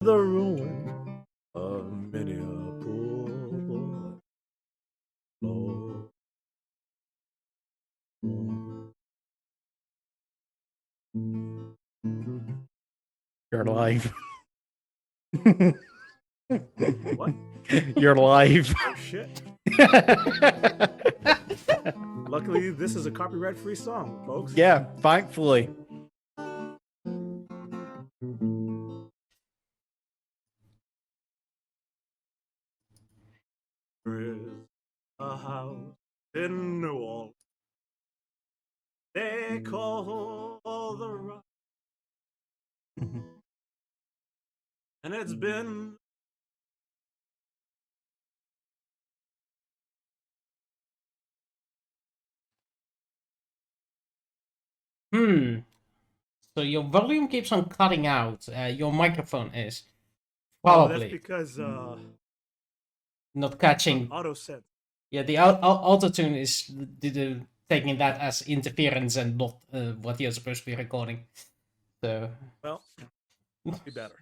the ruin of many a poor Lord. You're live. What? You're live. Oh shit. Luckily, this is a copyright-free song, folks. Yeah, thankfully. There is a house in New Orleans they call the Rock, and it's been So your volume keeps on cutting out. Your microphone is oh, that's probably because not catching. auto set. Yeah, the auto-tune is taking that as interference and not what you're supposed to be recording. So, Well, be better.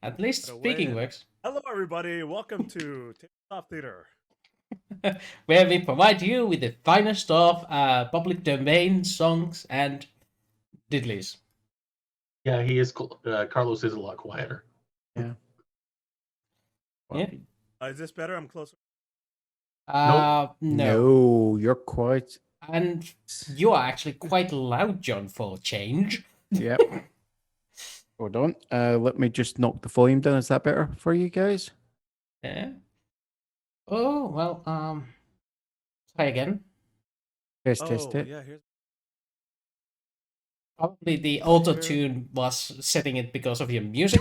at least Better speaking way. works. Hello, everybody. Welcome to Tabletop Theater. Where we provide you with the finest of public domain songs and diddlies. Yeah, he is. Carlos is a lot quieter. Yeah. Is this better? I'm closer. No. No, you're quite. And you are actually quite loud, John, for a change. Yep. Hold on. Let me just knock the volume down. Is that better for you guys? Yeah. Oh, well, try again. Test Oh, it. yeah, here's Probably the auto-tune was setting it because of your music.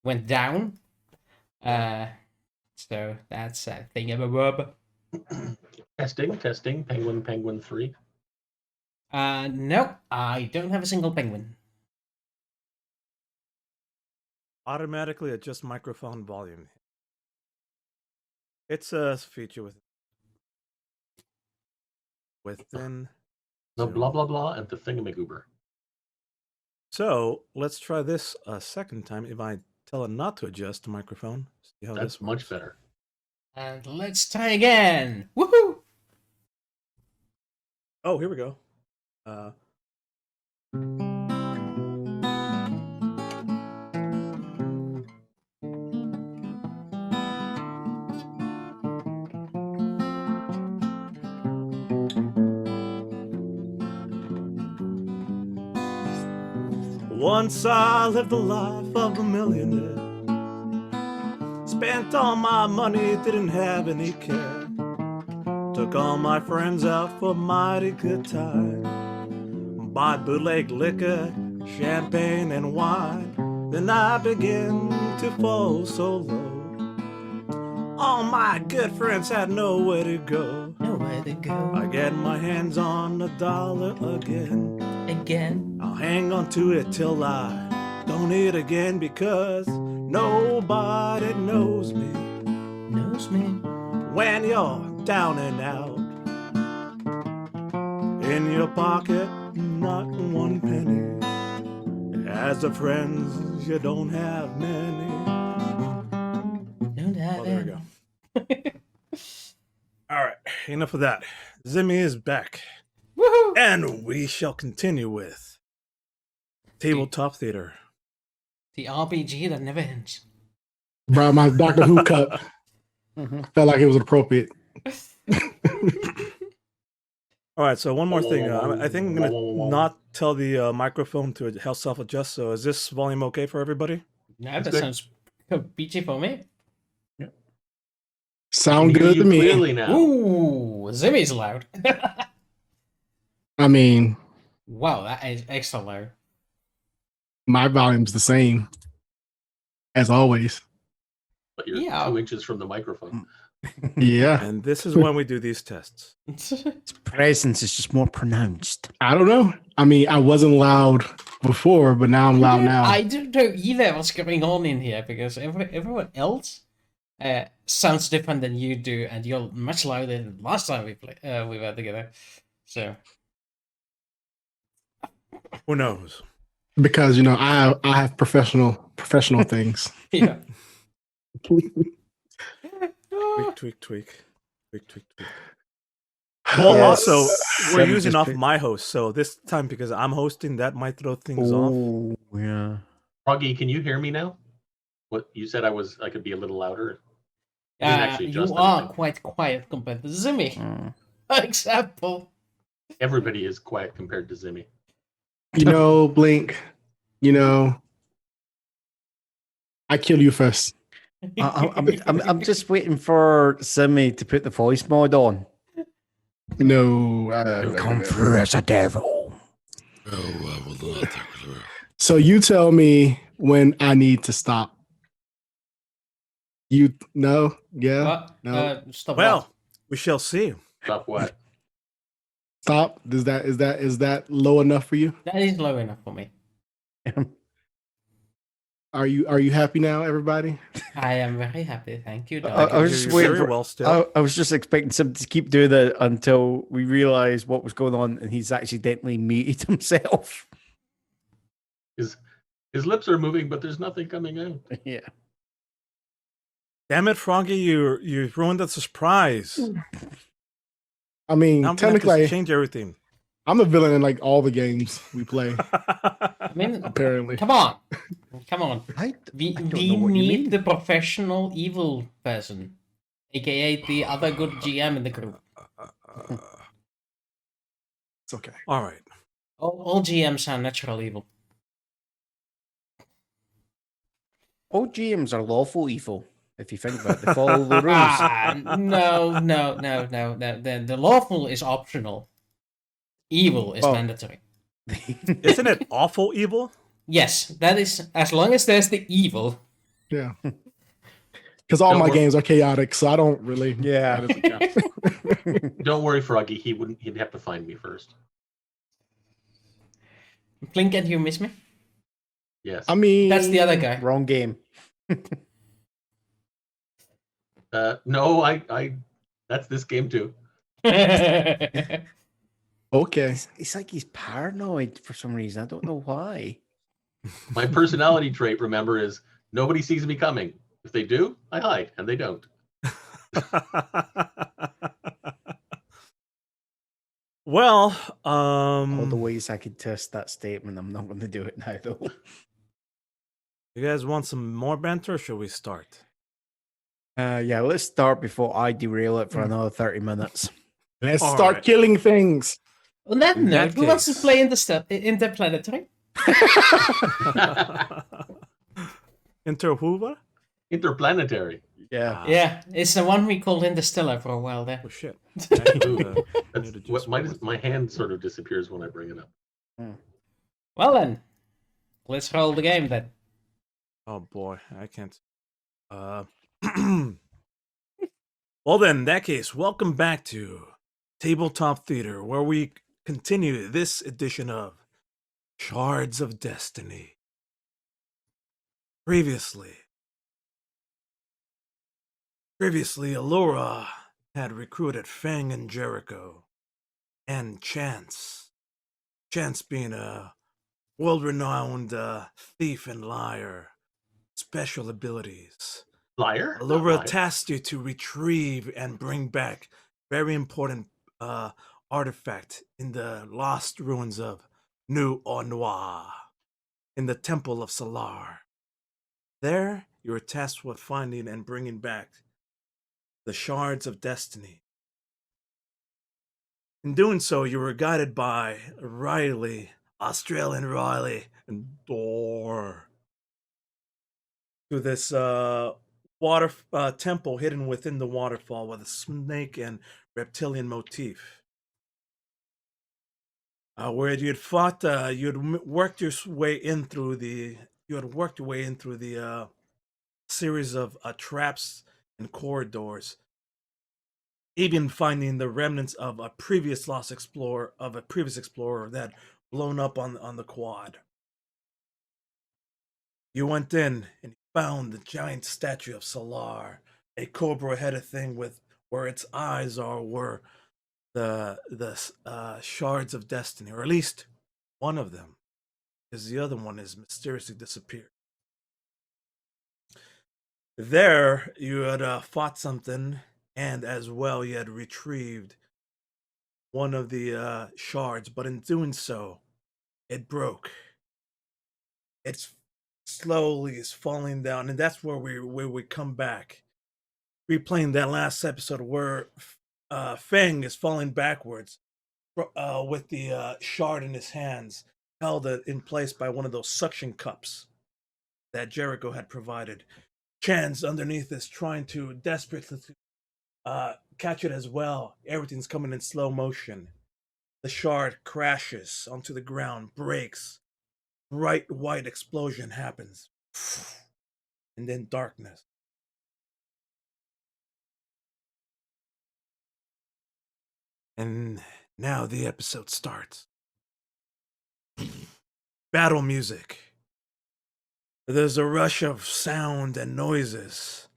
Went down. So that's a thing of a verb. Testing. Penguin 3. No, I don't have a single penguin. automatically adjust microphone volume. It's a feature within The Zoom. blah blah blah and the thingamagoober. So let's try this a second time. If I tell it not to adjust the microphone, see how That's this much works. better. And let's try again. Woohoo! Oh, here we go. Once I lived the life of a millionaire. Spent all my money, didn't have any care. Took all my friends out for a mighty good time. Bought bootleg liquor, champagne and wine. Then I began to fall so low. All my good friends had nowhere to go. Nowhere to go. I get my hands on $1 again. I'll hang on to it till I don't need it again, because nobody knows me. Knows me. When you're down and out, in your pocket, not one penny. As of friends, you don't have many. Don't have Oh, there we go. All right, enough of that. Zimmy is back. Woohoo! And we shall continue with Tabletop Theater. The RPG that never ends. Brought my Doctor Who cup. Felt like it was appropriate. All right, so one more thing. I think I'm going to not tell the microphone to self-adjust. So is this volume okay for everybody? No, That's that good. sounds peachy for me. Sound Hear good you to me. clearly now. Ooh, Zimmy's loud. I mean, Wow, that is extra loud. my volume's the same as always. But you're Yeah. 2 inches from the microphone. Yeah, And this is when we do these tests. Its presence is just more pronounced. I don't know. I mean, I wasn't loud before, but now I'm loud now. I don't know either what's going on in here, because everyone else sounds different than you do, and you're much louder than last time we were together. So Who knows? because I have professional things. Yeah. Tweak. Well, Yes. also, we're Sim using just off put- my host, so this time because I'm hosting, that might throw things off. Oh, yeah. Froggy, can you hear me now? What you said I could be a little louder. I didn't actually adjust You are anything. quite quiet compared to Zimmy, Mm. for example. Everybody is quiet compared to Zimmy. Blink. I kill you first. I'm just waiting for Simmy to put the voice mod on. No. through as a devil. So you tell me when I need to stop. You no? Yeah. What? No. Stop Well, what? we shall see. Stop what? Stop. Is that low enough for you? That is low enough for me. Are you happy now, everybody? I am very happy. Thank you, I Doug. was Hear just you waiting very for. well still. I was just expecting Sim to keep doing that until we realized what was going on, and he's accidentally muted himself. His lips are moving, but there's nothing coming out. Yeah. Damn it, Froggy, you ruined the surprise. I mean, Now I'm gonna have to technically, change everything. I'm a villain in like all the games we play. I mean, Apparently, come on. I We don't know what you need mean. the professional evil person, aka the other good GM in the group. it's okay. All right. All GMs are natural evil. all GMs are lawful evil. If you think about it, they follow the rules. No. The lawful is optional. Evil is Oh. mandatory. Isn't it awful evil? Yes, that is as long as there's the evil. Yeah. Because all Don't my worry. games are chaotic, so I don't really. Yeah. that doesn't count. Don't worry, Froggy. He'd have to find me first. Blink and you miss me? Yes. I mean, That's the other guy. Wrong game. No, I. That's this game too. Okay. It's like he's paranoid for some reason. I don't know why. My personality trait, remember, is nobody sees me coming. If they do, I hide, and they don't. Well, All the ways I could test that statement. I'm not going to do it now, though. you guys want some more banter, or should we start? Yeah, let's start before I derail it for another 30 minutes. Let's All start right. killing things. On that In note, that who wants to case- play interplanetary? Interwhova? Interplanetary. Yeah. Yeah, it's the one we called Interstellar for a while there. Oh shit. That's what my hand sort of disappears when I bring it up. Well then, let's roll the game then. Oh boy, I can't. Well then, in that case, welcome back to Tabletop Theater, where we continue this edition of Shards of Destiny. Previously, Allura had recruited Feng and Jericho, and Chance being a world-renowned thief and liar, special abilities. Liar? Not Allura liar. tasked you to retrieve and bring back very important artifact in the lost ruins of New Noir, in the Temple of Solar. There, you were tasked with finding and bringing back the Shards of Destiny. In doing so, you were guided by Australian Riley, and Dor to this water temple hidden within the waterfall with a snake and reptilian motif. Where you had fought, you had worked your way in through the series of traps and corridors, even finding the remnants of a previous explorer that had blown up on the quad. You went in and found the giant statue of Solar, a cobra-headed thing where its eyes were the shards of destiny, or at least one of them. because the other one has mysteriously disappeared. There, you had fought something, and as well, you had retrieved one of the shards, but in doing so, it broke. It's slowly is falling down, and that's where we come back, replaying that last episode where Feng is falling backwards with the shard in his hands, held in place by one of those suction cups that Jericho had provided. Chance underneath is trying to desperately catch it as well. Everything's coming in slow motion. The shard crashes onto the ground, breaks. Bright white explosion happens. And then darkness. And now the episode starts. Battle music. There's a rush of sound and noises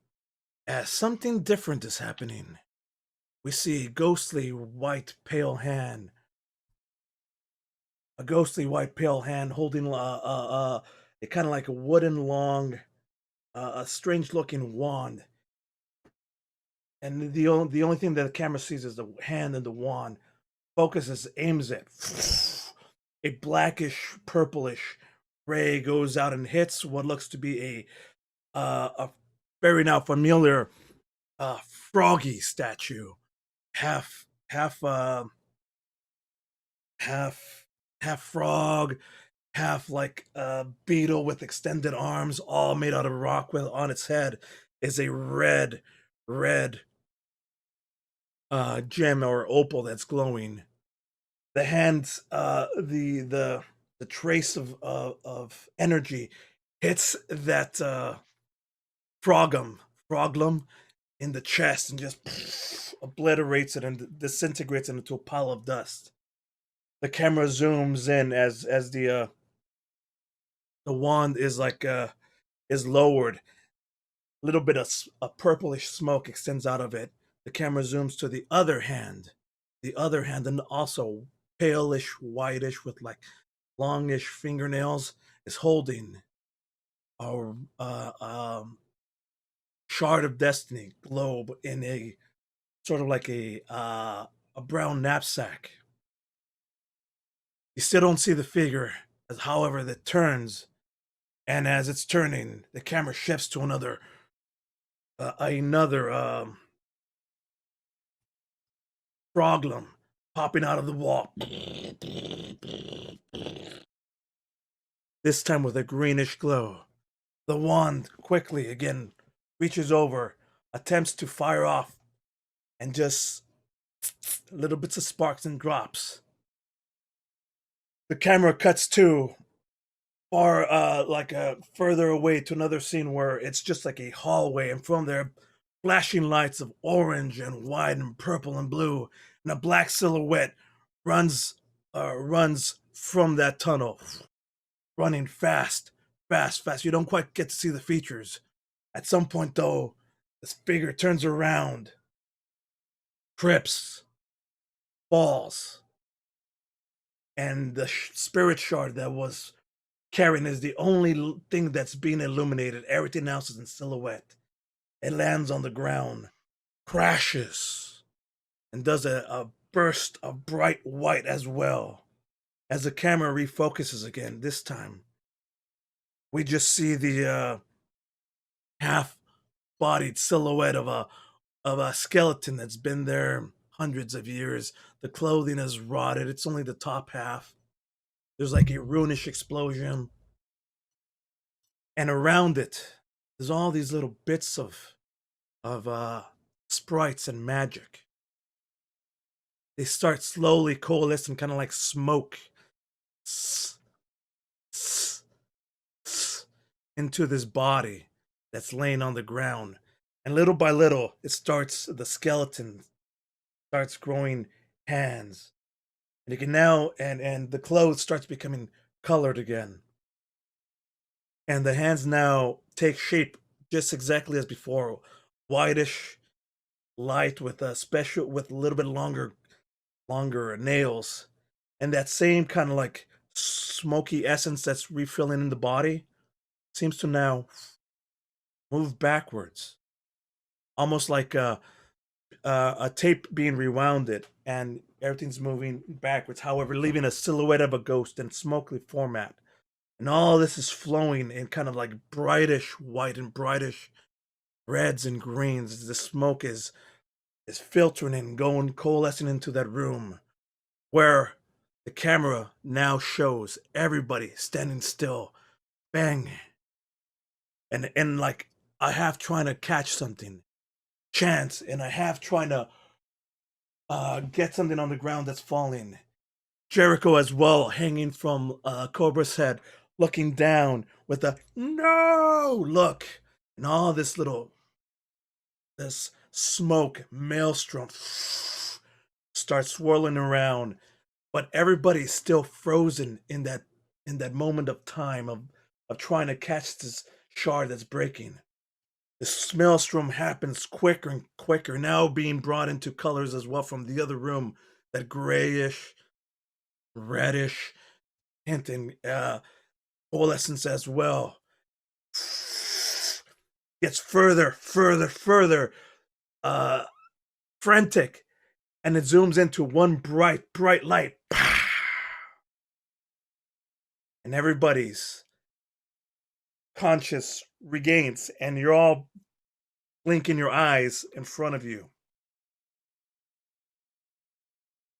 as something different is happening. We see a ghostly white pale hand. A ghostly white pale hand holding a kind of like a wooden long, a strange looking wand. And the only thing that the camera sees is the hand and the wand. Focuses, aims it. A blackish, purplish ray goes out and hits what looks to be a very now familiar froggy statue, half frog, half like a beetle with extended arms, all made out of rock. With on its head is a red gem or opal that's glowing. The hands, the trace of energy hits that froglum in the chest and just obliterates it and disintegrates it into a pile of dust. The camera zooms in as the wand is like is lowered. A little bit of a purplish smoke extends out of it. The camera zooms to the other hand, and also palish, whitish with like longish fingernails, is holding a shard of destiny globe in a sort of like a brown knapsack. You still don't see the figure, however, that turns, and as it's turning, the camera shifts to another froglum popping out of the wall. This time with a greenish glow. The wand quickly again reaches over, attempts to fire off, and just little bits of sparks and drops. The camera cuts to far further away to another scene where it's just like a hallway, and from there flashing lights of orange and white and purple and blue, and a black silhouette runs from that tunnel, running fast. You don't quite get to see the features. At some point though, this figure turns around, trips, falls, and the spirit shard that was carrying is the only thing that's being illuminated. Everything else is in silhouette. It lands on the ground, crashes, and does a burst of bright white as well. As the camera refocuses again, this time, we just see the half-bodied silhouette of a skeleton that's been there hundreds of years. The clothing is rotted. It's only the top half. There's like a runish explosion. And around it, there's all these little bits of sprites and magic. They start slowly coalescing, kind of like smoke, into this body that's laying on the ground. And little by little, the skeleton starts growing hands. And you can now, and the clothes starts becoming colored again. And the hands now take shape just exactly as before, whitish, light with a little bit longer nails, and that same kind of like smoky essence that's refilling in the body seems to now move backwards, almost like a tape being rewounded, and everything's moving backwards. However, leaving a silhouette of a ghost in smoky format, and all this is flowing in kind of like brightish white and brightish reds and greens as the smoke is filtering and going coalescing into that room where the camera now shows everybody standing still, bang, and like I half trying to catch something, Chance, and I half trying to get something on the ground that's falling. Jericho as well, hanging from Cobra's head, looking down with a no look, and all this smoke maelstrom starts swirling around, but everybody's still frozen in that moment of time of trying to catch this shard that's breaking. The maelstrom happens quicker and quicker, now being brought into colors as well from the other room, that grayish, reddish hint and coalescence as well. Gets further, uh, frantic, and it zooms into one bright light. And everybody's conscious regains, and you're all blinking your eyes in front of you.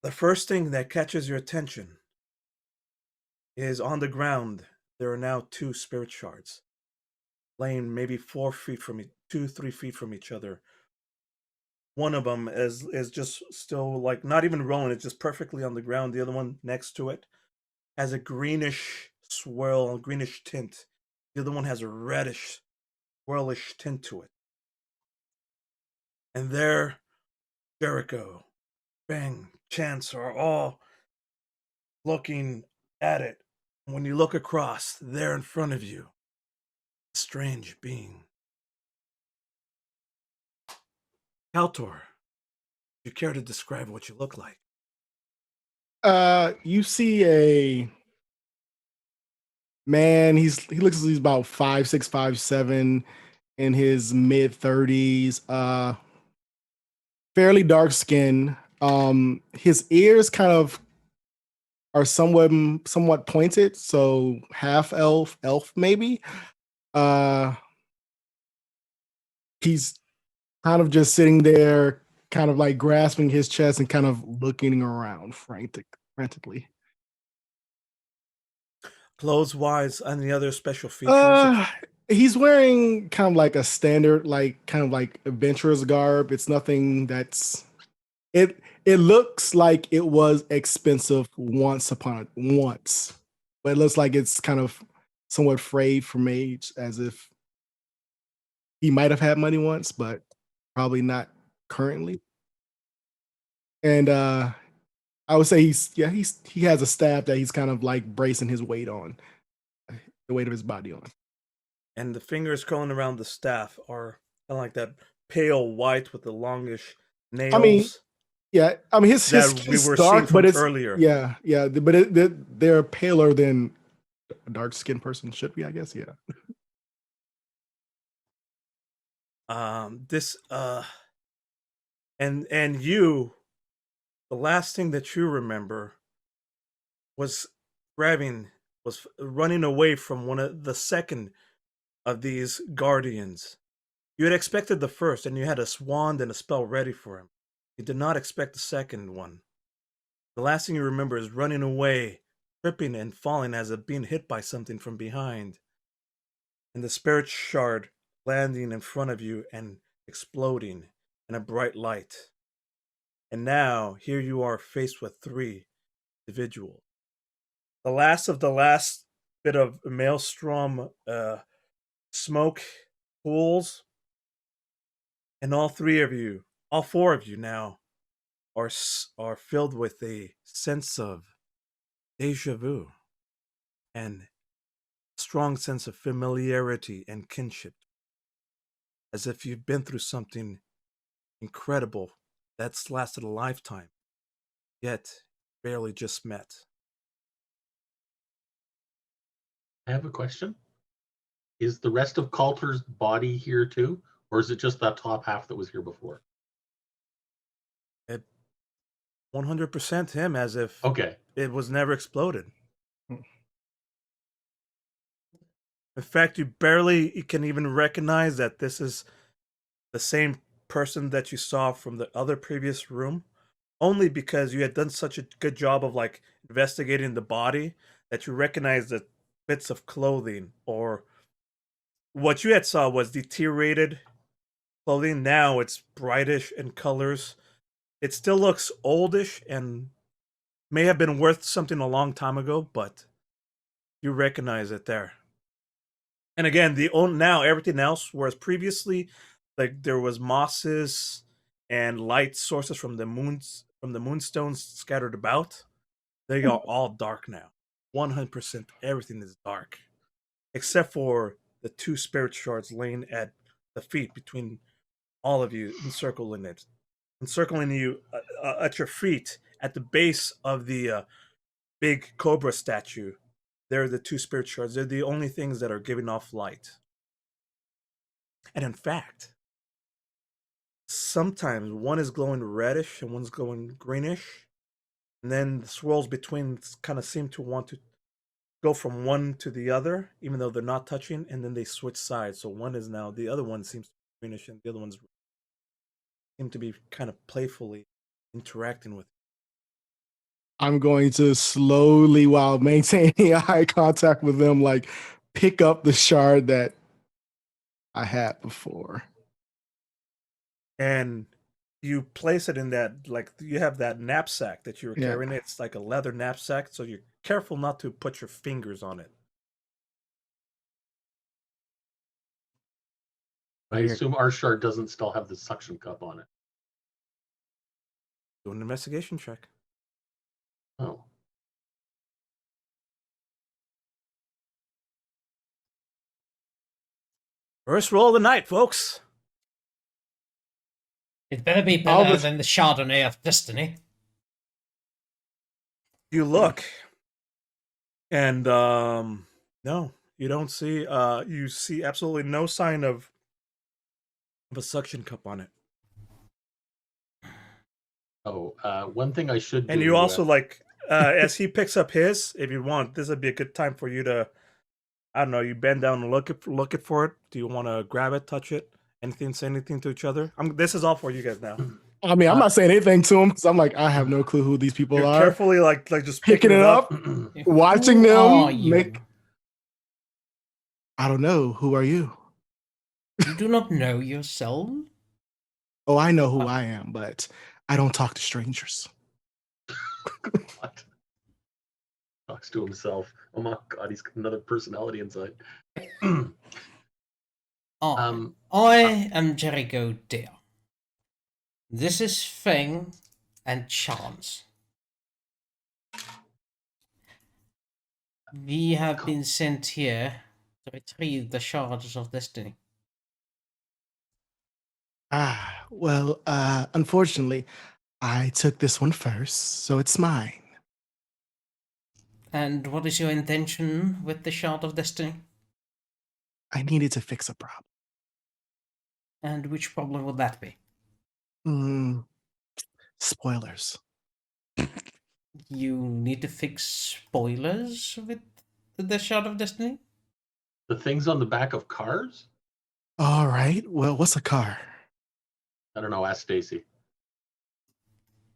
The first thing that catches your attention is on the ground. There are now two spirit shards laying maybe 4 feet from 2-3 feet from each other. One of them is just still like not even rolling, it's just perfectly on the ground. The other one next to it has a greenish swirl, greenish tint. The other one has a reddish, swirlish tint to it. And there, Jericho, Feng, Chance are all looking at it. When you look across, there in front of you, a strange being. Kaltor, do you care to describe what you look like? You see a man. He looks like he's about 5'6", 5'7", in his mid-30s. Fairly dark skin. His ears kind of are somewhat pointed, so half elf maybe. He's kind of just sitting there, kind of like grasping his chest and kind of looking around frantically. Clothes wise, any other special features? He's wearing kind of like a standard, like kind of like adventurer's garb. It's nothing that's it. It looks like it was expensive once, but it looks like it's kind of somewhat frayed from age, as if he might have had money once, but probably not currently. And I would say he has a staff that he's kind of like bracing his weight on, the weight of his body on. And the fingers curling around the staff are kind of like that pale white with the longish nails. I mean, yeah, I mean his that skin's we were dark, seeing from but it's earlier. Yeah, but they're paler than a dark skinned person should be, I guess. Yeah. This and you, the last thing that you remember was running away from one of the second of these guardians. You had expected the first, and you had a wand and a spell ready for him. You did not expect the second one. The last thing you remember is running away, tripping and falling as if being hit by something from behind. And the spirit shard landing in front of you and exploding in a bright light. And now, here you are faced with 3 individuals. The last of the last bit of maelstrom smoke pools, and all 4 of you now are filled with a sense of deja vu and strong sense of familiarity and kinship, as if you've been through something incredible that's lasted a lifetime, yet barely just met. I have a question. Is the rest of Coulter's body here too? Or is it just that top half that was here before? 100% him, as if Okay. it was never exploded. In fact, you can even recognize that this is the same person that you saw from the other previous room, only because you had done such a good job of like investigating the body that you recognize the bits of clothing, or what you had saw was deteriorated clothing. Now it's brightish in colors. It still looks oldish and may have been worth something a long time ago, but you recognize it there. And again, now everything else, whereas previously, like there was mosses and light sources from the moonstones scattered about, they are all dark now. 100%, everything is dark, except for the 2 spirit shards laying at the feet between all of you, encircling you at your feet at the base of the big cobra statue. They're the 2 spirit shards. They're the only things that are giving off light. And in fact, sometimes one is glowing reddish and one's glowing greenish. And then the swirls between kind of seem to want to go from one to the other, even though they're not touching, and then they switch sides. So one is now, the other one seems to be greenish, and the other one's seem to be kind of playfully interacting with. I'm going to slowly, while maintaining eye contact with them, like pick up the shard that I had before. And you place it in that, like, you have that knapsack that you were carrying. It's like a leather knapsack, so you're careful not to put your fingers on it. I assume our shard doesn't still have the suction cup on it. Do an investigation check. Oh. First roll of the night, folks. It better be better than the Chardonnay of Destiny. You look, and no, you don't see. You see absolutely no sign of a suction cup on it. Oh, one thing I should do. And you also as he picks up his, if you want, this would be a good time for you to, I don't know, you bend down and look it for it. Do you want to grab it, touch it, say anything to each other? This is all for you guys now. I mean, I'm not saying anything to them because I'm like, I have no clue who these people You're are. carefully like just picking it up, watching them make. I don't know. Who are you? You do not know yourself? Oh, I know who I am, but I don't talk to strangers. What? Talks to himself. Oh my god, he's got another personality inside. I am Jericho dear. This is Feng and Chance. We have been sent here to retrieve the Shards of Destiny. Well, unfortunately, I took this one first, so it's mine. And what is your intention with the Shard of Destiny? I needed to fix a problem. And which problem would that be? Spoilers. You need to fix spoilers with the Shard of Destiny? The things on the back of cars? All right. Well, what's a car? I don't know. Ask Stacy.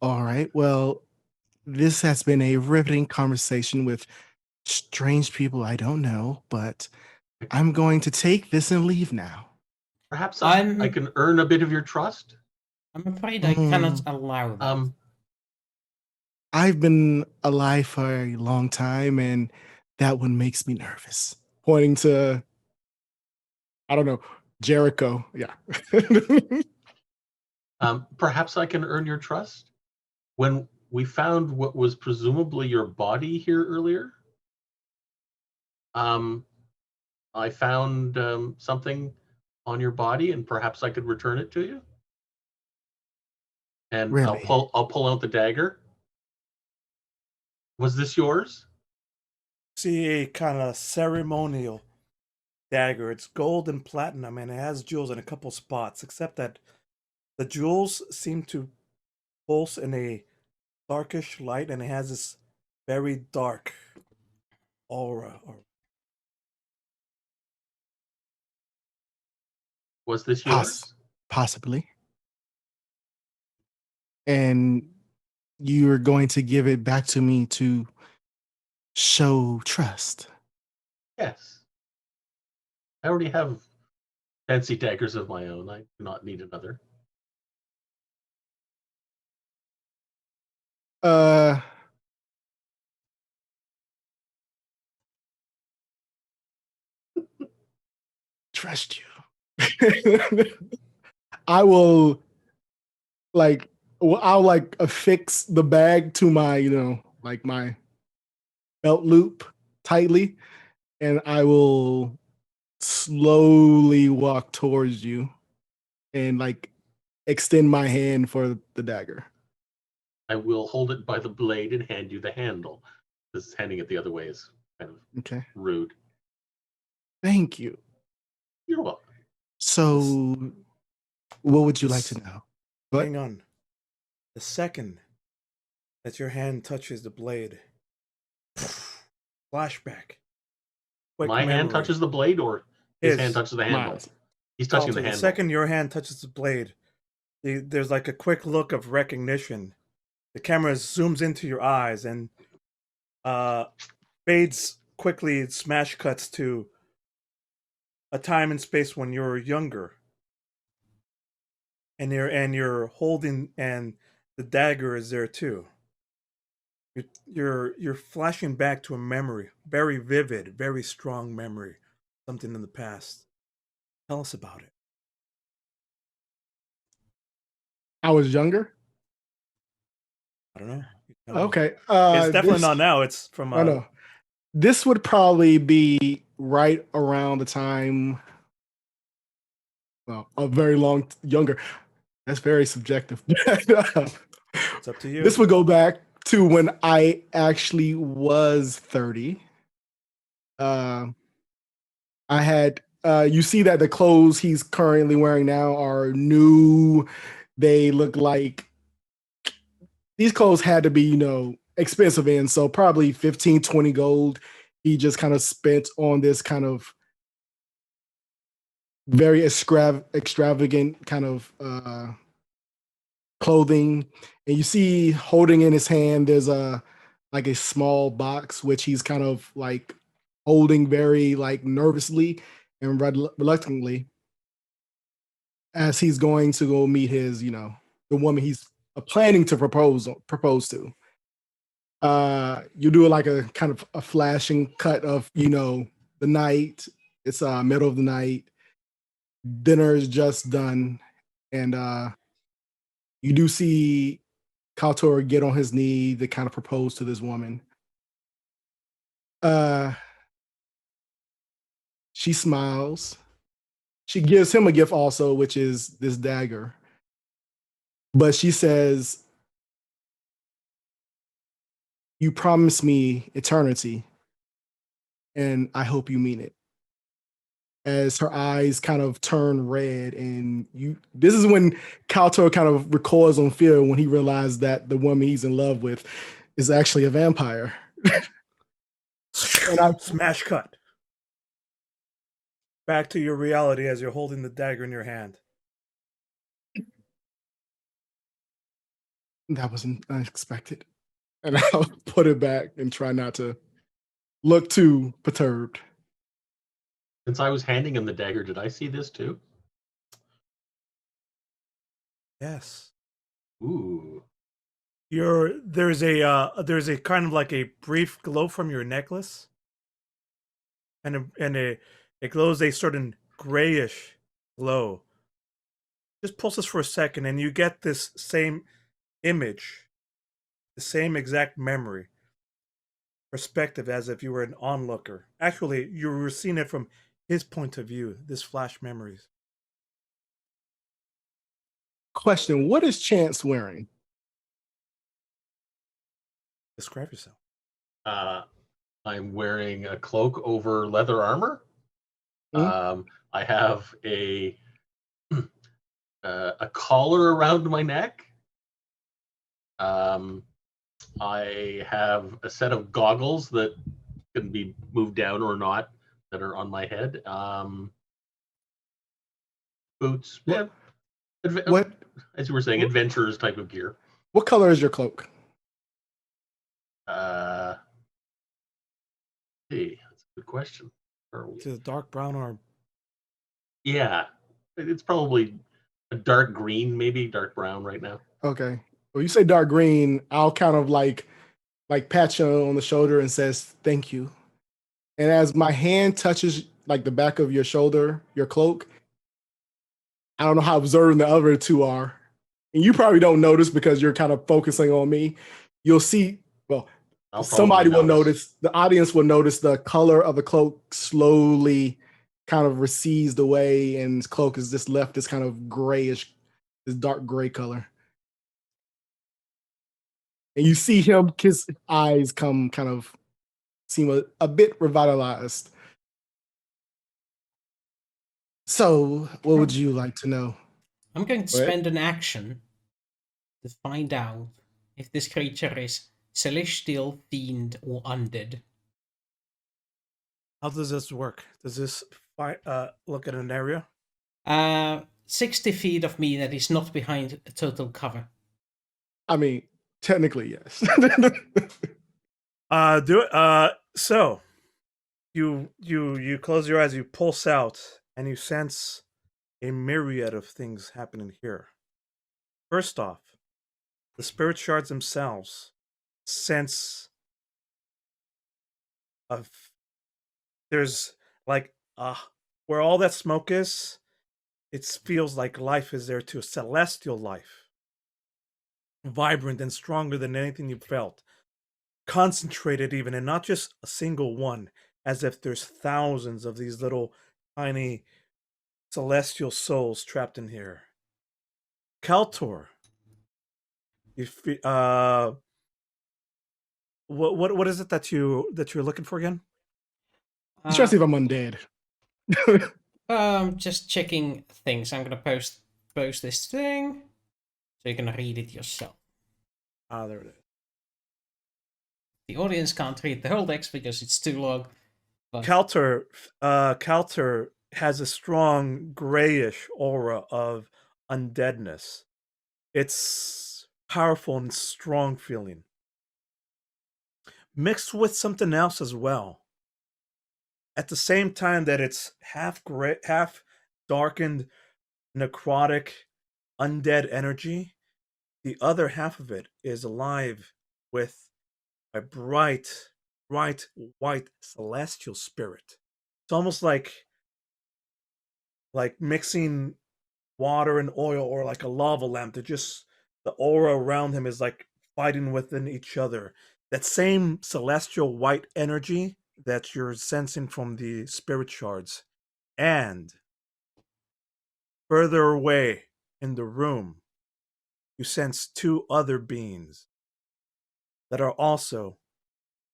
All right. Well, this has been a riveting conversation with strange people I don't know, but I'm going to take this and leave now. Perhaps I can earn a bit of your trust? I'm afraid I cannot allow that. I've been alive for a long time, and that one makes me nervous. Pointing to, I don't know, Jericho. Yeah. Perhaps I can earn your trust? When we found what was presumably your body here earlier, I found something on your body, and perhaps I could return it to you. And really? I'll pull out the dagger. Was this yours? See a kind of ceremonial dagger. It's gold and platinum, and it has jewels in a couple spots, except that the jewels seem to pulse in a darkish light, and it has this very dark aura. Was this yours? Possibly. And you're going to give it back to me to show trust. Yes. I already have fancy daggers of my own. I do not need another. Trust you. I will I'll like affix the bag to my, like my belt loop tightly, and I will slowly walk towards you and like extend my hand for the dagger. I will hold it by the blade and hand you the handle. Because handing it the other way is kind of Okay. rude. Thank you. You're welcome. So, what would you like to know? What? Hang on. The second that your hand touches the blade, flashback. Quick My hand memory. touches the blade, or his His. hand touches the handle? Miles. He's touching Walter, the handle. The second your hand touches the blade, there's like a quick look of recognition. The camera zooms into your eyes and fades quickly, smash cuts to a time and space when you're younger. And you're holding, and the dagger is there too. You're flashing back to a memory, very vivid, very strong memory, something in the past. Tell us about it. I was younger. I don't know. Okay. It's definitely not now. It's from. I know. This would probably be right around the time. Well, a very long younger. That's very subjective. It's up to you. This would go back to when I actually was 30. I had you see that the clothes he's currently wearing now are new. They look like these clothes had to be, expensive, and so probably 15, 20 gold. He just kind of spent on this kind of very extravagant kind of clothing. And you see holding in his hand, there's a small box, which he's kind of like holding very like nervously and reluctantly as he's going to go meet his, the woman he's planning to propose to. You do like a kind of a flashing cut of, the night. It's middle of the night. Dinner is just done. And you do see Kaltor get on his knee to kind of propose to this woman. She smiles. She gives him a gift also, which is this dagger. But she says, "You promised me eternity, and I hope you mean it." As her eyes kind of turn red, and this is when Kaltor kind of recoils on fear when he realized that the woman he's in love with is actually a vampire. And I smash cut back to your reality as you're holding the dagger in your hand. That was unexpected. And I'll put it back and try not to look too perturbed. Since I was handing him the dagger, did I see this too? Yes. Ooh. There's a kind of like a brief glow from your necklace, and it glows a certain grayish glow. Just pulses for a second, and you get this same image, the same exact memory, perspective, as if you were an onlooker. Actually, you were seeing it from his point of view. This flash memories. Question: what is Chance wearing? Describe yourself. I'm wearing a cloak over leather armor. I have a collar around my neck. I have a set of goggles that can be moved down or not that are on my head. Boots. Yeah. What As you were saying, adventurers type of gear. what color is your cloak? Hey, that's a good question. Is it dark brown or Yeah, it's probably a dark green, maybe dark brown right now. Okay. Well, you say dark green, I'll kind of like pat you on the shoulder and says thank you. And as my hand touches like the back of your shoulder, your cloak, I don't know how observant the other two are. And you probably don't notice because you're kind of focusing on me. You'll see, well, I'll somebody probably will notice, the audience will notice the color of the cloak slowly kind of recedes away, and his cloak is just left this kind of grayish, this dark gray color. And you see him, his eyes come kind of seem a bit revitalized. So, what would you like to know? I'm going to Go ahead. spend an action to find out if this creature is celestial, fiend, or undead. how does this work? Does this look at an area? 60 feet of me that is not behind a total cover. I mean, technically, yes. Do it. So you close your eyes, you pulse out, and you sense a myriad of things happening here. First off, the spirit shards themselves sense of there's like where all that smoke is, it feels like life is there too, celestial life, vibrant and stronger than anything you've felt, concentrated even, and not just a single one, as if there's thousands of these little tiny celestial souls trapped in here. Kaltor, what is it that you're looking for again? He's trying to see if I'm undead. Just checking things. I'm gonna post this thing so you can read it yourself. There it is. The audience can't read the whole text because it's too long. But Kalter has a strong grayish aura of undeadness. It's powerful and strong feeling, mixed with something else as well. At the same time that it's half gray, half darkened, necrotic, undead energy, the other half of it is alive with a bright white celestial spirit. It's almost like mixing water and oil, or like a lava lamp that just the aura around him is like fighting within each other. That same celestial white energy that you're sensing from the spirit shards. And further away in the room, you sense two other beings that are also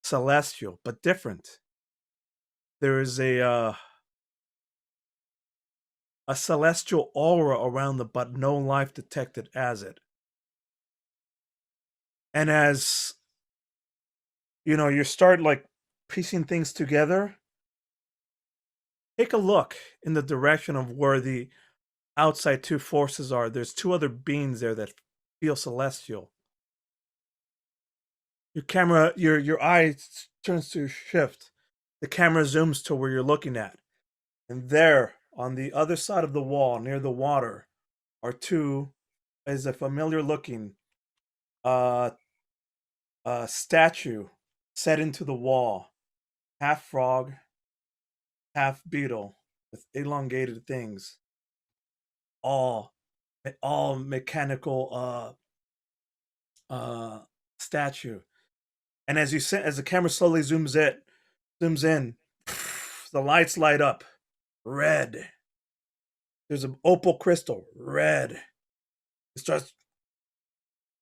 celestial but different. There is a celestial aura around them, but no life detected as it. And as you start like piecing things together, take a look in the direction of where the outside two forces are. There's two other beings there that feel celestial. Your camera, your eye turns to shift. The camera zooms to where you're looking at. And there, on the other side of the wall, near the water, are two, is a familiar looking statue set into the wall. Half frog, half beetle, with elongated things. All mechanical statue. And as the camera slowly zooms in, the lights light up. Red. There's an opal crystal. Red. It starts.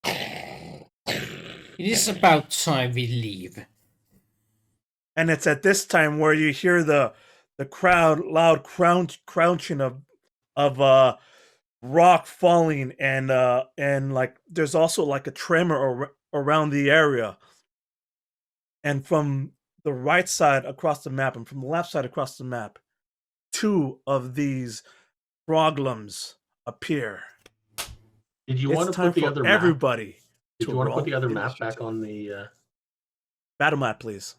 it is about time we leave. And it's at this time where you hear the crowd loud crunching of rock falling, and like there's also like a tremor around the area. And from the right side across the map and from the left side across the map, two of these froglums appear. Did you It's want to time put the for other map? everybody Did to you want to roll put the other map back initiative. on the? Battle map, please?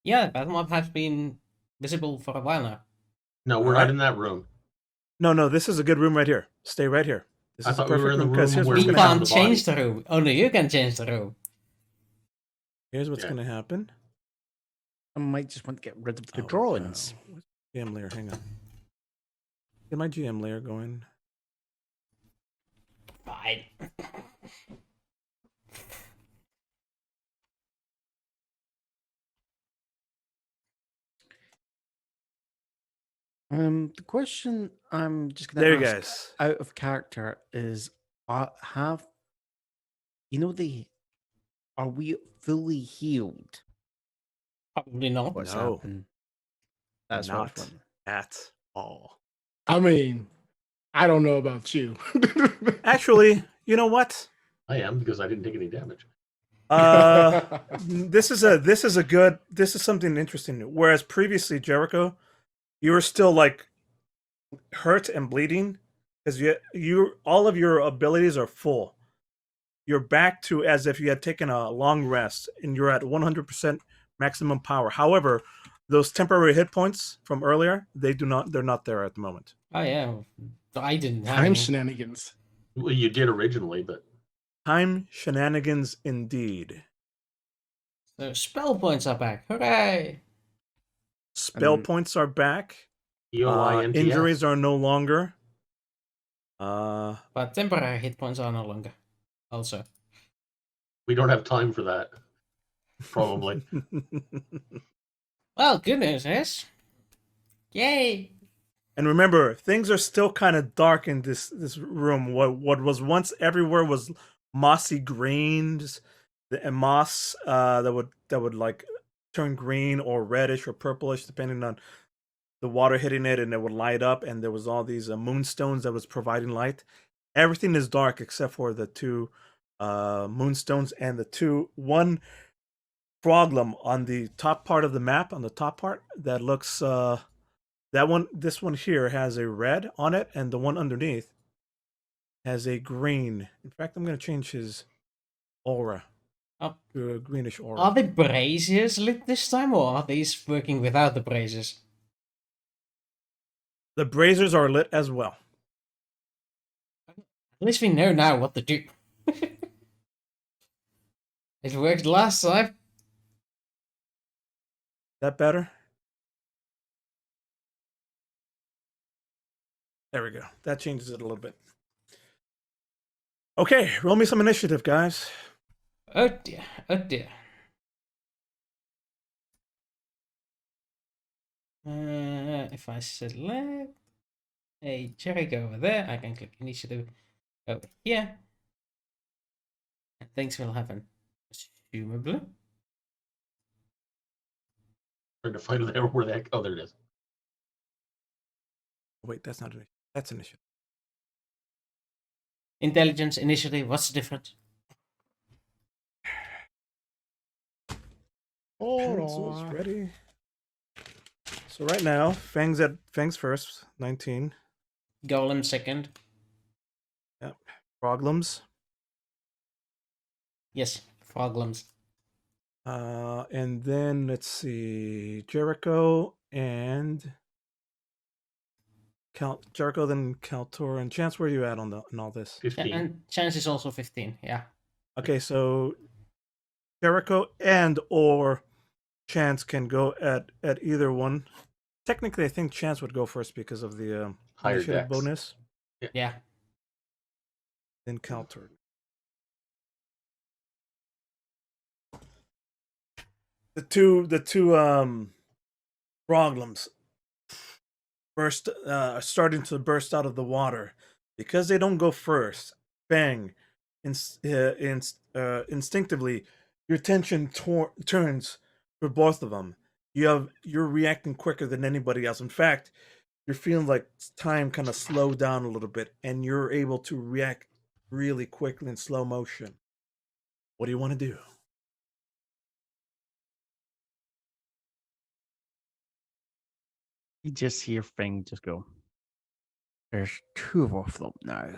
Yeah, battle map has been visible for a while now. No, we're Alright. not in that room. No, this is a good room right here. Stay right here. This I is a thought we were perfect in the room because room here's where what's We gonna found happen. can't the change body. the room. Only you can change the room. Here's what's Yeah. gonna happen. I might just want to get rid of the Oh, drawings. what's GM layer? Hang on. Get my GM layer going. Fine. The question I'm just going There to you ask guys. out of character is: have you know the? Are we fully healed? Probably not. What's No. happened? That's what I was Not wondering. at all. I mean, I don't know about you. Actually, you know what? I am because I didn't take any damage. This is something interesting. Whereas previously, Jericho, you were still like hurt and bleeding because you all of your abilities are full. You're back to as if you had taken a long rest and you're at 100% maximum power. However, those temporary hit points from earlier, they're not there at the moment. Oh yeah, I didn't have Time any. shenanigans. Well, you did originally, but Time shenanigans indeed. So spell points are back. Hooray! Spell And- points are back. EOINTS. Injuries are no longer. Uh, But temporary hit points are no longer. Also. We don't have time for that. Probably. Well, good news is. Yay! And remember, things are still kind of dark in this room. What was once everywhere was mossy greens, and moss that would like turn green or reddish or purplish depending on the water hitting it, and it would light up. And there was all these moonstones that was providing light. Everything is dark except for the two moonstones and one froglum on the top part of the map. On the top part that looks. This one here has a red on it, and the one underneath has a green. In fact, I'm going to change his aura Oh. to a greenish aura. Are the braziers lit this time, or are these working without the braziers? The braziers are lit as well. At least we know now what to do. It worked last time. That better? There we go. That changes it a little bit. Okay, roll me some initiative, guys. Oh dear, oh dear. If I select a Jericho over there, I can click initiative over here. And things will happen. Assumably. Trying to find out where the heck. Oh, there it is. Wait, that's not initiative. That's initiative. Intelligence, initiative, what's the difference? Pencils ready. So right now, Fang's first, 19. Golem second. Yep. Froglums. Yes, Froglums. And then let's see, Jericho and Jericho, then Kaltor and Chance. Where are you at on all this? 15. Yeah, and Chance is also 15, yeah. Okay, so Jericho and or Chance can go at either one. Technically, I think Chance would go first because of the Higher initiative dex. bonus. Yeah. Then Kaltor. The two froglums are starting to burst out of the water because they don't go first. Bang! Instinctively, your attention turns for both of them you're reacting quicker than anybody else. In fact, you're feeling like time kind of slowed down a little bit, and you're able to react really quickly in slow motion. What do you want to do? You just hear Feng just go. There's 2 of them now.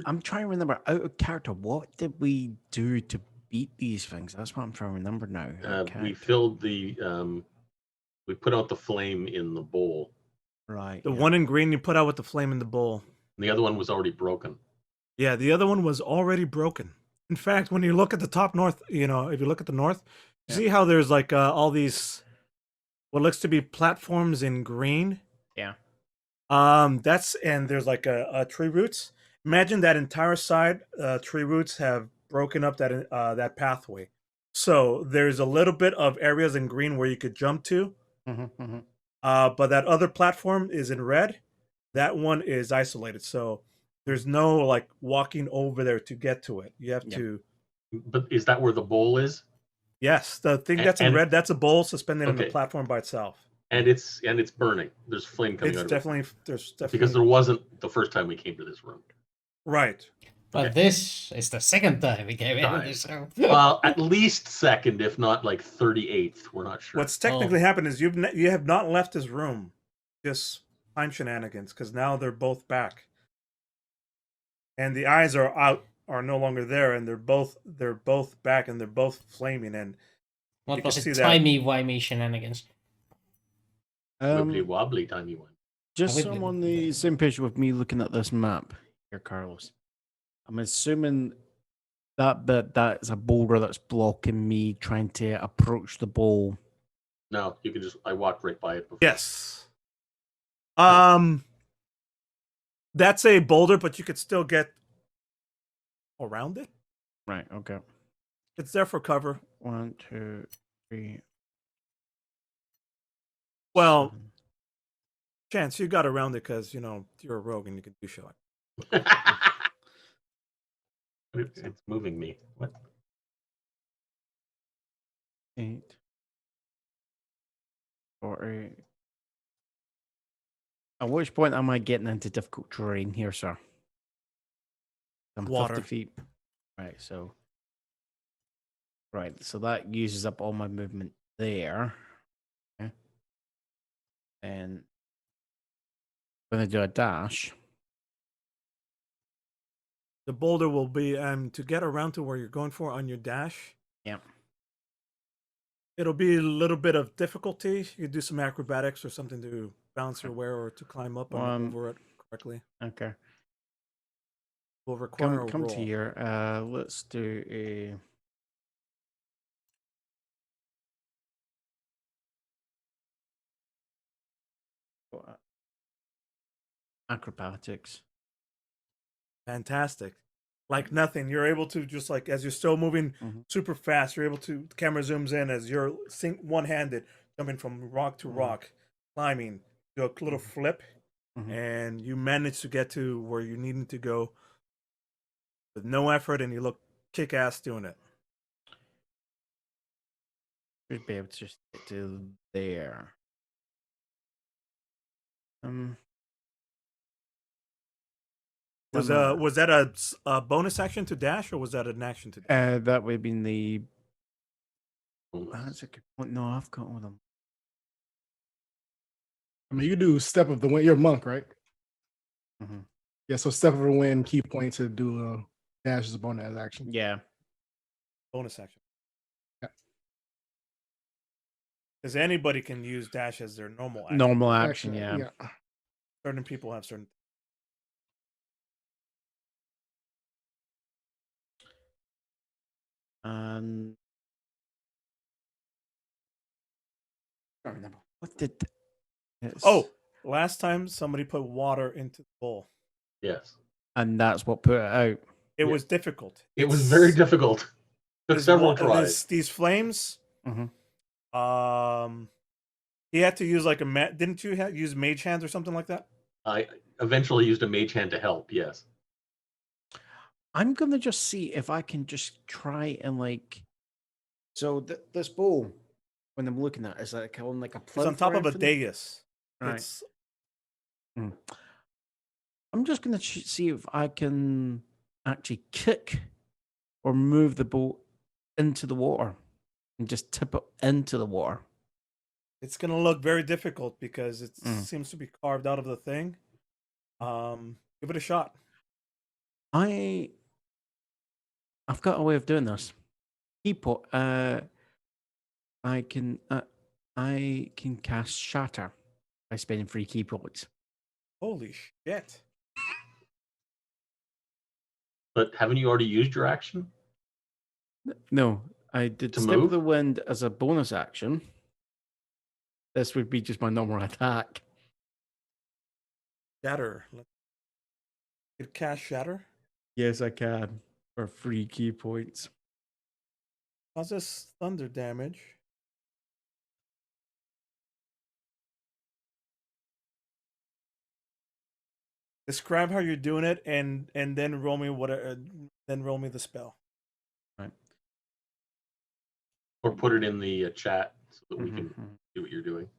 I'm trying to remember out of character. What did we do to beat these things? That's what I'm trying to remember now. We filled the. We put out the flame in the bowl. Right. The one in green you put out with the flame in the bowl. And the other one was already broken. Yeah, the other one was already broken. In fact, when you look at the top north, if you look at the north, you see how there's like all these what looks to be platforms in green. Yeah. And there's like a tree roots. Imagine that entire side. Tree roots have broken up that pathway. So there's a little bit of areas in green where you could jump to. But that other platform is in red. That one is isolated. So there's no like walking over there to get to it. You have to. But is that where the bowl is? Yes, the thing that's in red, that's a bowl suspended on the Okay. platform by itself. And it's burning. There's flame coming out of it. There's definitely Because there wasn't the first time we came to this room. right. But this is the second time we came in this room. Well, at least second, if not like 38th. We're not sure. What's technically happened is you have not left his room, just time shenanigans, because now they're both back, and the eyes are no longer there, and they're both back, and they're both flaming, and you What can was see it? that- Timey-wimey shenanigans. Wibbly wobbly timey one. Just Wibbly so I'm on wobbly. the same page with me looking at this map here, Carlos. I'm assuming that's a boulder that's blocking me trying to approach the bowl. No, you can just. I walked right by it before. yes, that's a boulder, but you could still get around it. Right. Okay. It's there for cover. 1, 2, 3. Well, 7. Chance, you got around it because you're a rogue and you can do shit. It's moving me. What? 8. 40. At which point am I getting into difficult terrain here, sir? I'm Water. 50 feet. Right, so. Right, so that uses up all my movement there. Okay. And I'm going to do a dash. The boulder will be to get around to where you're going for on your dash. Yep. It'll be a little bit of difficulty. You do some acrobatics or something to balance your way or to climb up and over it correctly. Okay. Will require a Come roll. to here. Let's do a. Acrobatics. Fantastic. Like nothing. You're able to just like as you're still moving super fast, you're able to the camera zooms in as you're one-handed jumping from rock to rock, climbing, do a little flip, and you manage to get to where you needed to go with no effort, and you look kick-ass doing it. Should be able to just get to there. Was that a bonus action to dash, or was that an action to dash? That would have been the. That's a good point. No, I've got all of them. I mean, you do step of the wind. You're a monk, right? Yeah, so step of the wind, key point to do a dash is a bonus action. Yeah. Bonus action. Yeah. Because anybody can use dash as their normal action. Normal action, yeah. Certain people have certain. I don't remember. What did. Oh, last time somebody put water into the bowl. Yes. And that's what put it out. It was difficult. It was very difficult. Took several tries. These flames. He had to use like didn't you use mage hands or something like that? I eventually used a mage hand to help. Yes. I'm gonna just see if I can just try and like. So this bowl, when I'm looking at it, is like on like a It's plinth on top or of a anything? dais. Right. It's I'm just gonna see if I can actually kick or move the boat into the water and just tip it into the water. it's gonna look very difficult because it Mm. seems to be carved out of the thing. Give it a shot. I've got a way of doing this. People, I can cast Shatter by spending 3 key points. Holy shit! But haven't you already used your action? No, I did To Step of move? the Wind as a bonus action. This would be just my normal attack. Shatter. You cast shatter. Yes, I can for 3 key points. Causes thunder damage. Describe how you're doing it, and then roll me then roll me the spell. Right. Or put it in the chat so that we can Mhm. see what you're doing.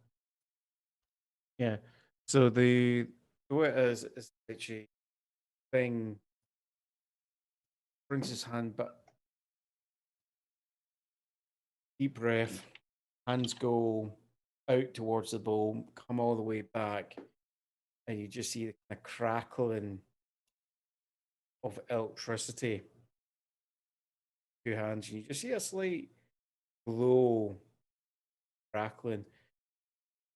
Yeah. So the way it is literally thing brings his hand, but deep breath, hands go out towards the bowl, come all the way back, and you just see the kind of crackling of electricity. 2 hands, and you just see a slight glow crackling,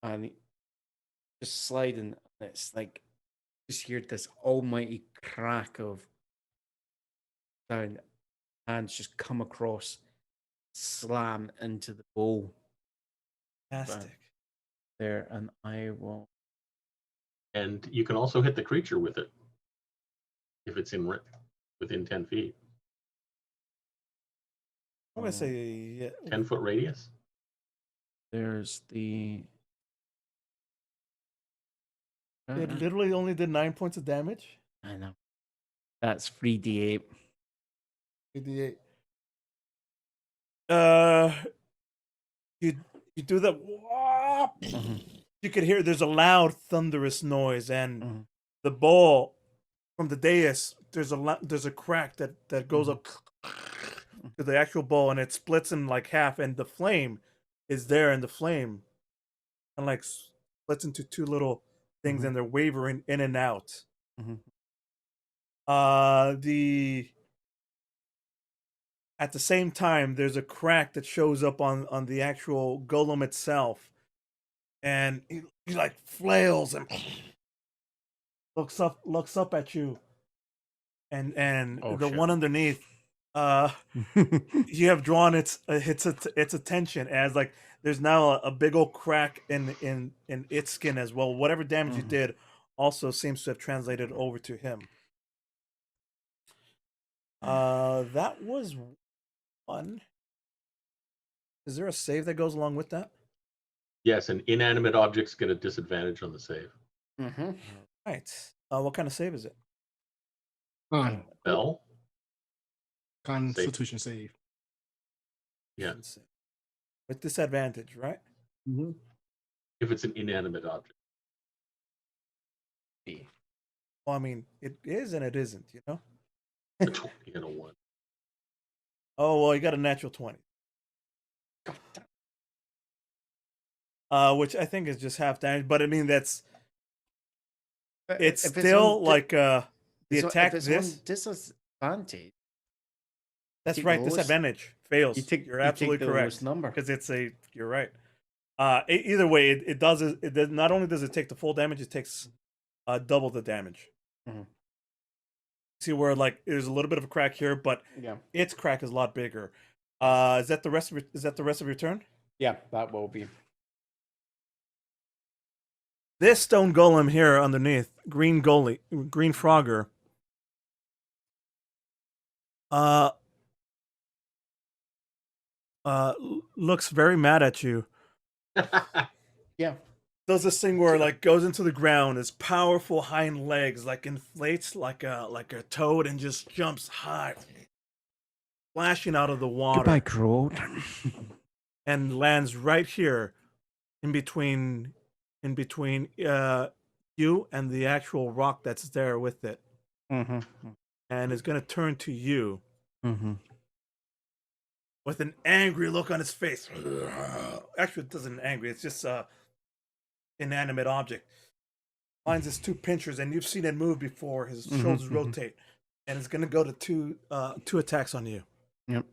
and just sliding. And it's like just hear this almighty crack of sound. Hands just come across, slam into the bowl Fantastic. there, and I will. And you can also hit the creature with it if it's within 10 feet. I'm gonna say yeah. 10-foot radius? There's the. It literally only did 9 points of damage. I know. That's 3d8. 3d8. You do that. You could hear there's a loud, thunderous noise, and the ball from the dais. There's a crack that goes up to the actual ball, and it splits in like half, and the flame is there, and the flame and like splits into 2 little things, and they're wavering in and out. At the same time, there's a crack that shows up on the actual golem itself, and he like flails and looks up at you, and Oh, the shit. one underneath, you have drawn its attention as like there's now a big old crack in its skin as well. Whatever damage you did also seems to have translated over to him. That was one. Is there a save that goes along with that? Yes, and inanimate objects get a disadvantage on the save. Right. What kind of save is it? Spell? Constitution save. Yeah. With disadvantage, right? If it's an inanimate object. Well, I mean, it is and it isn't, you know? A 20 and a 1. Oh, well, you got a natural 20. Which I think is just half damage, but I mean, it's still like the attack if it's this. on disadvantage. That's right, disadvantage fails. You're absolutely the correct. lowest number. Because you're right. Either way, it does not only does it take the full damage, it takes double the damage. See where like there's a little bit of a crack here, but its crack is a lot bigger. Is that the rest of your turn? Yeah, that will be. This stone golem here underneath, green frogger. Looks very mad at you. Yeah. does this thing where like goes into the ground, its powerful hind legs like inflates like a toad and just jumps high, flashing out of the water. Goodbye, Crow. And lands right here in between you and the actual rock that's there with it. Mm-hmm. And is going to turn to you Mm-hmm. with an angry look on his face. Actually, it doesn't angry. It's just a inanimate object. Finds his two pinchers, and you've seen it move before. His shoulders rotate, and it's going to go to two attacks on you. Yep.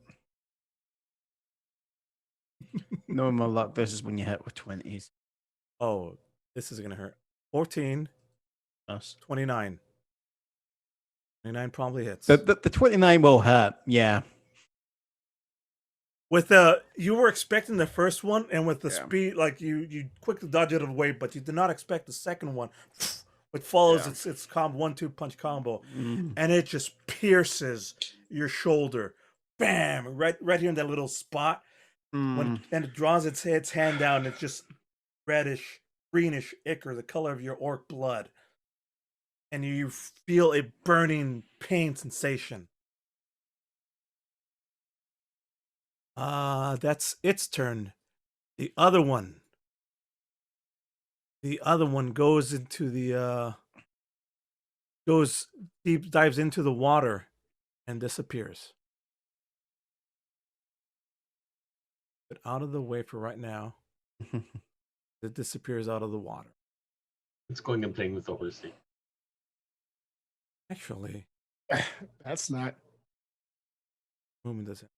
Knowing my luck, this is when you hit with 20s. Oh, this is going to hurt. 14, Us. 29. 29 probably hits. The 29 will hit, yeah. With you were expecting the first one, and with the speed, like you quickly dodge it away, but you did not expect the second one, which follows its 1-2 punch combo, and it just pierces your shoulder, bam, right here in that little spot. And it draws its hand down. It's just reddish, greenish ichor, the color of your orc blood, and you feel a burning pain sensation. That's its turn. The other one goes into the dives into the water and disappears. But out of the way for right now. It disappears out of the water. It's going and playing with the horsey. Actually, That's not. movement doesn't.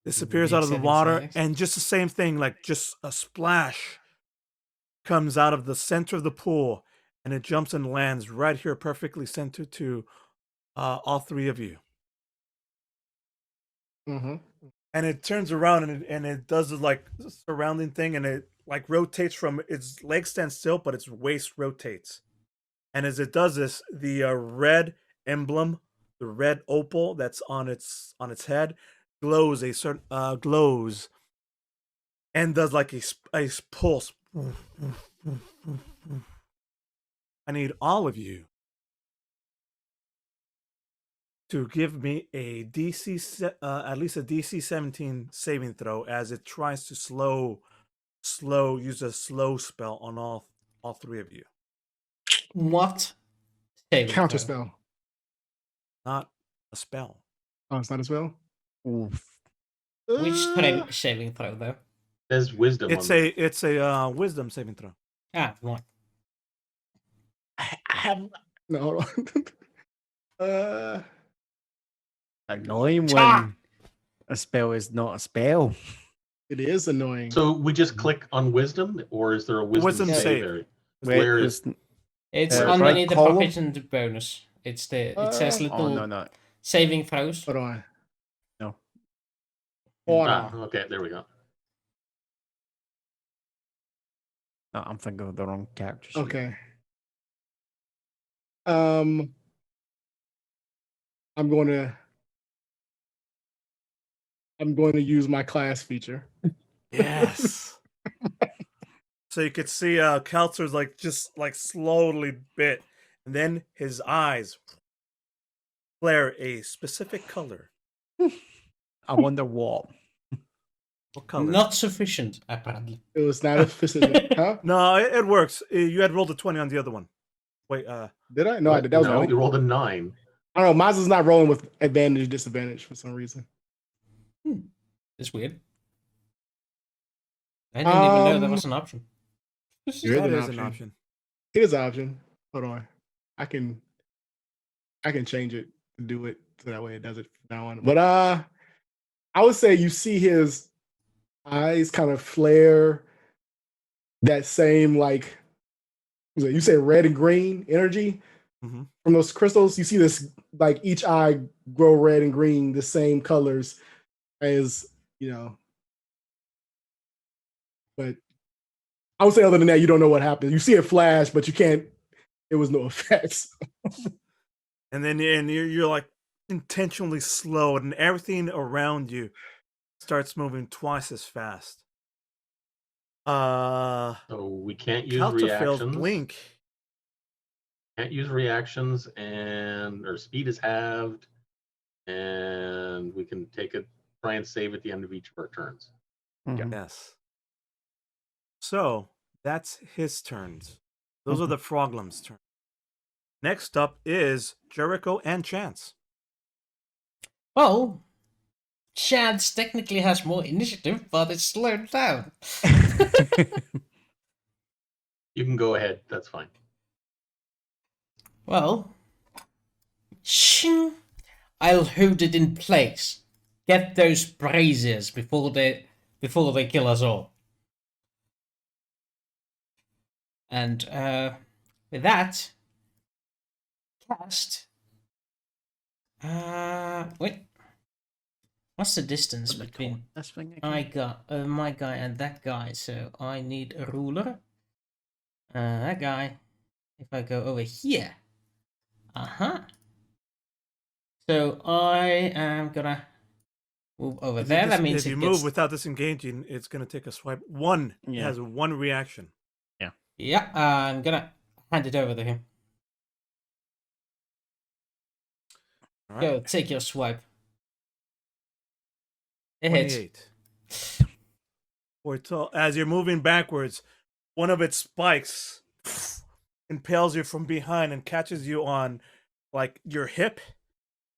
Disappears out of the water, and just the same thing, like just a splash comes out of the center of the pool, and it jumps and lands right here, perfectly centered to all three of you. Mm-hmm. And it turns around and it does this like surrounding thing, and it like rotates from its legs stand still, but its waist rotates. And as it does this, the red emblem, the red opal that's on its head, glows glows, and does like a pulse. I need all of you to give me a DC, at least a DC 17 saving throw, as it tries to use a slow spell on all three of you. What? Saving Counter throw. spell. Not a spell. Oh, it's not a spell. Oof. Which saving throw though? There's wisdom. It's a wisdom saving throw. Ah, right. I have No, hold on. annoying Ah! when a spell is not a spell. It is annoying. So we just click on wisdom, or is there a wisdom, Wisdom save. there? Wait, Where is It's right underneath the column? proficiency bonus. It says little no. saving throws. Hold on. No. Hold Ah, on. okay, there we go. No, I'm thinking of the wrong character. sheet. Okay. I'm going to use my class feature. Yes. So you could see Keltzer's like just like slowly bit, and then his eyes flare a specific color. I wonder what. What color? Not sufficient, apparently. It was not efficient. Huh? No, it works. You had rolled a 20 on the other one. Wait, Did I? No, I did. That was no, right. you rolled a 9. I don't know. Mine's is not rolling with advantage, disadvantage for some reason. It's weird. I didn't even know that was an option. There that is is an an option. option. It is an option. Hold on. I can change it to do it so that way it does it from now on. But I would say you see his eyes kind of flare that same like you say red and green energy Mhm. from those crystals. You see this like each eye grow red and green, the same colors as but I would say other than that, you don't know what happened. You see it flash, but you can't. It was no effects. And then you're like, intentionally slowed, and everything around you starts moving twice as fast. So we can't use Counter fails reactions. blink. Can't use reactions, and our speed is halved, and we can try and save at the end of each of our turns. Mhm. Yes. So that's his turns. Those are the Froglem's turns. Next up is Jericho and Chance. Well, Shards technically has more initiative, but it's slowed down. You can go ahead. That's fine. Well, shing, I'll hold it in place. Get those braziers before they kill us all. And with that, cast. Wait. What's the distance What do they call between it? This thing again? my guy and that guy? So I need a ruler. That guy. If I go over here. So I am gonna move over there. That means if you it move gets. without disengaging, it's going to take a swipe. One. It Yeah. has one reaction. Yeah, I'm gonna hand it over to him. All right. Go, take your swipe. It hits. 28. As you're moving backwards, one of its spikes impales you from behind and catches you on like your hip,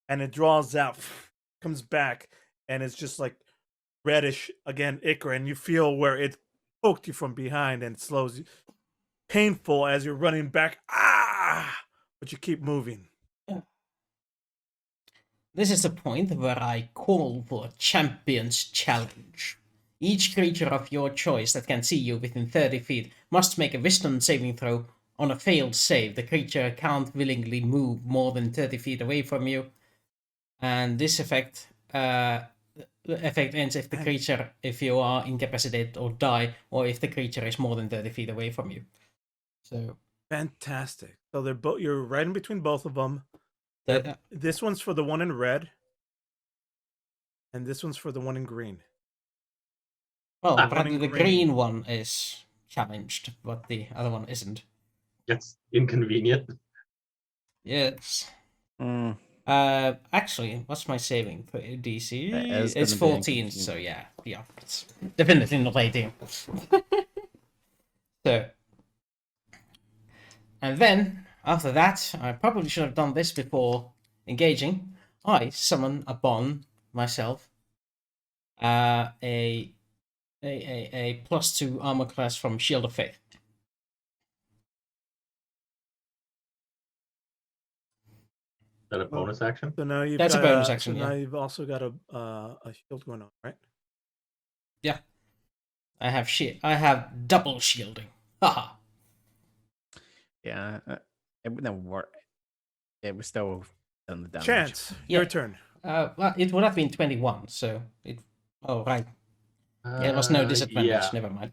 and it draws out, comes back, and it's just like reddish again, ichor, and you feel where it poked you from behind and slows you. Painful as you're running back. But you keep moving. This is the point where I call for a champion's challenge. Each creature of your choice that can see you within 30 feet must make a wisdom saving throw. On a failed save, the creature can't willingly move more than 30 feet away from you. And this effect ends if you are incapacitated or die, or if the creature is more than 30 feet away from you. So Fantastic. So they're both. You're right in between both of them. the, This one's for the one in red, and this one's for the one in green. well, One apparently in the green. green one is challenged, but the other one isn't. That's inconvenient. Yes. Mm. Actually, what's my saving for DC? It is It's gonna be 14, inconvenient. so yeah, it's definitely not 18. So, and then after that, I probably should have done this before engaging. I summon upon myself a +2 armor class from Shield of Faith. Is that a bonus action? So now you've That's a got bonus action, So now yeah. you've also got a shield going on, right? Yeah, I have double shielding. Haha. Yeah, it wouldn't work. It was still done the damage. Chance, Yeah. your turn. Well, it would have been 21, so it. Oh right. There was no disadvantage. Yeah. Never mind.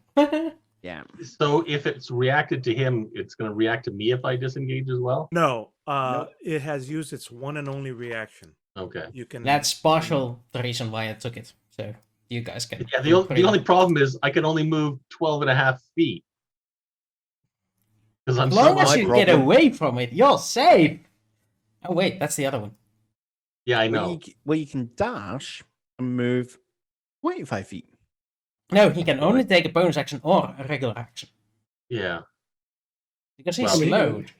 Yeah. So if it's reacted to him, it's going to react to me if I disengage as well? No, Nope. it has used its one and only reaction. Okay. You can. That's partial the reason why I took it. So you guys can. Yeah, the only problem is I can only move 12 and a half feet. Because I'm As long so as my you problem. get away from it, you're safe. Oh wait, that's the other one. Yeah, I know. Well, you can dash and move 25 feet. No, he can only take a bonus action or a regular action Yeah. because he's Well, slowed.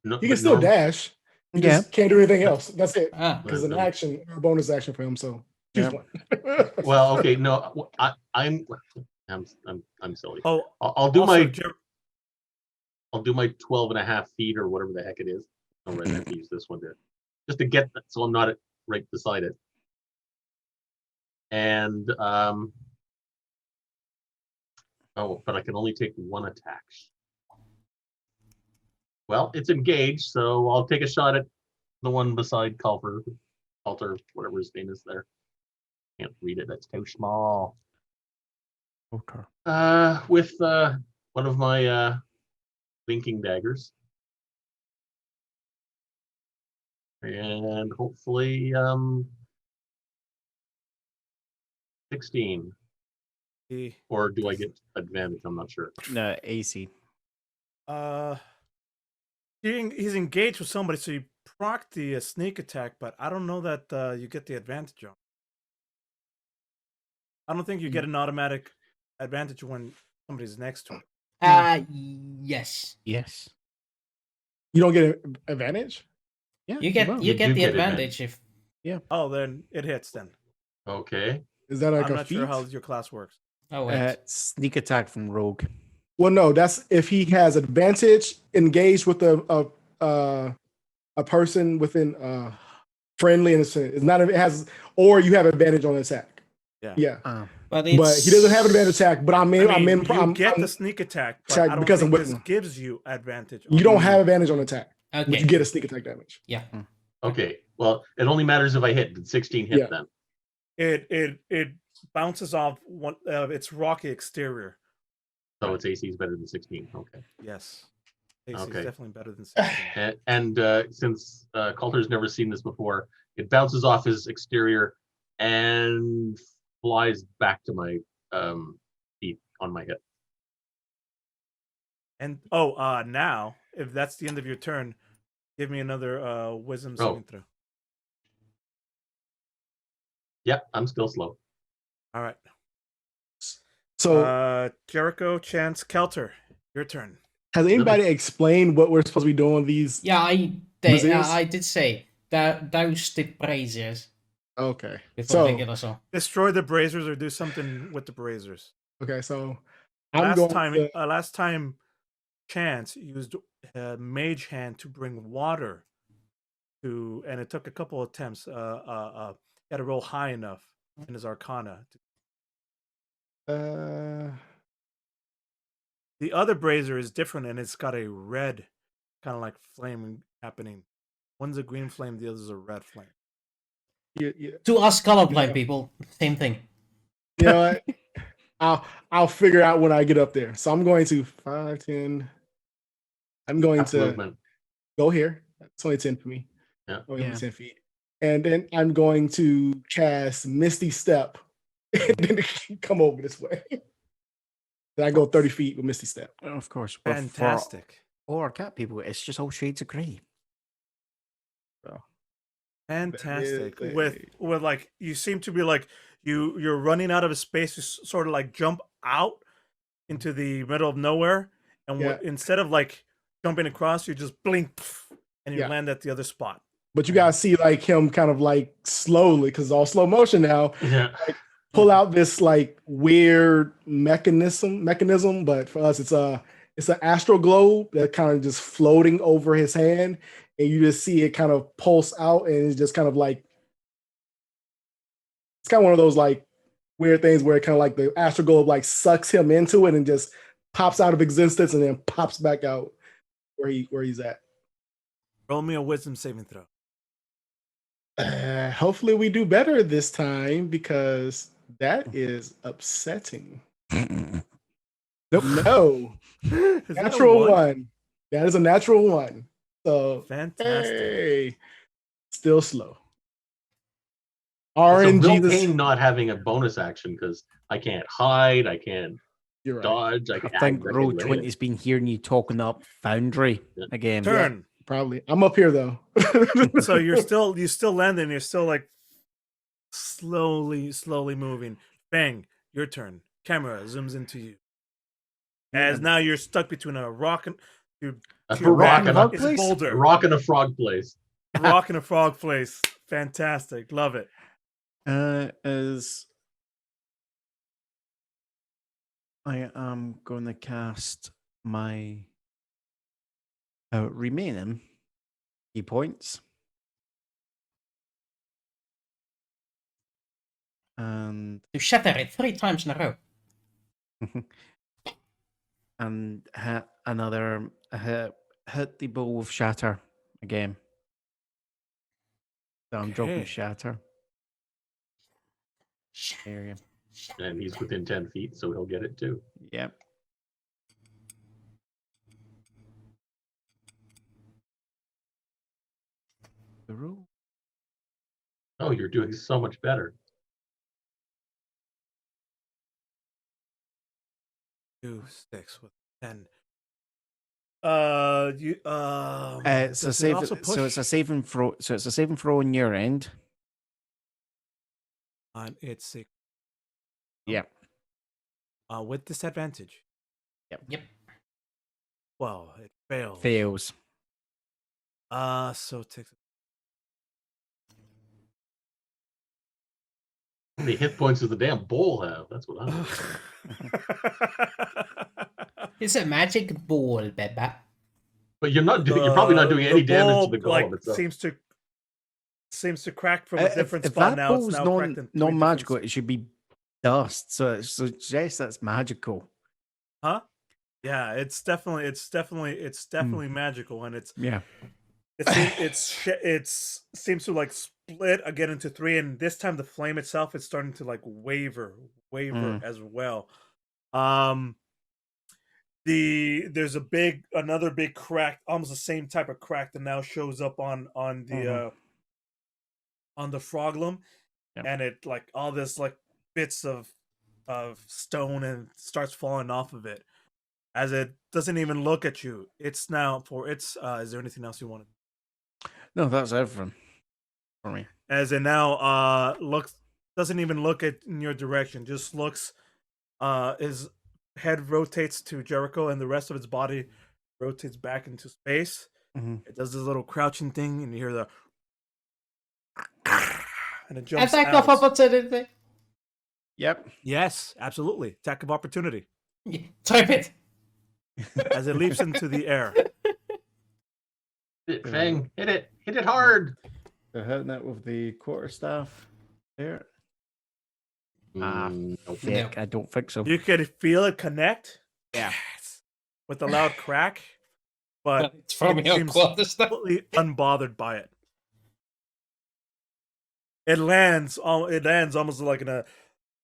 No, He can but still dash. He Yeah. just can't do anything else. That's it. Ah, Because an action or a bonus action for him. So choose Yeah. one. Well, okay, no, I'm silly. Oh, I'll do also, I'll do my 12 and a half feet or whatever the heck it is. Oh, right, I have to use this one just to get that so I'm not right beside it. And but I can only take one attack. Well, it's engaged, so I'll take a shot at the one beside Calter, whatever his name is there. Can't read it, that's too small. Okay. With one of my linking daggers. And hopefully 16. He, Or do I get advantage? I'm not sure. No, AC. he's engaged with somebody, so you proc the sneak attack, but I don't know that you get the advantage on. I don't think you get an automatic advantage when somebody's next to it. Yes. Yes. You don't get an advantage. Yeah. You get will. you You get do the get advantage if Oh, then it hits. Then Okay. Is that like I'm a not feat? sure how your class works. oh wait. Sneak attack from rogue. Well, no, that's if he has advantage engaged with a person within friendly in a sense. It's not if it has, or you have advantage on attack. Yeah. Yeah, But but he doesn't have an advantage attack. But I mean, you I'm get I'm- the sneak attack, but attack I don't because I'm think with this him. gives you advantage. You don't have advantage on attack, but Okay. you get a sneak attack damage. Yeah. Okay. Well, it only matters if I hit. Did 16 hit Yeah. then? It bounces off one its rocky exterior. So its AC is better than 16. Okay. Yes, AC Okay. is definitely better than 16. And since Coulter's never seen this before, it bounces off his exterior and flies back to my feet on my hip. And now if that's the end of your turn, give me another wisdom saving throw. Yep, I'm still slow. All right. So, Jericho, Chance, Kelter, your turn. has anybody explained what we're supposed to be doing with these? Yeah, Braziers? I did say that those the braziers Okay, before they so kill us all. Destroy the braziers or do something with the braziers. okay, so I'm going to. Last time, Chance used Mage Hand to bring water to, and it took a couple attempts. He had to roll high enough in his Arcana. The other brazier is different, and it's got a red, kind of like flame happening. One's a green flame, the other's a red flame. Yeah. To us colorblind Yeah. people, same thing. You know what? I'll figure out when I get up there. So I'm going to 5, 10. I'm going That's to movement. go here. That's only 10 for me. Yeah. Only Yeah. 10 feet. And then I'm going to cast Misty Step and then come over this way. Then I go 30 feet with Misty Step. Of course. Well, Fantastic. for our cat people, it's just all shades of grey. Fantastic. That is With like, you seem to be like you're running out of a space. You sort of like jump out into the middle of nowhere, and Yeah. instead of like jumping across, you just blink and you Yeah. land at the other spot. But you guys see like him kind of like slowly, because it's all slow motion now, Yeah. pull out this like weird mechanism. But for us, it's an astral globe that kind of just floating over his hand, and you just see it kind of pulse out, and it's just kind of like, it's kind of one of those like weird things where it kind of like the astral globe like sucks him into it and just pops out of existence and then pops back out where he's at. Roll me a wisdom saving throw. Hopefully we do better this time, because that is upsetting. No. Is that a Natural one. That is a natural one. So Fantastic. hey, still slow. It's a real RNG. pain not having a bonus action because I can't hide, I can't You're right. dodge, I I can't think I Roll can't do 20's been hearing you talking up Foundry Yeah. again. Turn. Probably. I'm up here though. So you still landing. You're still like slowly moving. Bang. Your turn. Camera zooms into you. As now you're stuck between a rock and A to your rock back and is place? a boulder. rock and a frog place. Rock and a frog place. Fantastic. Love it. Is I am going to cast my remaining key points. And To shatter it 3 times in a row. and hit another hit the ball with shatter again. So I'm dropping Okay. shatter area. And he's within 10 feet, so he'll get it too. Yep. the rule. Oh, you're doing so much better. 2, 6 with 10. You It's a does it save. also So it's push? a saving throw. So it's a saving throw on your end. And it's a Yeah. with disadvantage. Yep. Well, it fails. Fails. So it takes. How many hit points does the damn bowl have? That's what I'm. It's a magic ball, baby. But you're not. You're probably not doing any damage to the ball, golem itself. seems to crack from a different If spot that now. It's ball's now cracked in 3 non-magical, different it should be dust. So it suggests that's magical. Huh? Yeah, it's definitely magical, and Yeah. it seems to like split again into 3, and this time the flame itself is starting to like waver as well. There's another big crack, almost the same type of crack that now shows up on the froglum, and it like all this like bits of stone and starts falling off of it as it doesn't even look at you. It's now for its. Is there anything else you want to? No, that's everything for me. As it now doesn't even look in your direction, just looks. His head rotates to Jericho, and the rest of its body rotates back into space. It does this little crouching thing, and you hear the. And it jumps Attack out. of opportunity. Yep. Yes, absolutely. Attack of opportunity Type it. as it leaps into the air. Hit it, Fang. Hit it hard. So hitting it with the quarterstaff there. Nope. Thick. I don't think so. You could feel it connect. Yeah. With a loud crack, but It's from it your seems quarterstaff. completely unbothered by it. It lands almost like in a.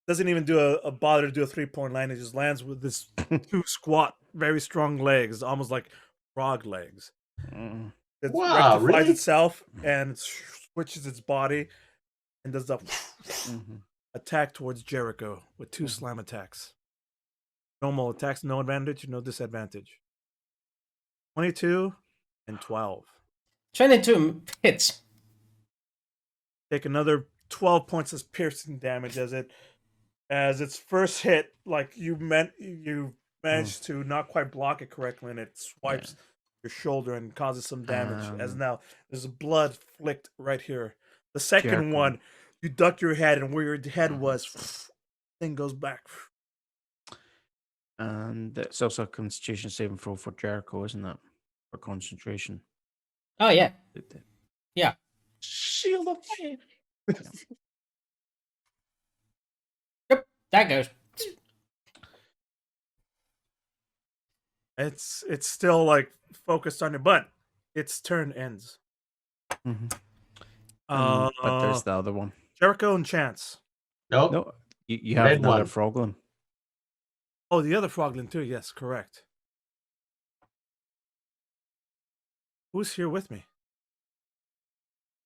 Doesn't even do a bother to do a 3-point land. It just lands with this 2 squat, very strong legs, almost like frog legs. It Wow, rectifies really? itself and switches its body and does the attack towards Jericho with 2 slam attacks. Normal attacks, no advantage, no disadvantage. 22 and 12. 22 hits. Take another 12 points of piercing damage as its first hit, like you managed to not quite block it correctly, and it swipes your shoulder and causes some damage. As now there's blood flicked right here. The second Jericho. one, you duck your head, and where your head was, thing goes back. And it's also a Constitution saving throw for Jericho, isn't it? For concentration. Oh, yeah. Yeah. Shield of faith. Yep. That goes. It's still like focused on it, but its turn ends. But there's the other one. Jericho and Chance. Nope. No, you have Red another one. Froglin. Oh, the other Froglin too. Yes, correct. Who's here with me?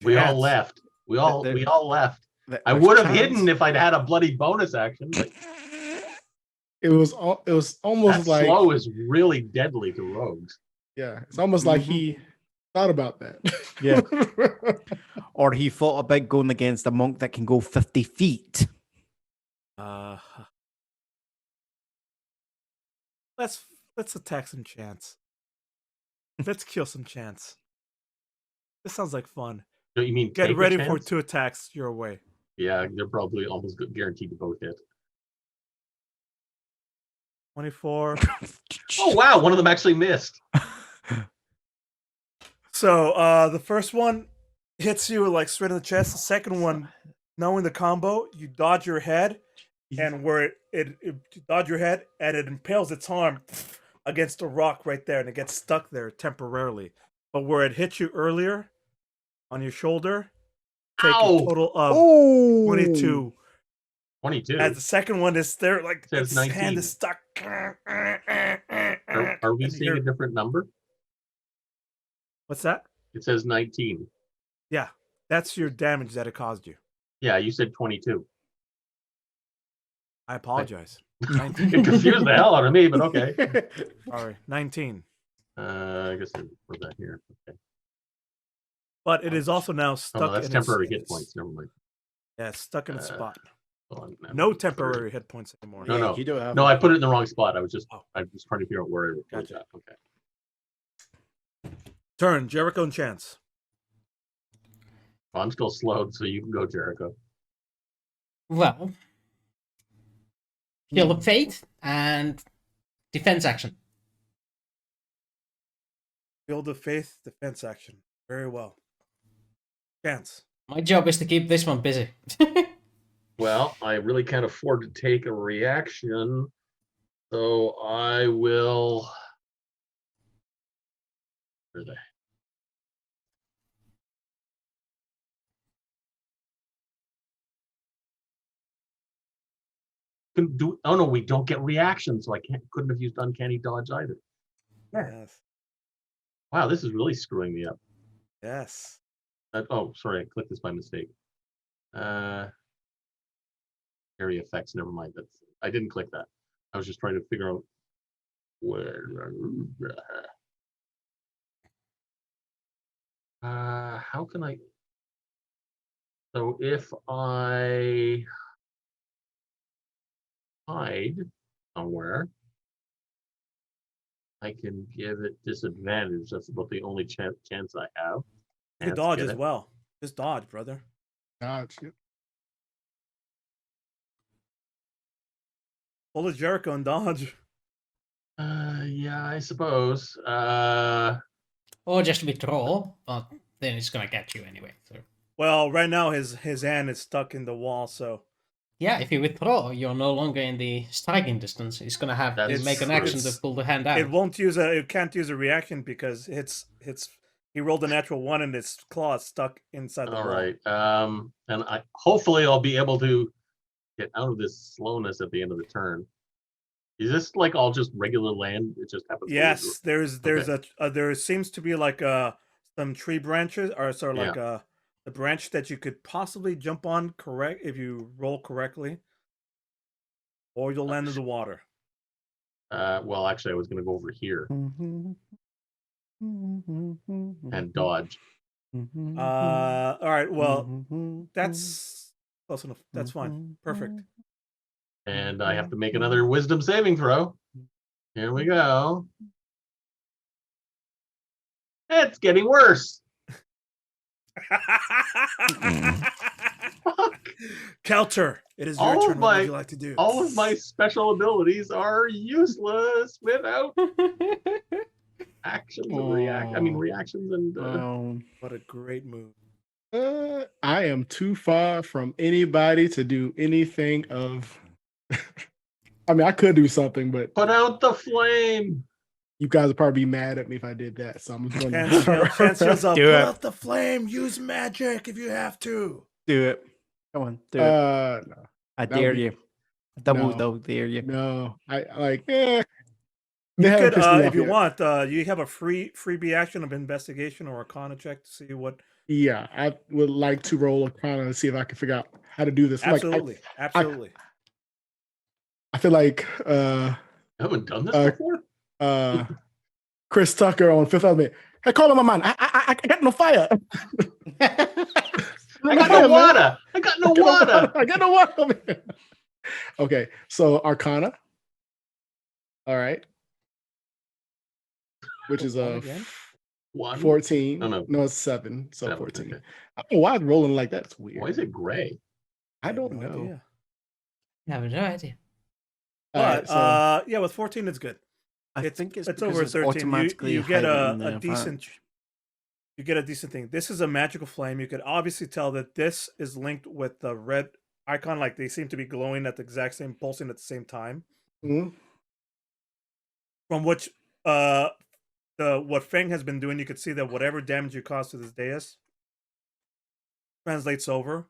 We all Chance. left. We all left. I There's would have Chance. hidden if I'd had a bloody bonus action. But It was almost that like slow is really deadly to rogues. yeah, it's almost like he thought about that. Yeah. Or he thought about going against a monk that can go 50 feet. Let's attack some Chance. Let's kill some Chance. This sounds like fun. Don't you mean Get take a ready for chance? 2 attacks your way. Yeah, they're probably almost guaranteed to both hit. 24. Oh wow, one of them actually missed. So the first one hits you like straight in the chest. The second one, knowing the combo, you dodge your head, and where it dodge your head, and it impales its arm against a rock right there, and it gets stuck there temporarily. But where it hit you earlier on your shoulder, take Ow! a total of 22. 22. As the second one is there, like Says its 19. hand is stuck. Are we And seeing a different number? What's that? It says 19. Yeah, that's your damage that it caused you. Yeah, you said 22. I apologize. It 19. confused the hell out of me, but okay. Sorry, 19. I guess I put that here. Okay. But it is also now Oh, stuck no, that's in temporary its, hit points. Never mind. Yeah, it's stuck in a Uh, spot. Hold on, No 30. temporary hit points anymore. No, no. You don't have No, them. I put it in the wrong spot. I was Oh. trying to figure out where it was Gotcha. at. Okay. Turn, Jericho and Chance. Well, I'm still slowed, so you can go, Jericho. Well, Shield of Fate and defense action. Field of Faith, defense action. Very well. Chance. My job is to keep this one busy. Well, I really can't afford to take a reaction, so I will. Where are they? Oh no, we don't get reactions, so I couldn't have used uncanny dodge either. Yes. Wow, this is really screwing me up. Yes. Oh, sorry, I clicked this by mistake. Area effects, never mind. I didn't click that. I was just trying to figure out where. How can I? So if I hide somewhere, I can give it disadvantage. That's about the only chance I have. You can dodge as well. Just dodge, brother. Dodge. Yep. Pull a Jericho and dodge. Yeah, I suppose. Or just withdraw, but then it's gonna get you anyway. So Well, right now his hand is stuck in the wall, so yeah, if you withdraw, you're no longer in the striking distance. It's gonna have to That's make an true. action to pull the hand out. it can't use a reaction because he rolled a natural 1 and its claw is stuck inside the All wall. right. And hopefully I'll be able to get out of this slowness at the end of the turn. Is this like all just regular land? It just happens. Yes, there's Okay. there seems to be like some tree branches or sort of like a branch that you could possibly jump on correct if you roll correctly, or you'll land in the water. Well, actually, I was going to go over here and dodge. All right. Well, that's close enough. That's fine. Perfect. And I have to make another wisdom saving throw. Here we go. It's getting worse. Counter. It is your turn. What would you like to do? All of my special abilities are useless without actions and reactions and. What a great move. I am too far from anybody to do anything of. I mean, I could do something, but Put out the flame. you guys would probably be mad at me if I did that. So I'm going Chance yells up, Do put it. out the flame. Use magic if you have to. Do it. Come on, do it. No, I that dare would be- you. Double no. dare you. no, I like. You haven't could, pissed me if off you yet. want, you have a freebie action of investigation or Arcana check to see what. Yeah, I would like to roll a Arcana to see if I can figure out how to do this. Like, Absolutely. I feel like I haven't done this before. Chris Tucker on Fifth Element. Hey, call him my man. I got no fire. I got no water. I got no water. I got no water over here. Okay, so Arcana. All right. Which is What again? 14. No. It's 7. So 7, 14. okay. I don't know why it's rolling like that. It's weird. Why is it gray? I have don't no know. idea. I have no idea. All But right, so yeah, with 14 it's good. I think it's over because 13. automatically You get hiding a the decent. advantage. You get a decent thing. This is a magical flame. You could obviously tell that this is linked with the red icon. Like they seem to be glowing at the exact same, pulsing at the same time. mhm. From which, what Feng has been doing, you could see that whatever damage you cause to this dais translates over,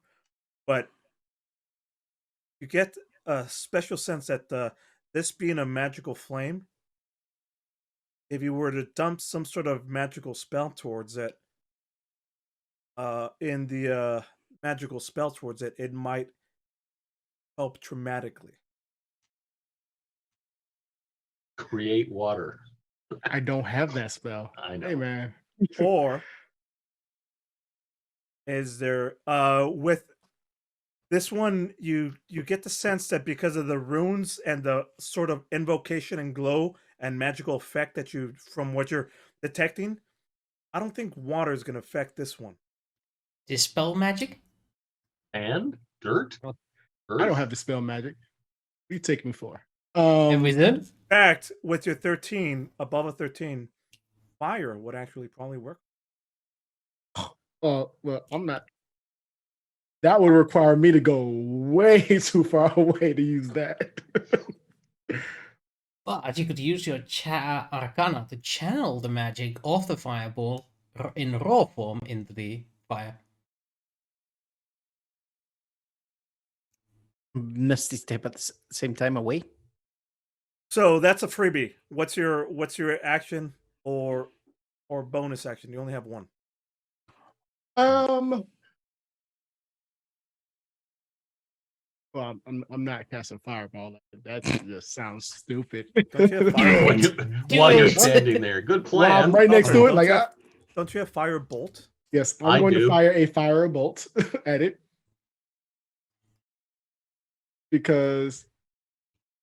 but you get a special sense that this being a magical flame, if you were to dump some sort of magical spell towards it, in the magical spell towards it, it might help dramatically. Create water. I don't have that spell. I know. Hey man. Or is there with this one you get the sense that because of the runes and the sort of invocation and glow and magical effect that you from what you're detecting, I don't think water is going to affect this one. Dispel magic? And dirt? I Earth? don't have the spell magic. What are you taking me for? And we did? In fact, with your 13, above a 13, fire would actually probably work. Well, I'm not. That would require me to go way too far away to use that. But you could use your Arcana to channel the magic of the fireball in raw form into the fire. Misty step at the same time away. So that's a freebie. What's your action or bonus action? You only have one. Well, I'm not casting fireball. That just sounds stupid. Don't you have firebolt? While you're Dude. standing there. Good Well, plan. I'm right next to Don't it. Like, you have- Don't you have firebolt? yes, I'm I going to do. fire a firebolt at it because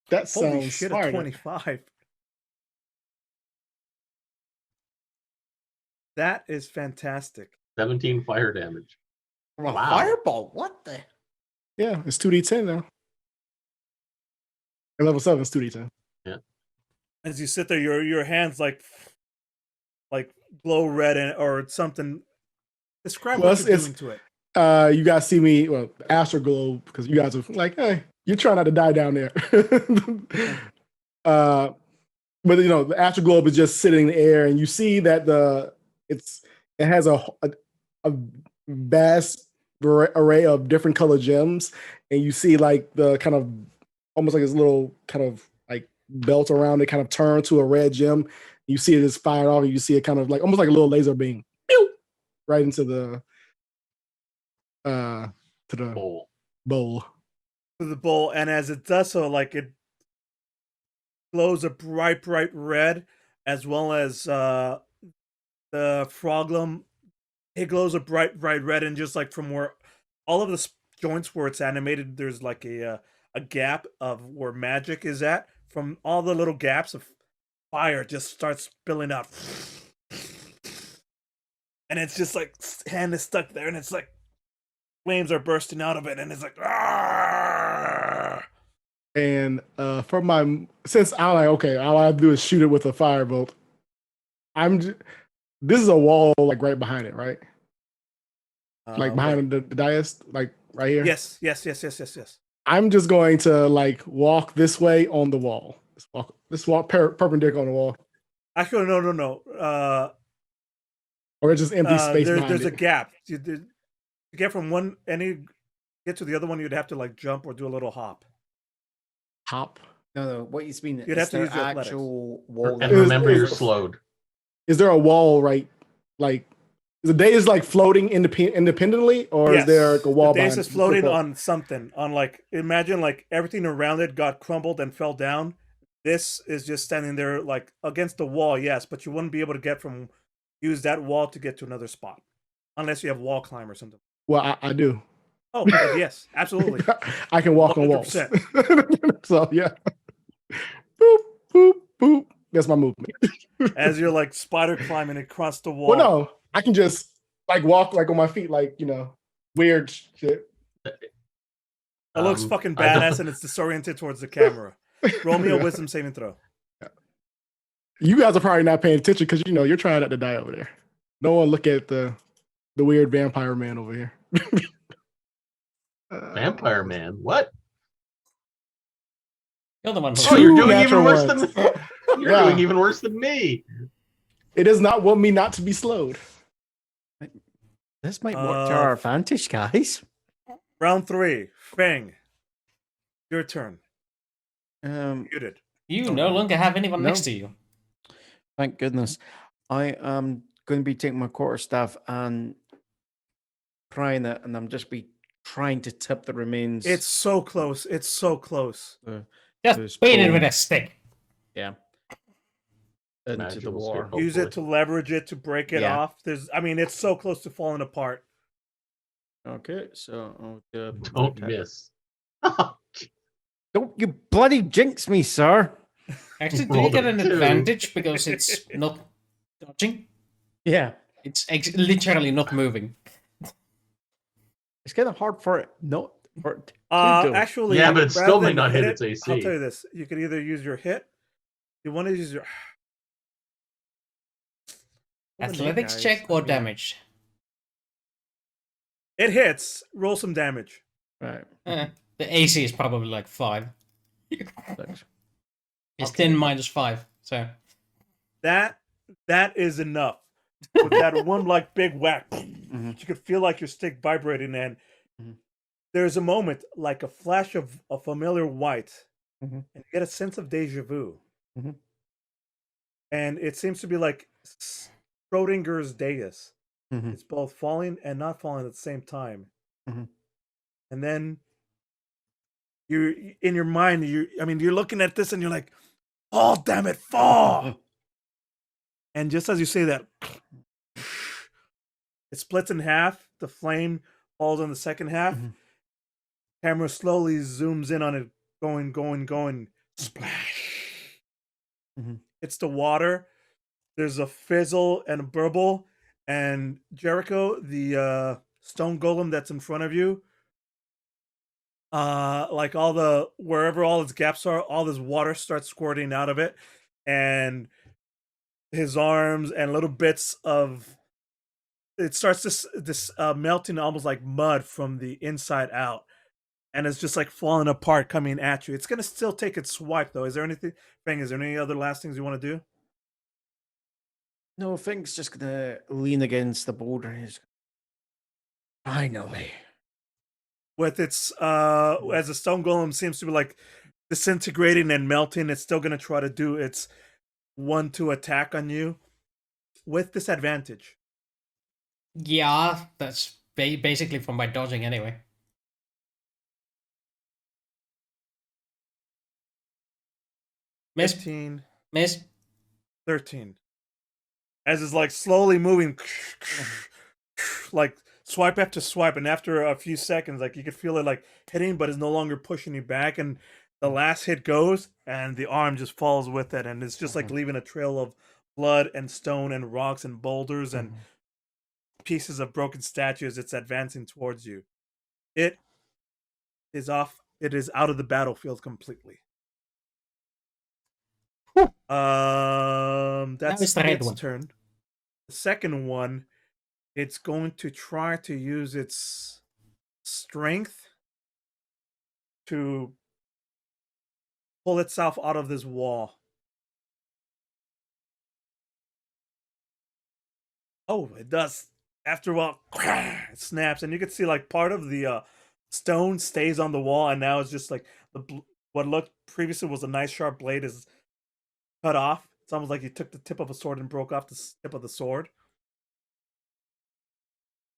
that Holy sounds shit, smarter. a 25. That is fantastic. 17 fire damage. Well, Wow. fireball. What the? Yeah, it's 2d10 now. And level 7 is 2d10. As you sit there, your hands like glow red or something. Describe Well, what you're it's- doing to it. You guys see me, well, Astroglow, because you guys are like, hey, you're trying not to die down there. But you know, the Astroglobe is just sitting in the air, and you see that it has a vast array of different color gems, and you see like the kind of almost like this little kind of like belt around it kind of turn to a red gem. You see it is fired off, and you see it kind of like almost like a little laser beam, pew, right into the bowl. To the bowl, and as it does so, like it glows a bright red, as well as the froglum. It glows a bright red, and just like from where all of the joints where it's animated, there's like a gap of where magic is at. From all the little gaps of fire, just starts spilling out, and it's just like hand is stuck there, and it's like flames are bursting out of it, and it's like. Argh! And since I'm like, okay, all I have to do is shoot it with a firebolt. This is a wall like right behind it, right? Like behind the dais, like right here. Yes. I'm just going to like walk this way on the wall. Let's walk perpendicular on the wall, Actually, no. or it's just empty space. There's a gap. To get from one get to the other one, you'd have to like jump or do a little hop. Hop. No. What you mean? You'd have to use your athletics. actual wall. And remember, you're slowed. Is there a wall right? Like, is the dais like floating independently, or Yes. is there like a wall? The dais behind is it? floating on something. On like, imagine like everything around it got crumbled and fell down. This is just standing there like against the wall, yes, but you wouldn't be able to use that wall to get to another spot, unless you have wall climb or something. Well, I do. Oh, yes, absolutely. I can walk on walls. 100%. So yeah. Boop, boop, boop. That's my movement. As you're like spider climbing across the wall. Well, no, I can just like walk like on my feet, like, you know, weird shit. It looks fucking I don't- badass, and it's disoriented towards the camera. Roll me a wisdom saving throw. You guys are probably not paying attention because you know you're trying not to die over there. No one look at the weird vampire man over here. Vampire man. What? You're the one who. Oh, you're Two doing even natural worse ones. than you're Yeah. doing even worse than me. It does not want me not to be slowed. This might work to our advantage, guys. Round 3, Feng. Your turn. Muted. You no longer have anyone No. next to you. Thank goodness. I am going to be taking my quarterstaff and trying it, and I'm just trying to tip the remains. It's so close. It's so close. His Just beat it pole. with a stick. Yeah. Into the Magical water. stick, Use it to leverage it to break it Yeah. off. It's so close to falling apart. Okay, so I'll do a Don't attack. miss. Don't you bloody jinx me, sir. Actually, do you get an Roll a 2. advantage because it's not dodging? Yeah. It's literally not moving. It's kind of hard for it not for it to do. Actually, Yeah, but it rather still may than not hit it, its AC. I'll tell you this: you could either use your hit. You want to use your Athletics guys, check I or mean- damage? It hits. Roll some damage. Right. The AC is probably like 5. Thanks. It's Okay. 10 minus 5, so... That is enough. With that one like big whack, Mhm. you could feel like your stick vibrating, and Mhm. there's a moment like a flash of a familiar white, Mhm. and you get a sense of deja vu. Mhm. And it seems to be like Schrodinger's Deus. Mhm. It's both falling and not falling at the same time. Mhm. And then you in your mind, you're looking at this and you're like, oh damn it, fall. And just as you say that, it splits in half. The flame falls on the second half. Mhm. Camera slowly zooms in on it, going, splash. Mhm. It's the water. There's a fizzle and a burble. And Jericho, the stone golem that's in front of you, like wherever all its gaps are, all this water starts squirting out of it. And his arms and little bits of it starts this melting almost like mud from the inside out, and it's just like falling apart coming at you. It's gonna still take its swipe though. Is there any other last things you want to do? No, Fink's just gonna lean against the boulder and he's finally. With its as the stone golem seems to be like disintegrating and melting, it's still gonna try to do its 1-2 attack on you with disadvantage. Yeah, that's basically from my dodging anyway. Miss, 15, miss. 13. As it's like slowly moving, like swipe after swipe, and after a few seconds, like you could feel it like hitting, but it's no longer pushing you back. And the last hit goes, and the arm just falls with it, and it's just like leaving a trail of blood and stone and rocks and boulders and pieces of broken statues. It's advancing towards you. It is off. It is out of the battlefield completely. That's it's the red its one. turn. The second one, it's going to try to use its strength to pull itself out of this wall. Oh, it does. After a while, it snaps, and you can see like part of the stone stays on the wall, and now it's just like what looked previously was a nice sharp blade is cut off. It's almost like you took the tip of a sword and broke off the tip of the sword.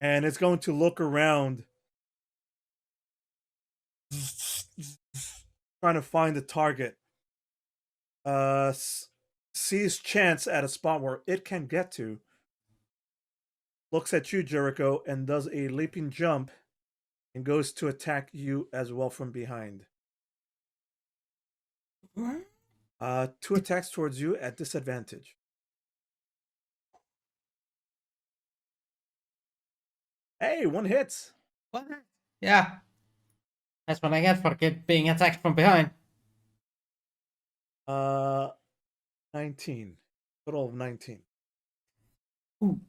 And it's going to look around, trying to find the target. Sees Chance at a spot where it can get to. Looks at you, Jericho, and does a leaping jump and goes to attack you as well from behind. 2 attacks towards you at disadvantage. Hey, 1 hits. What? Yeah. That's what I get for being attacked from behind. 19. Total of 19. Ooh.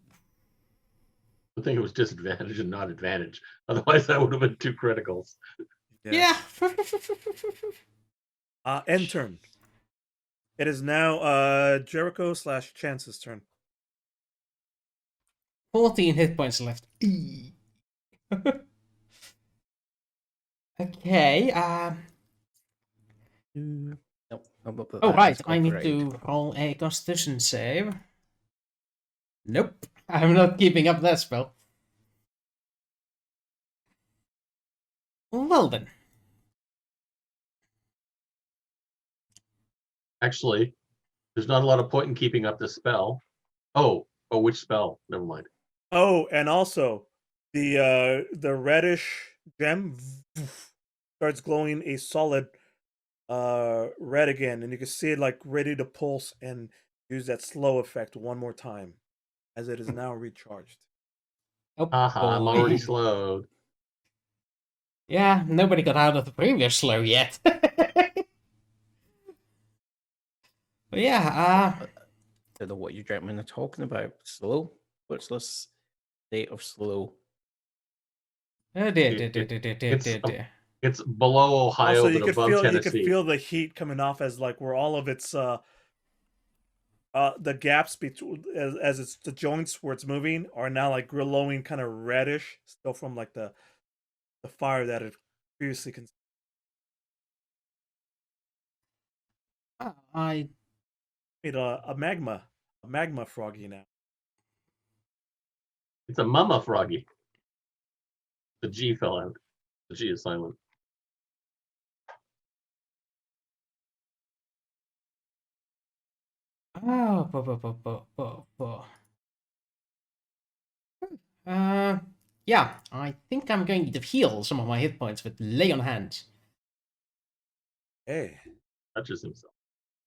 I think it was disadvantage and not advantage. Otherwise, that would have been 2 criticals. Yeah. End turn. It is now Jericho / Chance's turn. 14 hit points left. Okay. Nope. Oh, right. I need to roll a Constitution save. Nope. I'm not keeping up that spell. Well then. Actually, there's not a lot of point in keeping up this spell. Oh, which spell? Never mind. Oh, and also the reddish gem starts glowing a solid red again, and you can see it like ready to pulse and use that slow effect one more time, as it is now recharged. Oh, Haha, I'm already boy. slowed. Yeah, nobody got out of the previous slow yet. But yeah, Don't know what you gentlemen are talking about. Slow? What's this state of slow? oh dear, It's dear. It's below Ohio, Also, but above you could Tennessee. feel the heat coming off as like where all of its the gaps between as it's the joints where it's moving are now like glowing kind of reddish, still from like the fire that it previously consumed. I Made a magma froggy now. It's a mama froggy. The G fell out. The G is silent. yeah, I think I'm going to heal some of my hit points with Lay on Hands. Hey, Touches himself.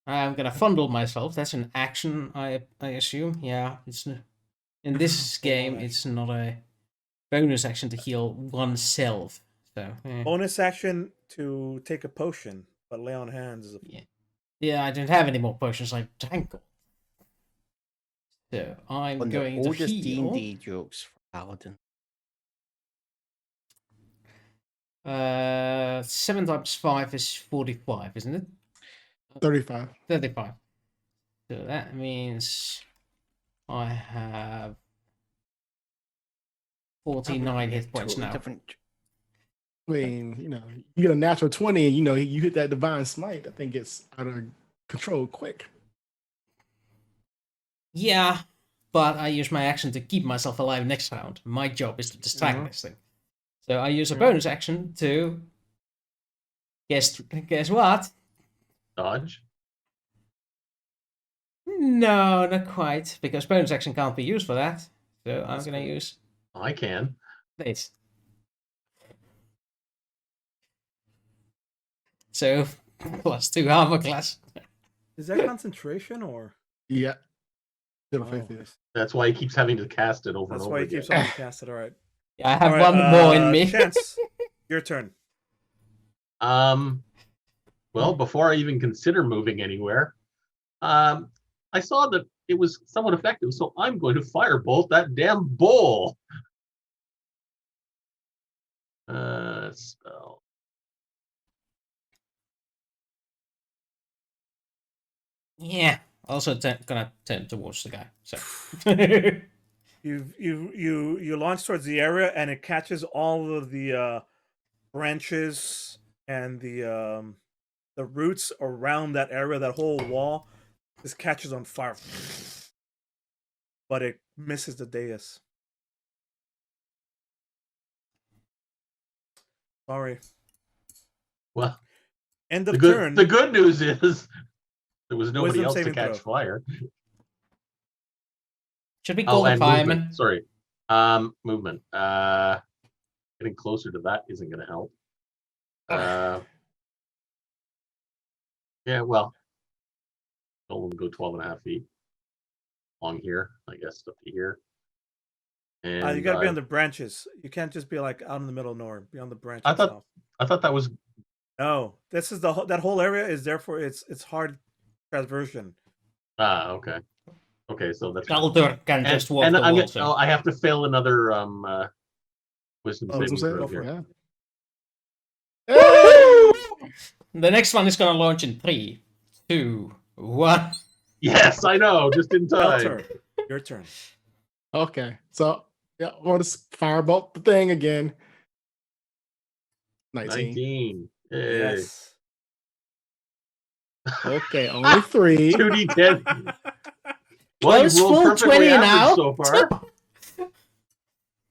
I'm gonna fumble myself. That's an action, I assume. Yeah, it's in this Full-on game. action. It's not a bonus action to heal oneself. So bonus action to take a potion, but lay on hands is a yeah, I don't have any more potions. I drank all. So I'm On the going to oldest heal. D&D jokes for Paladin. 7 times 5 is 45, isn't it? 35. 35. So that means I have 49 hit points Totally now. different. I mean, you get a natural 20 and you hit that divine smite, that thing gets out of control quick. Yeah, but I use my action to keep myself alive next round. My job is to distract this thing. So I use a bonus action to guess what? Dodge. No, not quite, because bonus action can't be used for that. So I'm gonna use I can. this. So +2 armor class. Is that concentration or? Yeah. Oh, That's why he keeps having to cast it over that's and why over he again. keeps on cast it. All right. Yeah, I have All right, one more in me. Chance, your turn. Well, before I even consider moving anywhere, I saw that it was somewhat effective, so I'm going to firebolt that damn bowl. Spell. Yeah. Also gonna turn towards the guy. So You launch towards the area and it catches all of the branches and the roots around that area. That whole wall just catches on fire, but it misses the dais. Sorry. Well, End of the turn. good news is there was nobody Wisdom else to saving catch throw. fire. should we call the and fireman? movement. Sorry. Movement. Getting closer to that isn't going to help. Yeah, well, I'll only go 12.5 feet along here, I guess, up to here. And you gotta be on the branches. You can't just be like out in the middle of nowhere. Be on the branch I itself. thought that was No, this is that whole area is there for it's hard transversion. okay. Okay, so that's Aldur can just walk and the wall. So. I have to fail another wisdom Oh, saving throw for here. Yeah. Hey! The next one is gonna launch in 3, 2, 1. Yes, I know, just in time. Belter, your turn. Okay. So, yeah, I want to firebolt the thing again. 19. 19. Yay. Yes. Okay, only 3. 2d10. Well, Close you've rolled full perfectly 20 average now. so far.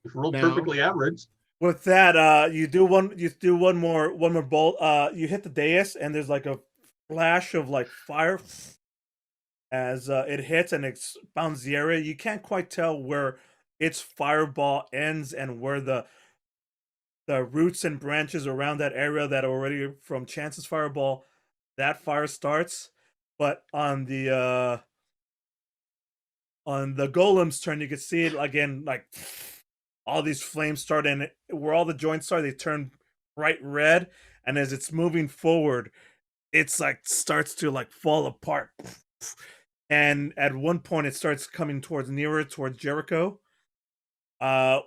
You've rolled Now. perfectly average. With that, you do one more bolt. You hit the dais, and there's like a flash of like fire as it hits and expounds the area. You can't quite tell where its fireball ends and where the roots and branches around that area that are already from Chance's fireball, that fire starts. But on the golem's turn, you can see it again, like all these flames start, and where all the joints are, they turn bright red, and as it's moving forward, it's like starts to like fall apart. And at one point, it starts coming nearer towards Jericho. The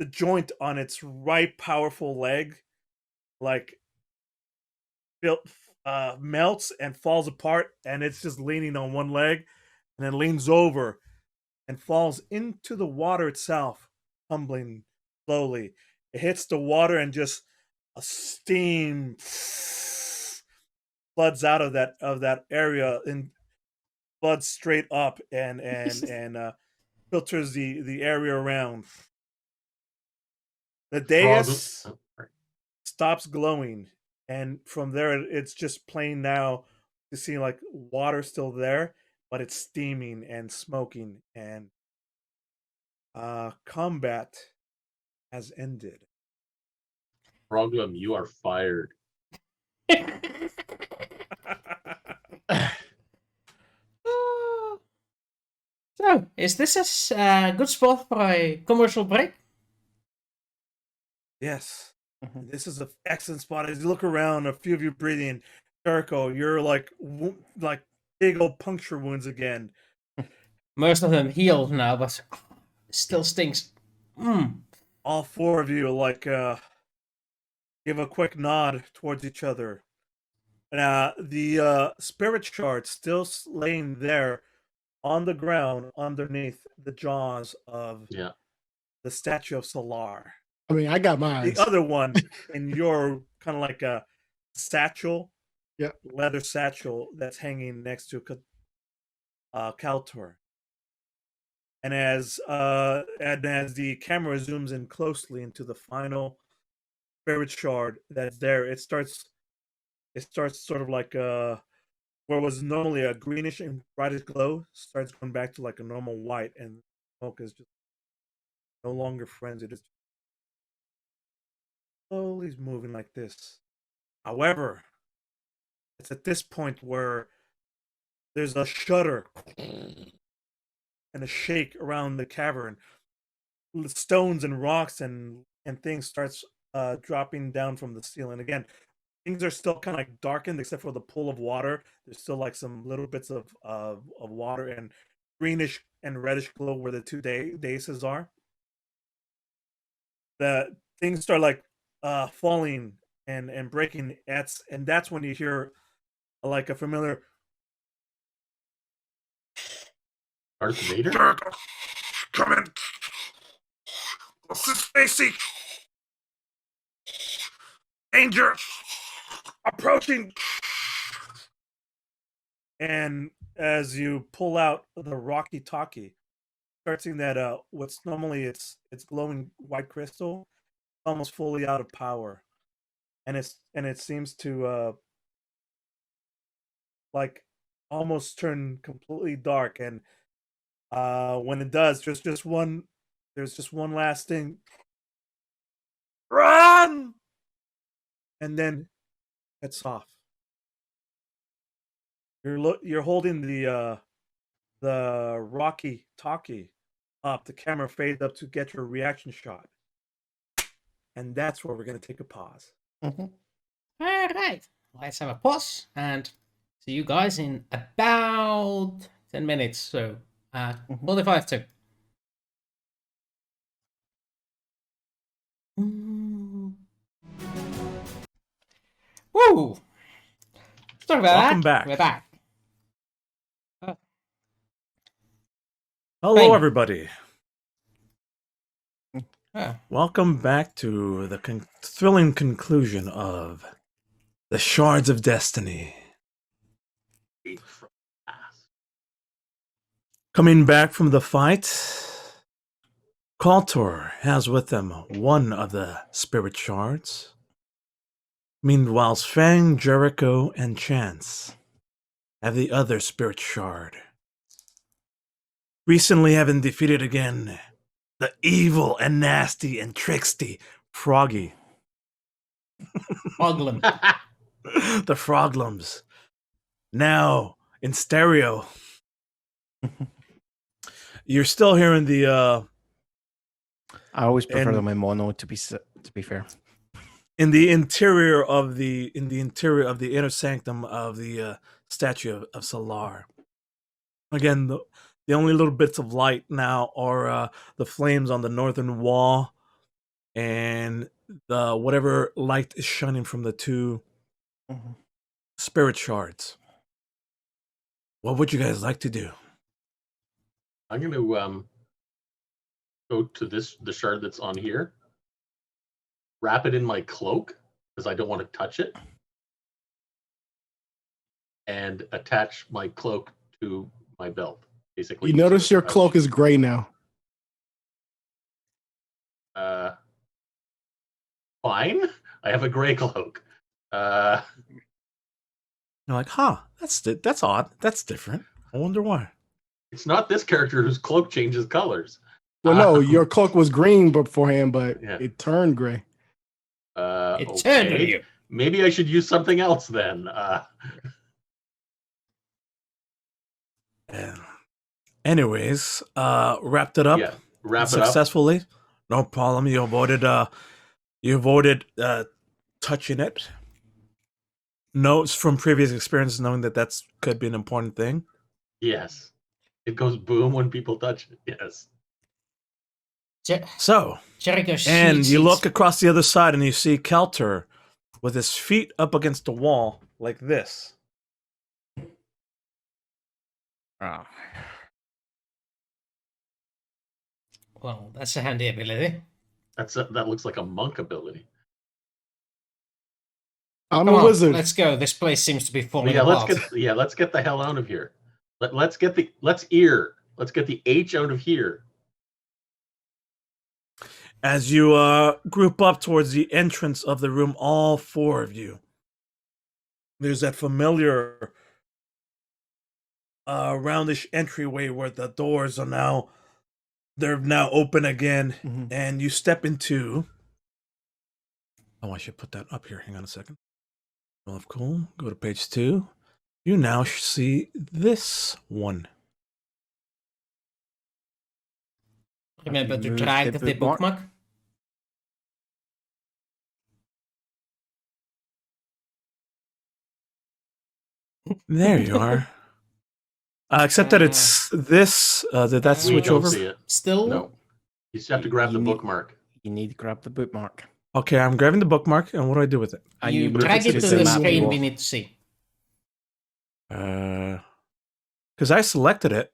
joint on its right powerful leg, like, melts and falls apart, and it's just leaning on one leg, and then leans over and falls into the water itself, tumbling slowly. It hits the water, and just a steam floods out of that area and floods straight up and filters the area around. The dais stops glowing, and from there it's just plain now to see like water still there, but it's steaming and smoking, and combat has ended. Problem, you are fired. So, is this a good spot for a commercial break? Yes, this is an excellent spot. As you look around, a few of you breathing. Jericho, you're like big old puncture wounds again. Most of them healed now, but still stinks. All four of you like give a quick nod towards each other. The spirit shard still laying there on the ground underneath the jaws of the statue of Solar. I mean, I got mine. The other one in your kind of like a satchel, leather satchel that's hanging next to Kaltor. And as the camera zooms in closely into the final spirit shard that's there, it starts sort of like where was normally a greenish and brightish glow starts going back to like a normal white, and smoke is just no longer frenzied. It's slowly moving like this. However, it's at this point where there's a shudder and a shake around the cavern. Stones and rocks and things starts dropping down from the ceiling. Again, things are still kind of like darkened except for the pool of water. There's still like some little bits of water and greenish and reddish glow where the two daises are. The things start like falling and breaking, and that's when you hear like a familiar Darth Vader? Come in. This is Stacy. Danger approaching. And as you pull out the rocky talkie, start seeing that what's normally it's glowing white crystal, almost fully out of power, and it seems to like almost turn completely dark. And when it does, there's just one last thing. Run! And then it's off. You're holding the rocky talkie up. The camera fades up to get your reaction shot, and that's where we're gonna take a pause. All right, let's have a pause and see you guys in about 10 minutes. So, 45 too. Woo! Sorry about Welcome that. back. We're back. Hello, Feng. everybody. Welcome back to the thrilling conclusion of the Shards of Destiny. Coming back from the fight, Kaltor has with him one of the spirit shards. Meanwhile, Feng, Jericho, and Chance have the other spirit shard. Recently having defeated again the evil and nasty and tricksty Froggy. Oglum. The Froglums. Now in stereo. You're still hearing the I always prefer And- them in mono. To be fair. in the interior of the inner sanctum of the statue of Solar. Again, the only little bits of light now are the flames on the northern wall and the whatever light is shining from the two spirit shards. What would you guys like to do? I'm going to go to the shard that's on here, wrap it in my cloak because I don't want to touch it, and attach my cloak to my belt. Basically, You notice your cloak is gray now. Fine. I have a gray cloak. You're like, that's odd. That's different. I wonder why. It's not this character whose cloak changes colors. Well, no, your cloak was green beforehand, but Yeah. it turned gray. It turned on Okay. you. Maybe I should use something else then. Anyways, wrapped it up Yeah, wrap it up. successfully. No problem. You avoided touching it. Notes from previous experience knowing that could be an important thing. Yes. It goes boom when people touch it. Yes. So, Jericho and shoots you his- look across the other side and you see Kelter with his feet up against the wall like this. Ah. Well, that's a handy ability. That looks like a monk ability. I'm Come a on, wizard. let's go. This place seems to be falling Yeah, apart. let's get the hell out of here. Let's get the H out of here. As you group up towards the entrance of the room, all four of you, there's that familiar roundish entryway where the doors are they're now open again, Mhm. and you step into. Oh, I should put that up here. Hang on a second. Well, cool. Go to page 2. You now see this one. Remember to Move drag the the bookmark. bookmark. There you are. Except that it's this. Did that We We switch don't over? see it. Still, No. You just have to grab You the need- bookmark. You need to grab the bookmark. Okay, I'm grabbing the bookmark, and what do I do with it? And you move drag it to the the map screen wall. we need to see. Because I selected it.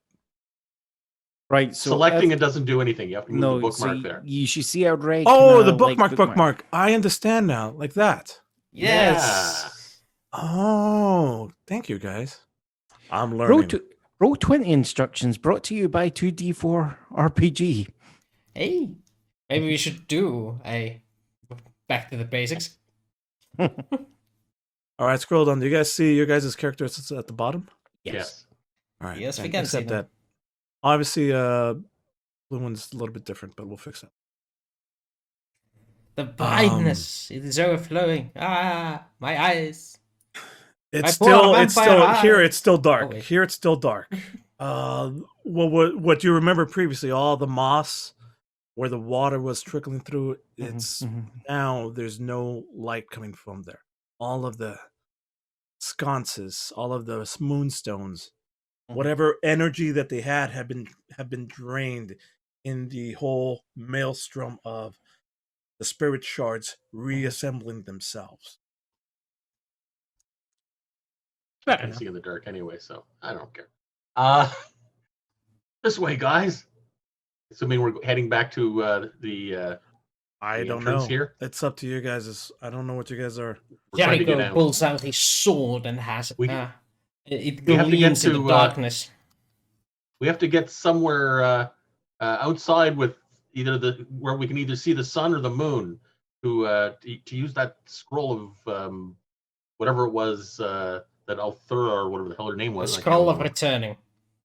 Right. So Selecting if- it doesn't do anything. You have to move No, the bookmark so there. you should see a red. Oh, kinda the like bookmark. I understand now, like that. Yes. Oh, thank you guys. I'm learning. Roll 20 instructions brought to you by 2D4 RPG. Hey, maybe we should do a back to the basics. All right, scroll down. Do you guys see your guys' characters at the bottom? Yes. All right. Yes, we and can see Except them. that, obviously, blue one's a little bit different, but we'll fix that. The brightness, it is overflowing. Ah, my eyes. It's poor still vampire here. eye. It's still dark. Oh, wait. Here it's still dark. What you remember previously? All the moss, where the water was trickling through. It's Mhm. now there's no light coming from there. All of the sconces, all of the moonstones, Mhm. whatever energy that they had have been drained in the whole maelstrom of the spirit shards reassembling themselves. I can see in the dark anyway, so I don't care. This way, guys. Assuming we're heading back to the I The don't entrance know. here? It's up to you guys. I don't know what you guys are. we're trying to get Jericho out. pulls out his sword and has We- it we have to get gleams in the to, darkness. We have to get somewhere outside with where we can either see the sun or the moon to use that scroll of whatever it was that Althura or whatever the hell her name The was. I can't scroll of remember. returning.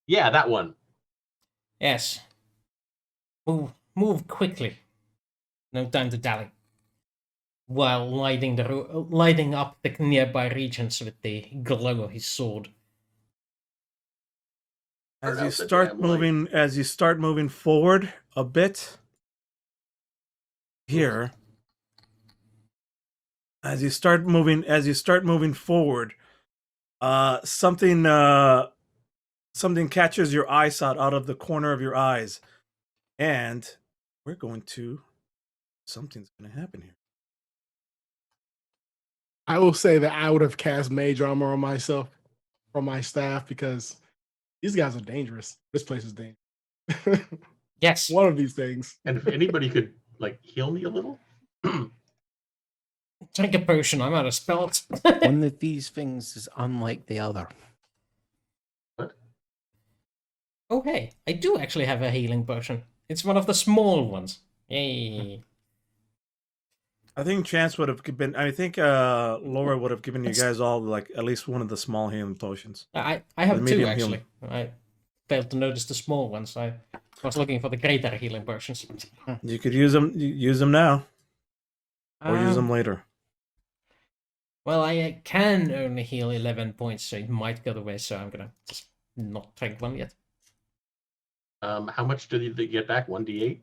Yeah, that one. Yes. Move quickly. No time to dally. While lighting up the nearby regions with the glow of his sword. As Turn you out the start damn light. moving forward a bit here, as you start moving forward, something catches your eyesight out of the corner of your eyes, and something's going to happen here. I will say that I would have cast Mage Armor on myself or my staff because these guys are dangerous. This place is dangerous. Yes. One of these things. And if anybody could heal me a little. Drink a potion. I'm out of spells. One of these things is unlike the other. Oh, hey. I do actually have a healing potion. It's one of the small ones. Yay. I think Chance would have been. I think Laura would have given you guys all at least one of the small healing potions. I have The two, medium actually. healing. I failed to notice the small ones. I was looking for the greater healing potions. You could use them. Use them now, or use them Um, later. Well, I can only heal 11 points, so it might go away, so I'm gonna just not drink one yet. How much do they get back? 1d8?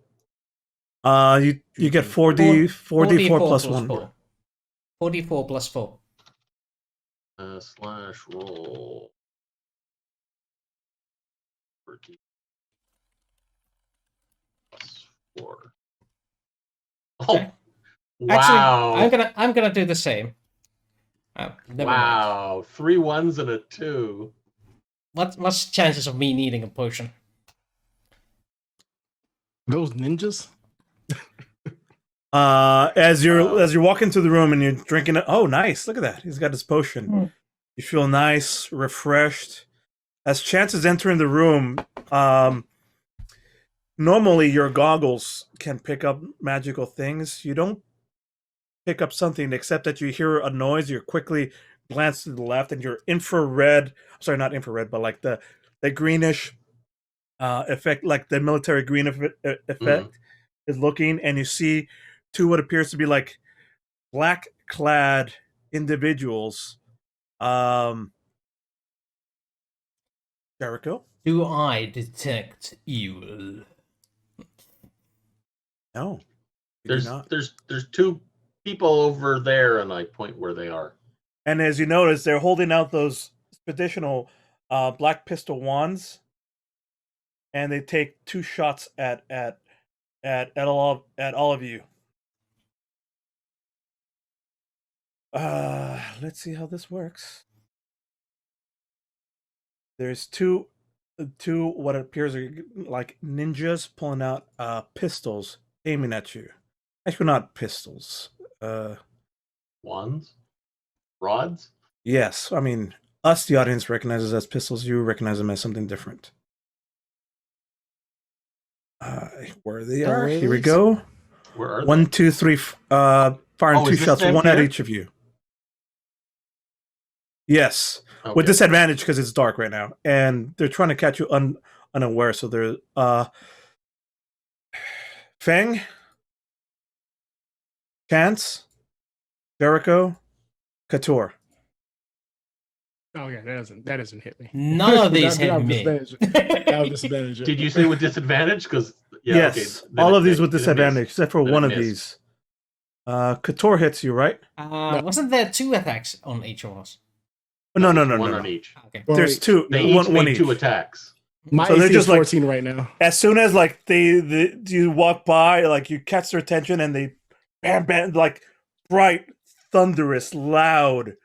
You get 4d4 plus 1. 4d4 plus 4. Slash roll. 4d plus 4. Oh, Okay. wow. Actually, I'm gonna do the same. Oh, never mind. Wow. 3 1s and a 2. What's the chances of me needing a potion? Those ninjas? As you're walking through the room and you're drinking it. Oh, nice! Look at that. He's got his potion. Mm. You feel nice, refreshed. As Chance is entering the room, normally your goggles can pick up magical things. You don't pick up something except that you hear a noise. You quickly glance to the left, and your infrared. Sorry, not infrared, but like the greenish effect, like the military green effect, is looking, and you see two what appears to be like black-clad individuals. Jericho? Do I detect evil? No, you do not. There's 2 people over there, and I point where they are. And as you notice, they're holding out those traditional black pistol wands, and they take 2 shots at all of you. Let's see how this works. There's two what appears like ninjas pulling out pistols, aiming at you. Actually, not pistols. Wands? Rods? Yes, I mean us, the audience recognizes as pistols. You recognize them as something different. Where they are? Here we go. Where are 1, 2, 3. Firing Oh, 2 is this shots, them one at here? each of you. Yes, they? with Okay. disadvantage because it's dark right now, and they're trying to catch you unaware. So they're Feng, Chance, Jericho, Couture. Oh yeah, that doesn't hit me. None of these That hit was me. disadvantage. That was disadvantage. Did you say with disadvantage? Because Yes, okay, then all it- of these then- with then it missed. disadvantage, except for Then one it of missed. these. Couture hits you, right? Wasn't there 2 attacks on each of us? No. One on each. Okay. Well, There's 2. They each one made each. 2 attacks. My So they're AC just is like- 14 right now. As soon as you walk by, you catch their attention, and they bam, like bright, thunderous, loud,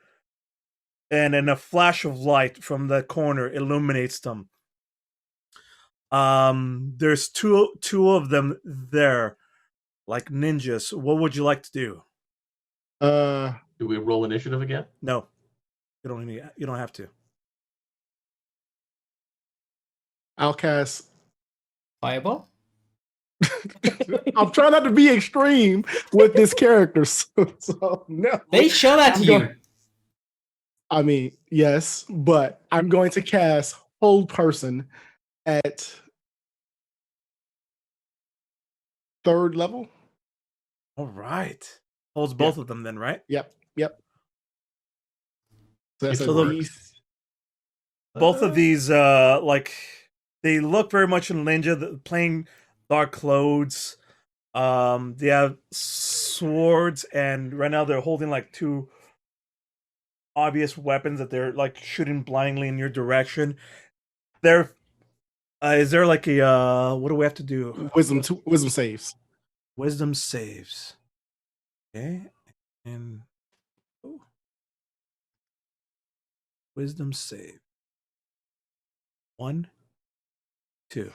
and then a flash of light from the corner illuminates them. There's two of them there, like ninjas. What would you like to do? Do we roll initiative again? No, you don't have to. I'll cast Fireball? I'm trying not to be extreme with this character. So no. They shot at I'm you. going- I mean, yes, but I'm going to cast Hold Person at 3rd level. All right. Holds both of them then, right? Yep. So that's So a the- D- Both of these, like, they look very much in Ninja, playing dark clothes. They have swords, and right now they're holding like 2 obvious weapons that they're like shooting blindly in your direction. There, is there like a what do we have to do? wisdom saves. Wisdom saves. Okay, and wisdom save. 1, 2.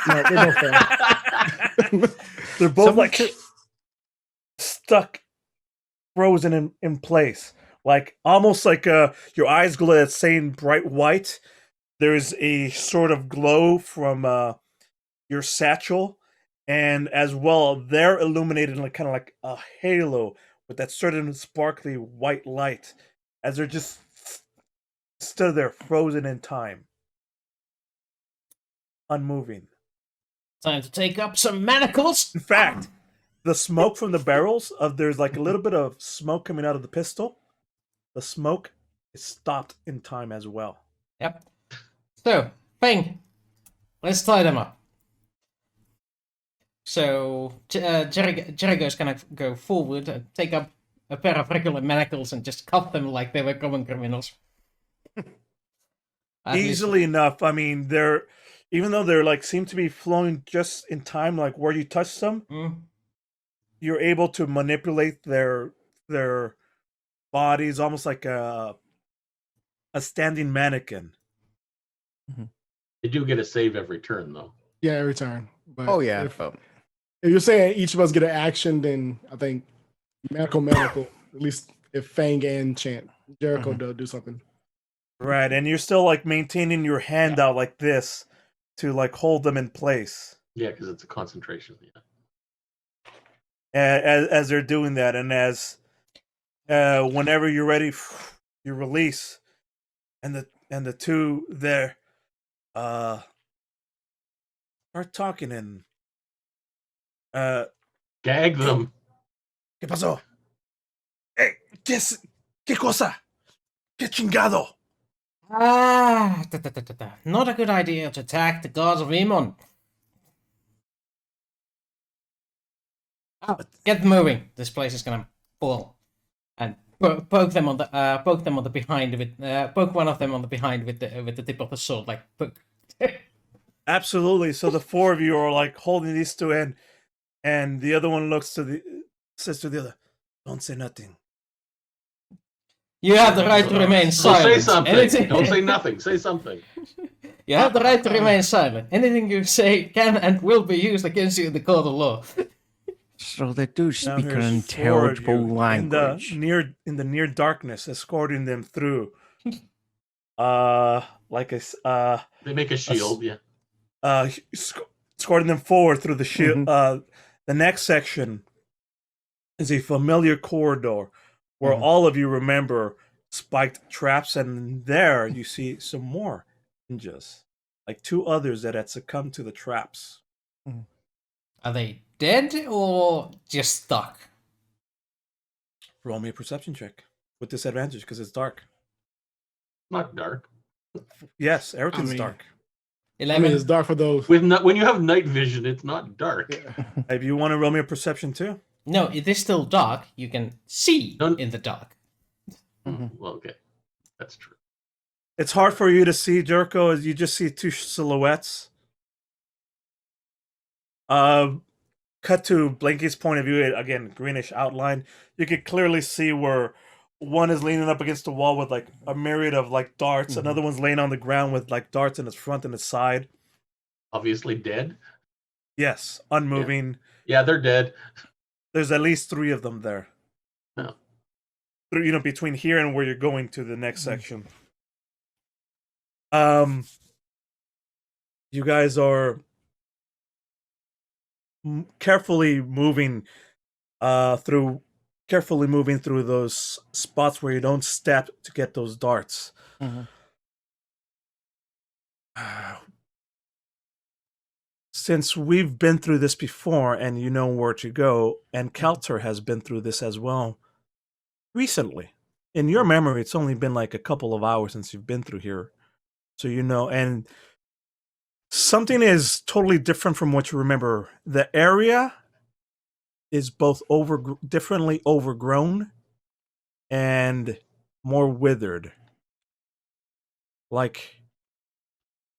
No, they don't fail. They're both like stuck, frozen in place, like almost like your eyes glow that same bright white. There's a sort of glow from your satchel, and as well, they're illuminated like kind of like a halo with that certain sparkly white light, as they're just stood there, frozen in time, unmoving. Time to take up some manacles. In fact, the smoke from the barrels there's like a little bit of smoke coming out of the pistol. The smoke is stopped in time as well. Yep. So, Feng, let's tie them up. So, Jericho's gonna go forward and take up a pair of regular manacles and just cuff them like they were common criminals. At least- Easily enough. I mean, even though they're like seem to be flowing just in time, like where you touch them, you're able to manipulate their bodies almost like a standing mannequin. They do get a save every turn, though. Yeah, every turn. But Oh yeah. If you're saying each of us get an action, then I think Manacle, at least if Fang and Chant, Jericho do something. Right, and you're still like maintaining your hand out like this to like hold them in place. Yeah, because it's a concentration. Yeah. As they're doing that, and as whenever you're ready, you release, and the 2 there start talking and Gag them. ¿Qué pasó? ¿Qué cosa? ¿Qué chingado? Not a good idea to attack the gods of Emon. Get moving. This place is gonna fall. And poke them on the behind with poke one of them on the behind with the tip of the sword, like poke. Absolutely. So the 4 of you are like holding these 2 and the other one says to the other, "Don't say nothing." You have the right to remain Well, silent. say something. Anything- Don't say nothing. Say something. You have the right to remain silent. Anything you say can and will be used against you in the court of law. So they do Now speak an here's 4 of intelligible you language. in the near darkness, escorting them through. Like They make a shield. Yeah. escorting them forward through the shield. The next section is a familiar corridor where all of you remember spiked traps, and there you see some more ninjas, like 2 others that had succumbed to the traps. Are they dead or just stuck? Roll me a perception check with disadvantage because it's dark. Not dark. Yes, everything's mean- dark. 11. I mean, it's dark for those. When you have night vision, it's not dark. Yeah. If you want to roll me a perception too. No, it is still dark. You can see No. in the dark. Well, okay, that's true. It's hard for you to see, Jericho, as you just see 2 silhouettes. Cut to Blanky's point of view, again, greenish outline. You can clearly see where one is leaning up against the wall with like a myriad of like darts. Another one's laying on the ground with like darts in its front and its side. Obviously dead. Yes, unmoving. Yeah, they're dead. There's at least 3 of them there. Oh. Between here and where you're going to the next section. You guys are carefully moving through those spots where you don't step to get those darts. Mhm. Since we've been through this before and you know where to go, and Kelter has been through this as well recently. In your memory, it's only been like a couple of hours since you've been through here. So you know, and something is totally different from what you remember. The area is both differently overgrown and more withered. Like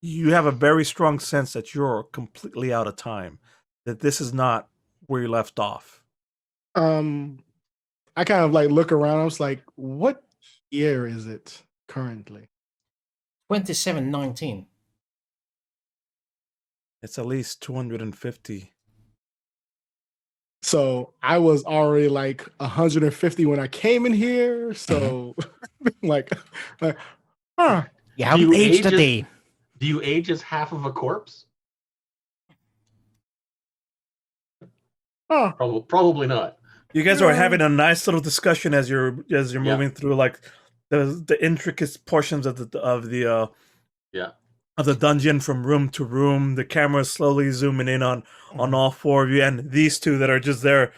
you have a very strong sense that you're completely out of time, that this is not where you left off. I kind of like look around. I was like, what year is it currently? 2719. It's at least 250. So I was already like 150 when I came in here. So like, huh. You Do haven't you aged a age as- day. Do you age as half of a corpse? Huh. Probably not. You guys are having a nice little discussion as you're moving through like the intricate portions of the Yeah. of the dungeon from room to room. The camera is slowly zooming in on all four of you, and these two that are just there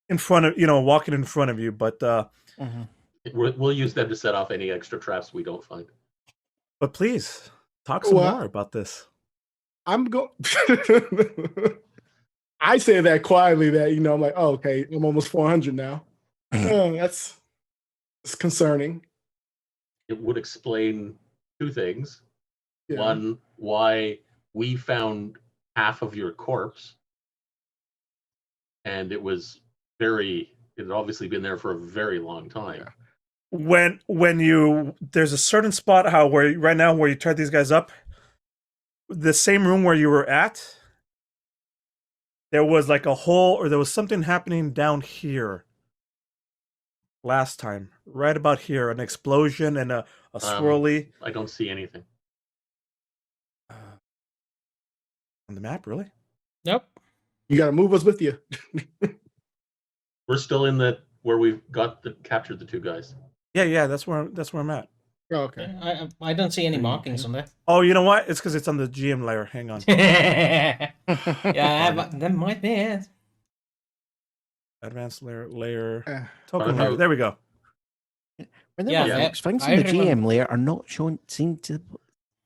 in front of walking in front of you. But We'll use them to set off any extra traps we don't find. but please talk some Well, more about this. I'm going. I say that quietly. That I'm like, oh, okay, I'm almost 400 now. That's concerning. It would explain two things. Yeah. One, why we found half of your corpse, and it had obviously been there for a very long time. Yeah. When there's a certain spot right now where you tied these guys up, the same room where you were at, there was like a hole, or there was something happening down here last time, right about here, an explosion and a swirly I don't see anything. on the map. Really? Nope. You got to move us with you. We're still in where we've captured the two guys. Yeah. That's where I'm at. Oh, okay. I don't see any markings on there. Oh, you know what? It's because it's on the GM layer. Hang on. Yeah, that might be it. Advanced layer. Uh, Token But layer. There we go. Remember, Yeah, folks, things I in the remember- GM layer are not seen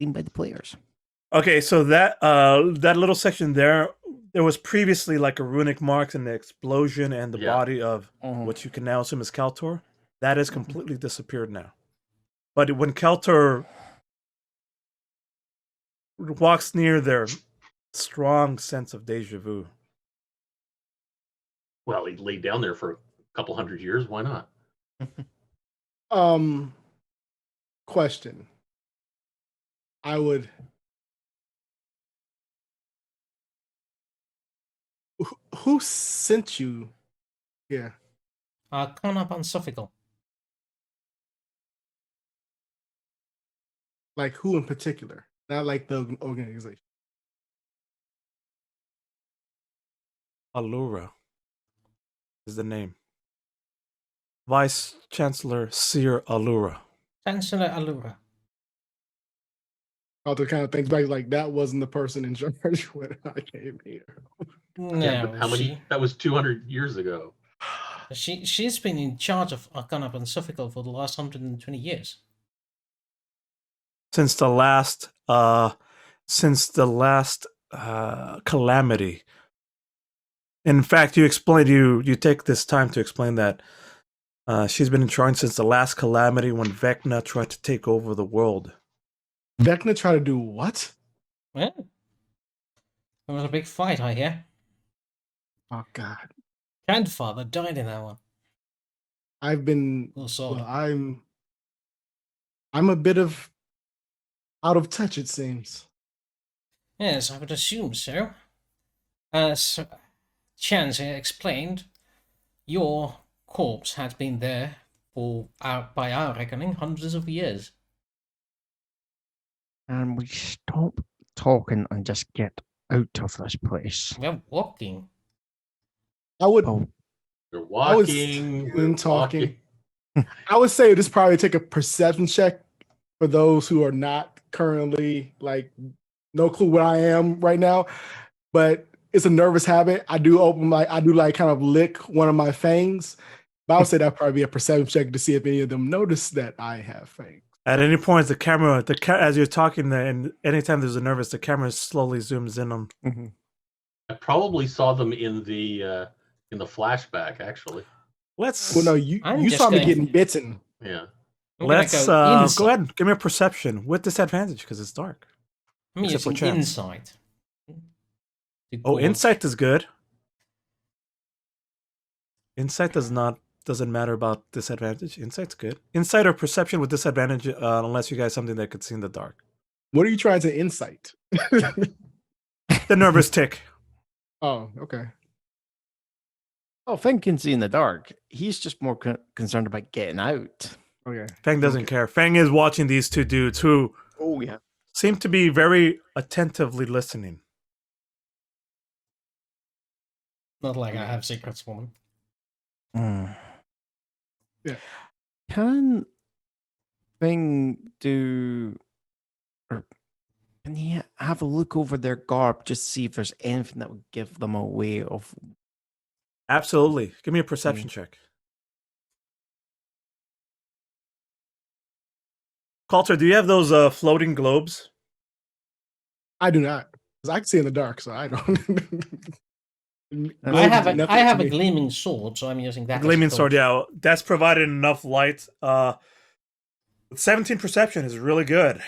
by the players. Okay, so that little section there was previously like a runic marks and the explosion and the body of what you can now assume is Kaltor. That has completely disappeared now. But when Kelter walks near there, strong sense of deja vu. Well, he laid down there for a couple hundred years. Why not? Question. I would. Who sent you here? Connor Pansophical. Like who in particular? Not like the organization. Allura is the name. Vice Chancellor Seer Allura. Chancellor Allura. Alter kind of thinks back like that wasn't the person in charge when I came here. Yeah, but No, how many? That was 200 years ago. she's been in charge of Arcana Pansophical for the last 120 years. Since the last calamity. In fact, you explained you take this time to explain that she's been in charge since the last calamity when Vecna tried to take over the world. Vecna tried to do what? Yeah. There was a big fight, I hear. Oh God. Grandfather died in that one. I've been Little sword. well, I'm a bit of out of touch, it seems. Yes, I would assume so. As Chance explained, your corpse had been there for, by our reckoning, hundreds of years. And we stop talking and just get out of this place. We're walking. I would Oh, We're I was walking. We're talking. walking. I would say this probably take a perception check for those who are not currently like no clue where I am right now. But it's a nervous habit. I do kind of lick one of my fangs. But I would say that'd probably be a perception check to see if any of them notice that I have fangs. At any point, the camera, as you're talking there, and anytime there's a nervous, the camera slowly zooms in on. I probably saw them in the flashback, actually. Let's Well, no, you I'm you just saw me going- getting bitten. Yeah. I'm gonna let's go go ahead. Give me a perception with disadvantage because it's dark. I'm except for using chance. insight. To Oh, gauge. insight is good. Insight doesn't matter about disadvantage. Insight's good. Insight or perception with disadvantage, unless you guys something that could see in the dark. What are you trying to insight? The nervous tick. Oh, okay. oh, Feng can see in the dark. He's just more concerned about getting out. Okay. Fang doesn't care. Fang is watching these two dudes who Oh yeah. seem to be very attentively listening. Not like I have secrets for them. Yeah. Can Feng do, or can he have a look over their garb just see if there's anything that would give them away of? Absolutely. Give me a perception check. Coulter, do you have those floating globes? I do not. Because I can see in the dark, so I don't. I have Nothing a to me. gleaming sword, so I'm using that. A as gleaming torch. sword, yeah. That's provided enough light. 17 perception is really good.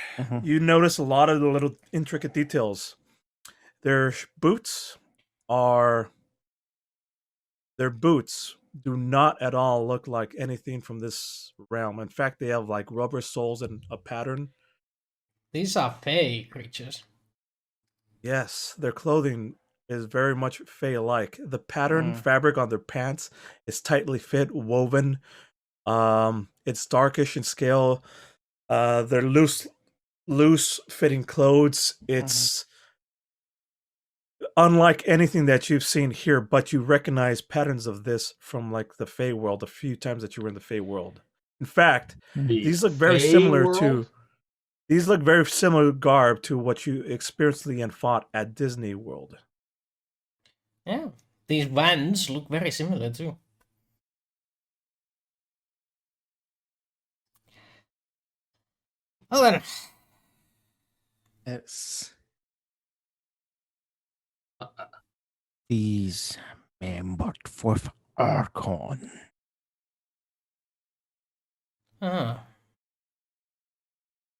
You notice a lot of the little intricate details. Their boots do not at all look like anything from this realm. In fact, they have like rubber soles and a pattern. These are fey creatures. Yes, their clothing is very much Fey-like. The pattern fabric on their pants is tightly fit, woven. It's darkish in scale. They're loose fitting clothes. It's unlike anything that you've seen here, but you recognize patterns of this from like the Fey world a few times that you were in the Fey world. In fact, these look very similar to garb to what you experienced and fought at Disney World. Yeah, these vans look very similar too. Well then, It's these men worked for Archon.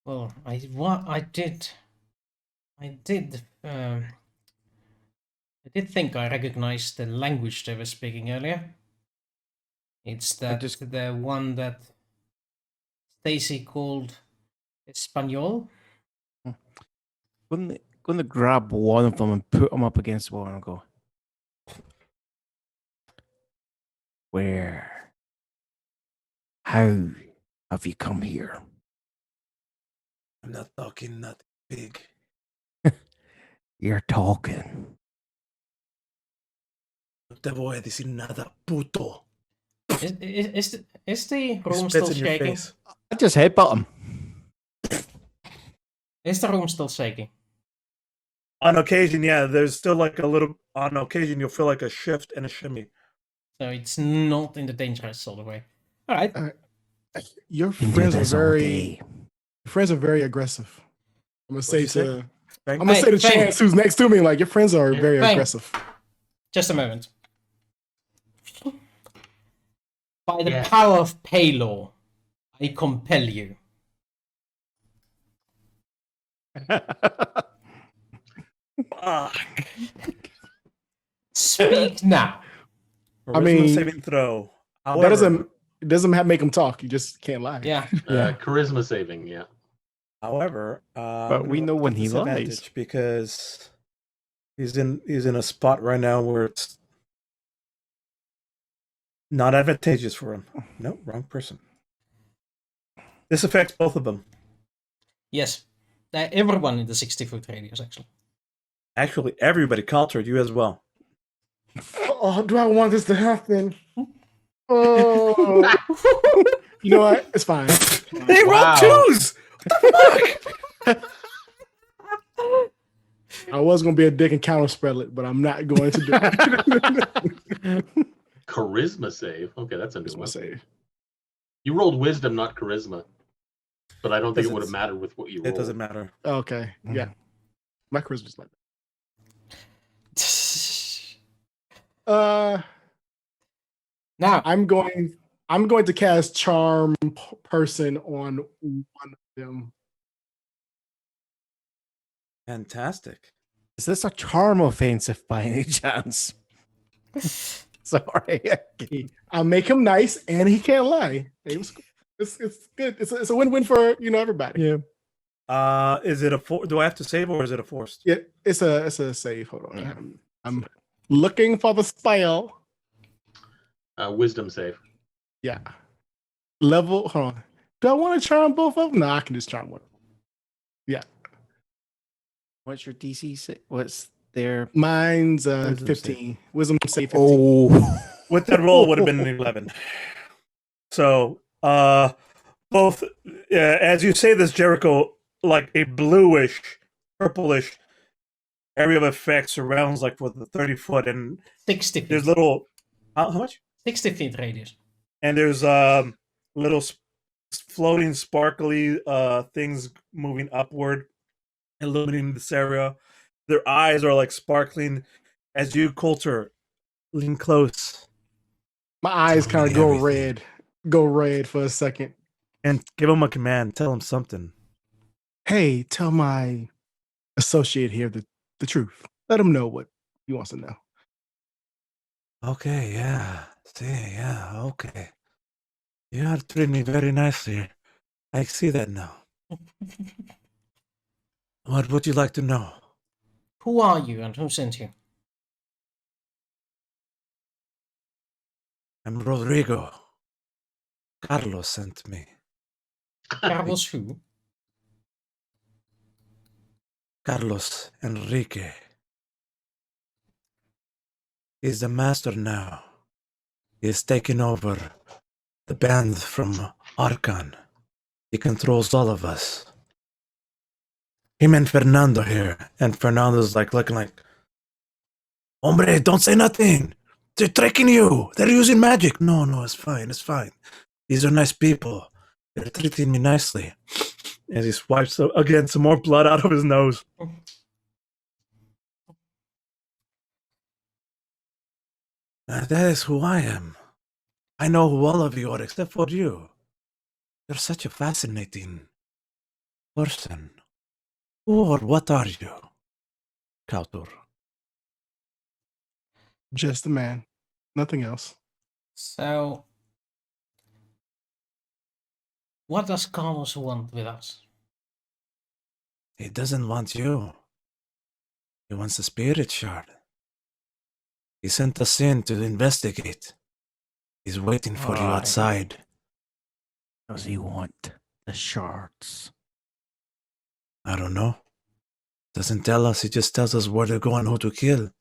well, I did think I recognized the language they were speaking earlier. It's the one that Stacy called Espanol. Going to grab one of them and put them up against the wall and go, where? How have you come here? I'm not talking nothing big. You're talking. No te voy a decir nada, puto. Is the room Spits still in your shaking? face. I just headbutt him. Is the room still shaking? On occasion, yeah, there's still like a little. On occasion, you'll feel like a shift and a shimmy. So it's not in the dangerous sort of way. All right. Your Can do friends this are all very day. aggressive. I'm gonna say you say? to Fang? I'm gonna say to Fang. Chance, who's next to me, like your friends are very Fang. aggressive. Just a moment. By the Yeah. power of Paylor, I compel you. Speak now. Charisma mean, saving throw. That However, doesn't make them talk. You just can't lie. Yeah. Charisma saving, yeah. However, But we know when he lies. because he's in a spot right now where it's not advantageous for him. No, wrong person. This affects both of them. Yes. Everyone in the 60-foot radius, actually. Actually, everybody cultured you as well. Oh, do I want this to happen? Oh, you know what? It's fine. They Wow. rolled twos. I was gonna be a dick and counter spell it, but I'm not going to do it. Charisma save. Okay, that's a new That's my one. save. You rolled wisdom, not charisma. But I don't think it Doesn't- would have mattered with what you rolled. It doesn't matter. Okay, yeah. My charisma's like that. Now, I'm going to cast charm person on one of them. Fantastic. Is this a charm offensive by any chance? Sorry. I'll make him nice, and he can't lie. It's good. It's a win-win for everybody. Yeah. Is it do I have to save or is it a forced? Yeah, it's a save. Hold on, I'm looking for the spell. Wisdom save. Yeah, level. Hold on. Do I want to charm both of them? No, I can just charm one. Yeah, What's your DC? What's their? mine's Wisdom 15. Wisdom save 15. Oh. With that roll, would have been an 11. So, both as you say this, Jericho, like a bluish, purplish area of effect surrounds like for the 30-foot, and 60 feet. there's little. How much? 60 feet radius. And there's little floating, sparkly things moving upward, illuminating this area. Their eyes are like sparkling as you, Coulter, lean close My eyes Tell kind me of everything. go red for a second. and give him a command. Tell him something. Hey, tell my associate here the truth. Let him know what he wants to know. Okay, yeah. See, yeah, okay. You are treating me very nicely. I see that now. What would you like to know? Who are you and who sent you? I'm Rodrigo. Carlos sent me. Carlos who? Carlos Enrique. He's the master now. He is taking over the band from Arkan. He controls all of us. Him and Fernando here. And Fernando's like looking like, Hombre, don't say nothing. They're tricking you. They're using magic. No, it's fine. It's fine. These are nice people. They're treating me nicely. As he swipes again some more blood out of his nose. That is who I am. I know who all of you are except for you. You're such a fascinating person. Who or what are you, Kautur? Just a man, nothing else. So, what does Carlos want with us? He doesn't want you. He wants the spirit shard. He sent us in to investigate. He's waiting for you Right. outside. Does he want the shards? I don't know. Doesn't tell us, he just tells us where to go and who to kill.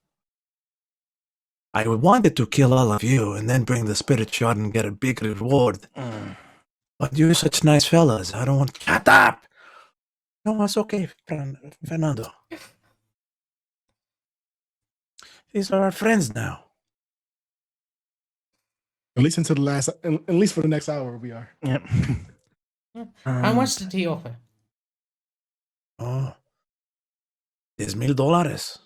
I wanted to kill all of you and then bring the spirit shard and get a big reward. But you're such nice fellas. I don't want. Shut up! No, it's okay, Fernando. These are our friends now. At least at least for the next hour we are. Yep. How much did he offer? Oh, $10,000.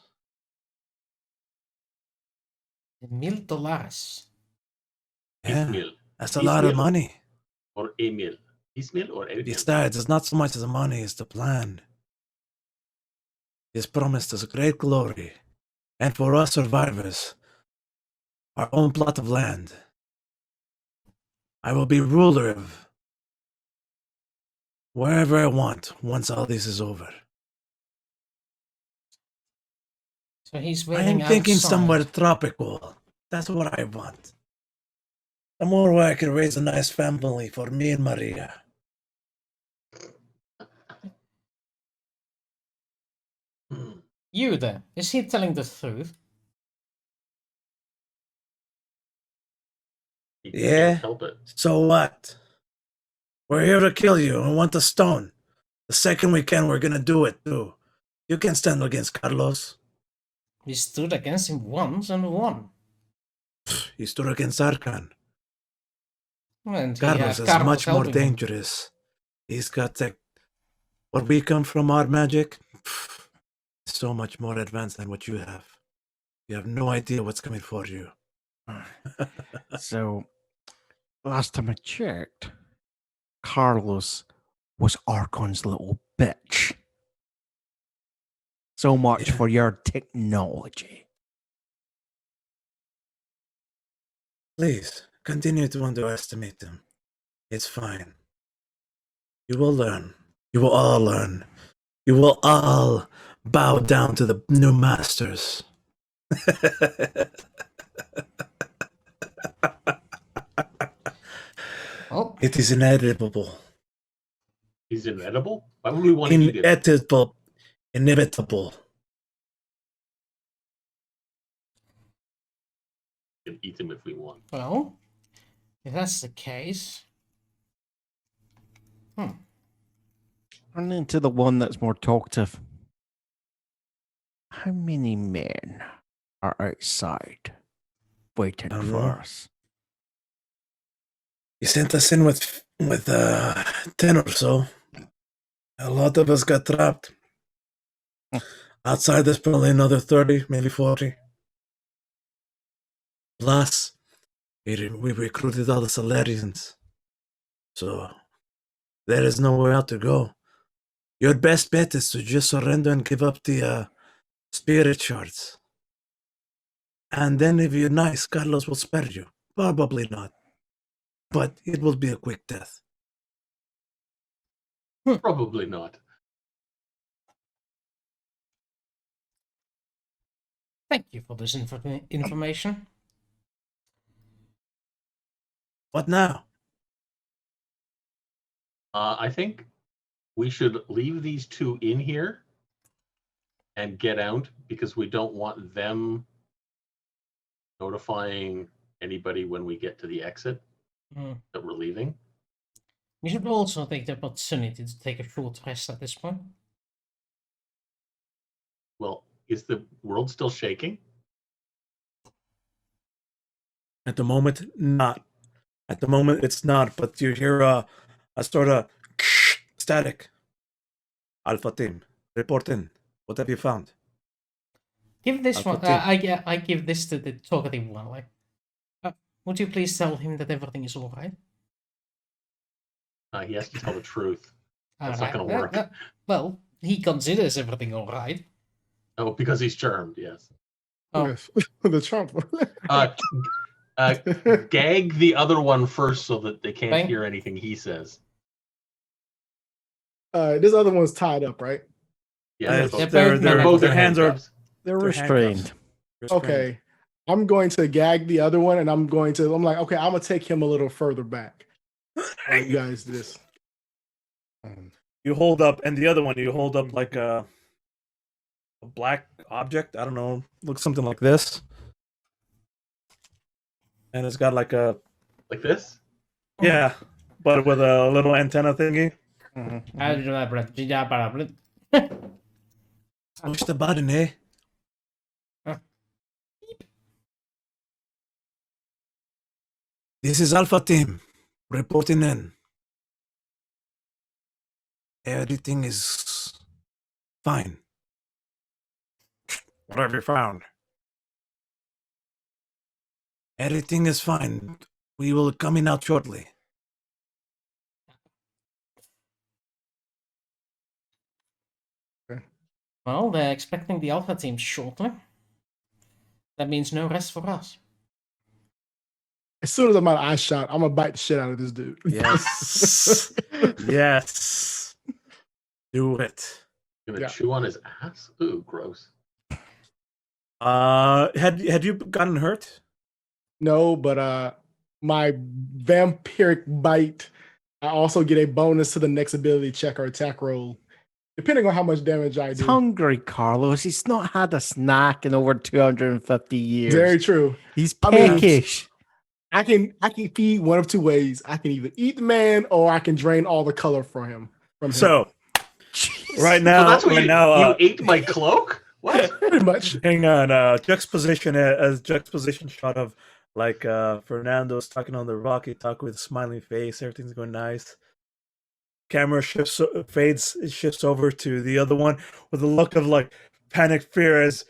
$1,000. Yeah, Ismail. that's a lot of Ismail money. Or Emil. Ismail or Emil? Besides, it's not so much the money, it's the plan. He's promised us great glory, and for us survivors, our own plot of land. I will be ruler of wherever I want once all this is over. So he's I waiting am thinking outside. somewhere tropical. That's what I want. Somewhere where I can raise a nice family for me and Maria. You there, is he telling the truth? He Yeah? can't help it. So what? We're here to kill you and want the stone. The second we can, we're gonna do it too. You can stand against Carlos. We stood against him once and won. He stood against Arkan. And he Carlos had is Carlos much more helping him. dangerous. He's got tech. What we come from, our magic, so much more advanced than what you have. You have no idea what's coming for you. So, last time I checked, Carlos was Archon's little bitch. So much Yeah. for your technology. Please, continue to underestimate them. It's fine. You will learn. You will all learn. You will all bow down to the new masters. Oh, It is inevitable. He's inedible? Why would we want to eat him? Inevitable. Inevitable. We can eat him if we want. well, if that's the case. Run into the one that's more talkative. How many men are outside waiting I don't for know. us? He sent us in with 10 or so. A lot of us got trapped. Outside, there's probably another 30, maybe 40. Plus, we recruited all the Solarians. So, there is nowhere out to go. Your best bet is to just surrender and give up the spirit shards. And then if you're nice, Carlos will spare you. Probably not. But it will be a quick death. Probably not. Thank you for this information. What now? I think we should leave these two in here and get out because we don't want them notifying anybody when we get to the exit Mm. that we're leaving. We should also take the opportunity to take a short rest at this point. Well, is the world still shaking? At the moment, not. At the moment, it's not. But you hear a sort of static. Alpha team, report in. What have you found? Give this Alpha one. team. I give this to the talkative one. Like, would you please tell him that everything is all right? He has to tell the truth. That's not Alright, going to work. well, he considers everything all right. Oh, because he's charmed, yes. Oh. Yes. The Trump. Gag the other one first so that they can't Thank- hear anything he says. This other one's tied up, right? Yeah, They're they're both both their in hands are handcuffs. They're They're restrained. Okay. I'm going to gag the other one, and I'm like, okay, I'm gonna take him a little further back. While you guys do this. You hold up, and the other one you hold up like a black object. I don't know, looks something like this, and it's got like a Like this? yeah, but with a little antenna thingy. Push the button, eh? This is Alpha Team reporting in. Everything is fine. What have you found? Everything is fine. We will coming out shortly. Well, they're expecting the Alpha team shortly. That means no rest for us. As soon as I'm out of eye shot, I'm gonna bite the shit out of this dude. Yes. Yes. Do it. Gonna Yeah. chew on his ass? Ooh, gross. Had you gotten hurt? No, but my vampiric bite, I also get a bonus to the next ability check or attack roll Depending on how much damage I He's do. hungry, Carlos. He's not had a snack in over 250 years. Very true. He's I mean- peckish. I can feed one of two ways. I can either eat the man or I can drain all the color from him. So Jeez. right So now, that's what right you, now, you ate my cloak? What? Pretty much. hang on, juxtaposition shot of like Fernando's talking on the rocky talk with a smiling face, everything's going nice. Camera shifts shifts over to the other one with a look of like panic fear as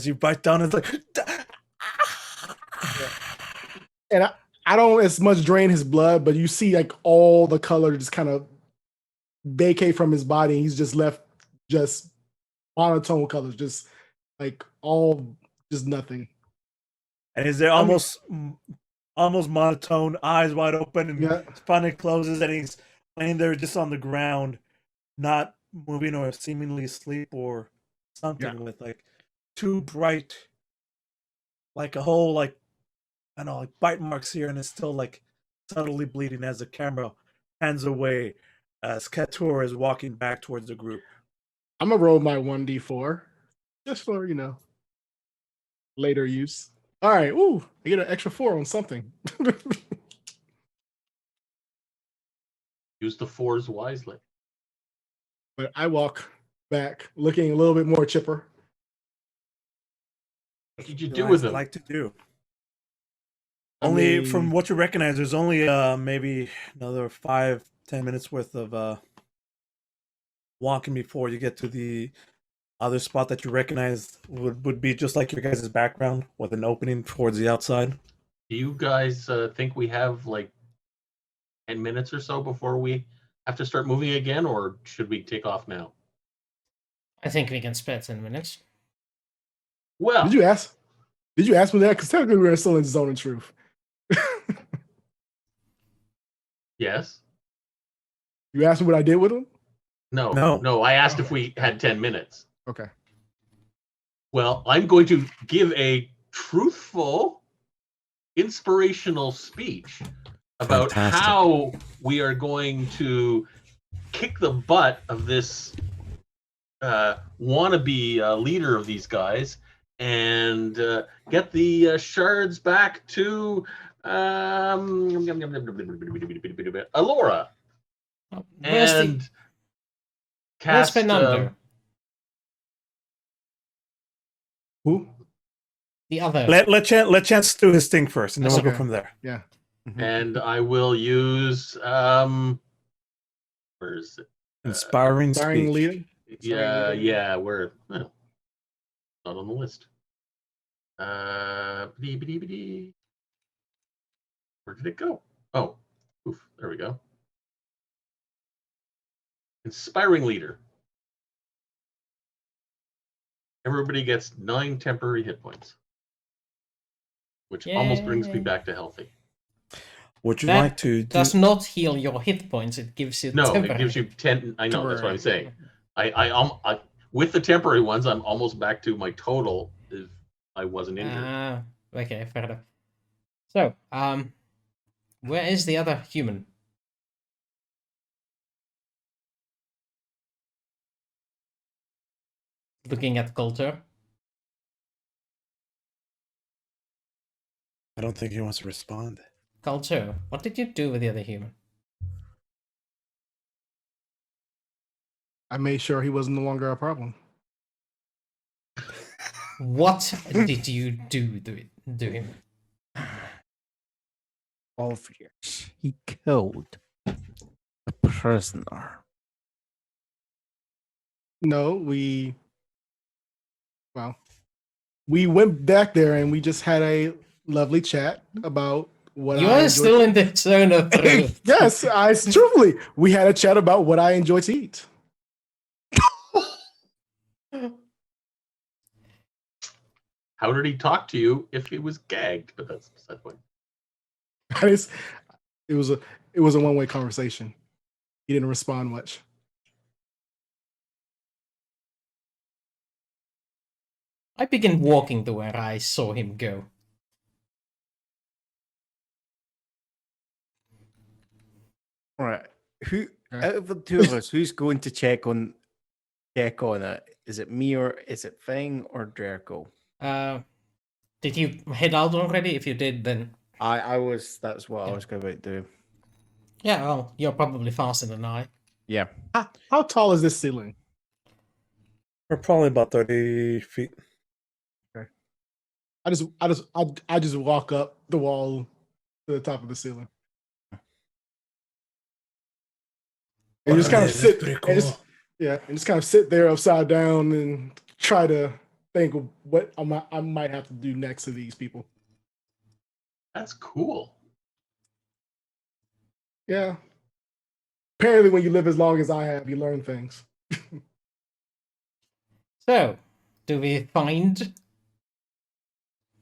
you bite down. It's like And I don't as much drain his blood, but you see like all the color just kind of vacate from his body. And he's just left just monotone colors, just like all just nothing. and is there I mean- almost monotone, eyes wide open, and Yeah. his finally closes, and he's laying there just on the ground, not moving or seemingly asleep or something, Yeah. with like too bright, like a whole like I don't know, like bite marks here, and it's still like subtly bleeding as the camera hands away as Katur is walking back towards the group. I'm gonna roll my 1d4 just for later use. All right. Ooh, I get an extra 4 on something. Use the 4s wisely. But I walk back looking a little bit more chipper. What did you What do I with them? like to do. I Only mean- from what you recognize, there's only maybe another 5-10 minutes worth of walking before you get to the other spot that you recognize would be just like your guys' background with an opening towards the outside. Do you guys think we have like 10 minutes or so before we have to start moving again, or should we take off now? I think we can spare 10 minutes. Well, Did you ask? Did you ask me that? Because technically we were still in Zone of Truth. yes. You asked me what I did with him? No. No. No. I asked if we had 10 minutes. Okay. Well, I'm going to give a truthful, inspirational speech about Fantastic. how we are going to kick the butt of this wannabe leader of these guys and get the shards back to Alora Oh, where's and where's cast. Fernando? Who? The other. Let Chance do his thing first, and then we'll go Okay. from there. Yeah. And I will use where is it? Inspiring Starring speech. leader? Yeah, leader. yeah, we're not on the list. Where did it go? Oh, oof, there we go. Inspiring leader. Everybody gets 9 temporary hit points, which almost brings me Yay. back to healthy. Would you That like to do? Does not heal your hit points. It gives you No, it temporary. gives you 10. I know, that's what I'm Temporary. saying. I with the temporary ones, I'm almost back to my total if I wasn't injured. Ah, okay, fair enough. So, where is the other human? Looking at Coulter. I don't think he wants to respond. Coulter, what did you do with the other human? I made sure he was no longer a problem. What did you do to him? Obvious. He killed a prisoner. No, we went back there and we just had a lovely chat about what You I are enjoy still in the zone of truth. Yes, truthfully, we had a chat about what I enjoy to eat. How did he talk to you if he was gagged? But that's beside the point. It was a one-way conversation. He didn't respond much. I begin walking to where I saw him go. All right. Who Okay. out of the two of us, who's going to check on Jericho and is it me or is it Feng or Jericho? Did you head out already? If you did, then That's what I Yeah. was going to do. yeah, well, you're probably faster than I. Yeah. How tall is this ceiling? We're probably about 30 feet. I just walk up the wall to the top of the ceiling. And just kind of sit and just kind of sit there upside down and try to think of what I might have to do next to these people. That's cool. Yeah. Apparently when you live as long as I have, you learn things. So, do we find?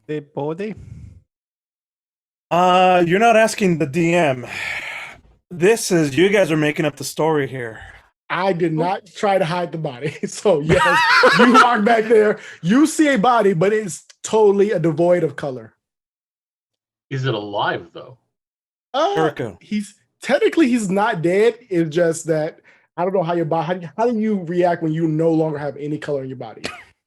The body? You're not asking the DM. This is you guys are making up the story here. I did not try to hide the body. So yes, you walk back there, you see a body, but it's totally devoid of color. Is it alive though? Jericho. He's not dead. It's just that I don't know how your body. How do you react when you no longer have any color in your body?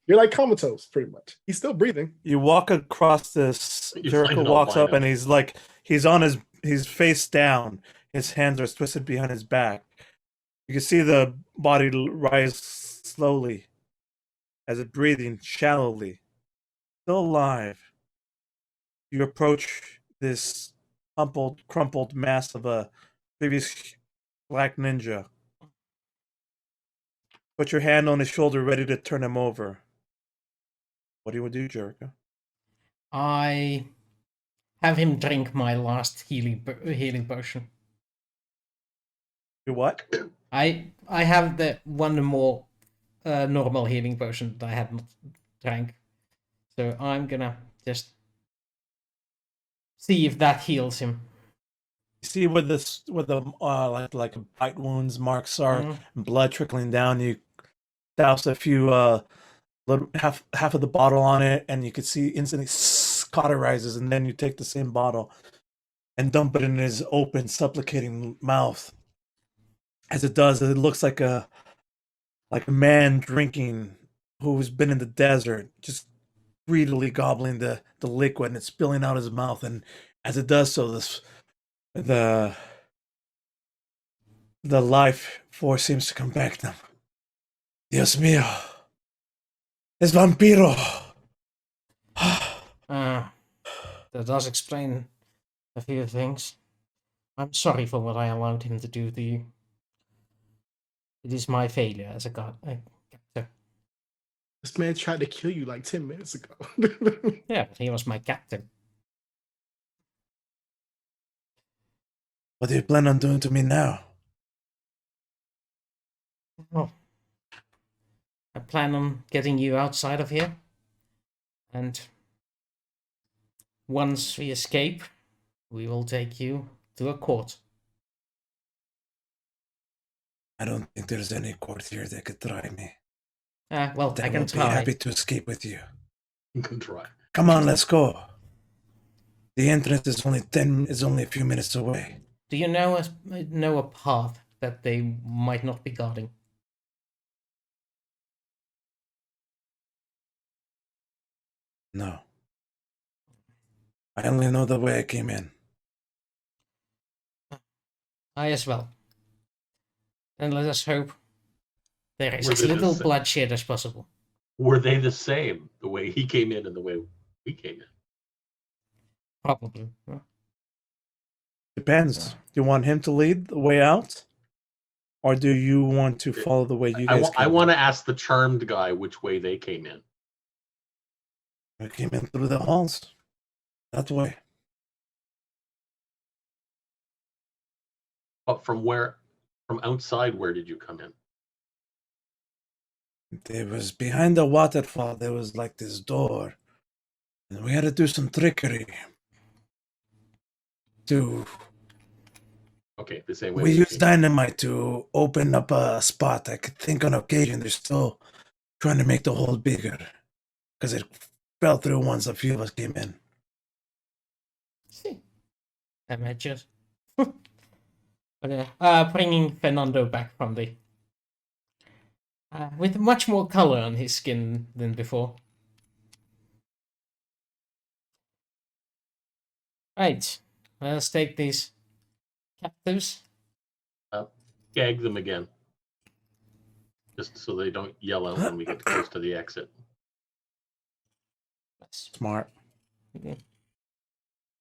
You're like comatose, pretty much. He's still breathing. You walk across this. You Jericho find an walks up albino. and he's on his face down. His hands are twisted behind his back. You can see the body rise slowly as it's breathing shallowly. Still alive. You approach this crumpled mass of a previous black ninja. Put your hand on his shoulder, ready to turn him over. What do you do, Jericho? I have him drink my last healing potion. Do what? I have the one more normal healing potion that I had not drank, so I'm gonna just see if that heals him. You see where the like bite wounds marks are, Mhm. and blood trickling down. You douse a few little half of the bottle on it, and you can see instantly cauterizes, and then you take the same bottle and dump it in his open, supplicating mouth. As it does, it looks like a man drinking who's been in the desert, just greedily gobbling the liquid, and it's spilling out his mouth. And as it does so, the life force seems to come back to him. Dios mío, es vampiro. That does explain a few things. I'm sorry for what I allowed him to do to you. It is my failure as a captor. This man tried to kill you like 10 minutes ago. Yeah, but he was my captain. What do you plan on doing to me now? Oh. I plan on getting you outside of here. And once we escape, we will take you to a court. I don't think there's any court here that could try me. Well, But I can will be try. happy to escape with you. You can try. Come on, let's go. The entrance is only a few minutes away. Do you know a path that they might not be guarding? No. I only know the way I came in. I as well. And let us hope there is Were as they the little same? bloodshed as possible. Were they the same, the way he came in and the way we came in? Probably. Depends. Do you want him to lead the way out? Or do you want to follow the way you guys I came want in? to ask the charmed guy which way they came in. I came in through the halls. That way. But from outside, where did you come in? There was behind the waterfall, there was like this door. And we had to do some trickery. Okay, the same way. We used came. dynamite to open up a spot. I could think on occasion they're still trying to make the hole bigger. Because it fell through once a few of us came in. See. Amateurs. Okay. Bringing Fernando back from the with much more color on his skin than before. Right, let's take these captives. Gag them again. Just so they don't yell out when we get close to the exit. Smart.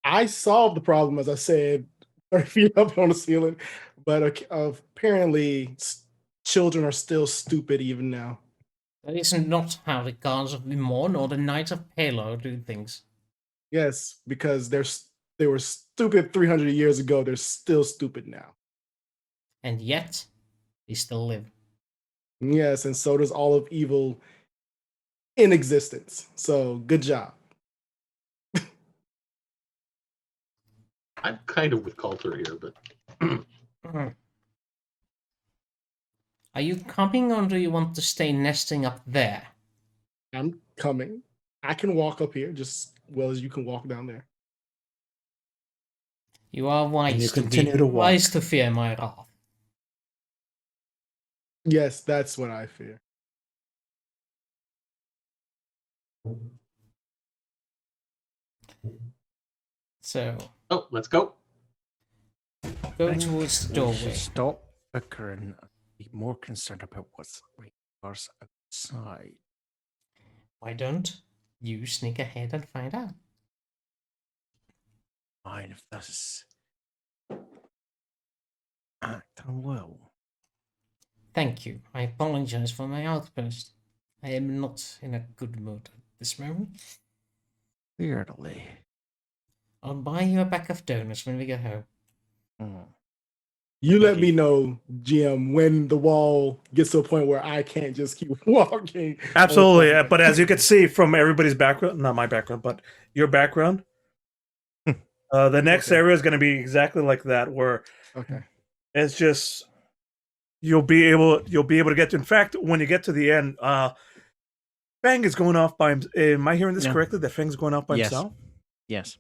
I solved the problem, as I said, 30 feet up on the ceiling, but apparently children are still stupid even now. That is not how the gods of Limon or the Knights of Palo do things. Yes, because they were stupid 300 years ago. They're still stupid now. And yet, they still live. Yes, and so does all of evil in existence. So good job. I'm kind of with Coulter here, but Are you coming or do you want to stay nesting up there? I'm coming. I can walk up here just as well as you can walk down there. You are wise you to continue be to walk. wise to fear my wrath. Yes, that's what I fear. So oh, let's go. go Think towards the we should doorway. Stop bickering and be more concerned about what's right ours outside. Why don't you sneak ahead and find out? Fine, if this act I will. Thank you. I apologize for my outburst. I am not in a good mood at this moment. Clearly. I'll buy you a pack of donuts when we get home. Hmm. You let me know, GM, when the wall gets to a point where I can't just keep walking. Absolutely. But as you can see from everybody's background, not my background, but your background, the next Okay. area is going to be exactly like that, where Okay. it's just you'll be able to get to. In fact, when you get to the end, Fang is going off by him. Am I hearing this Yeah. correctly? That Fang's going off by Yes. himself. Yes.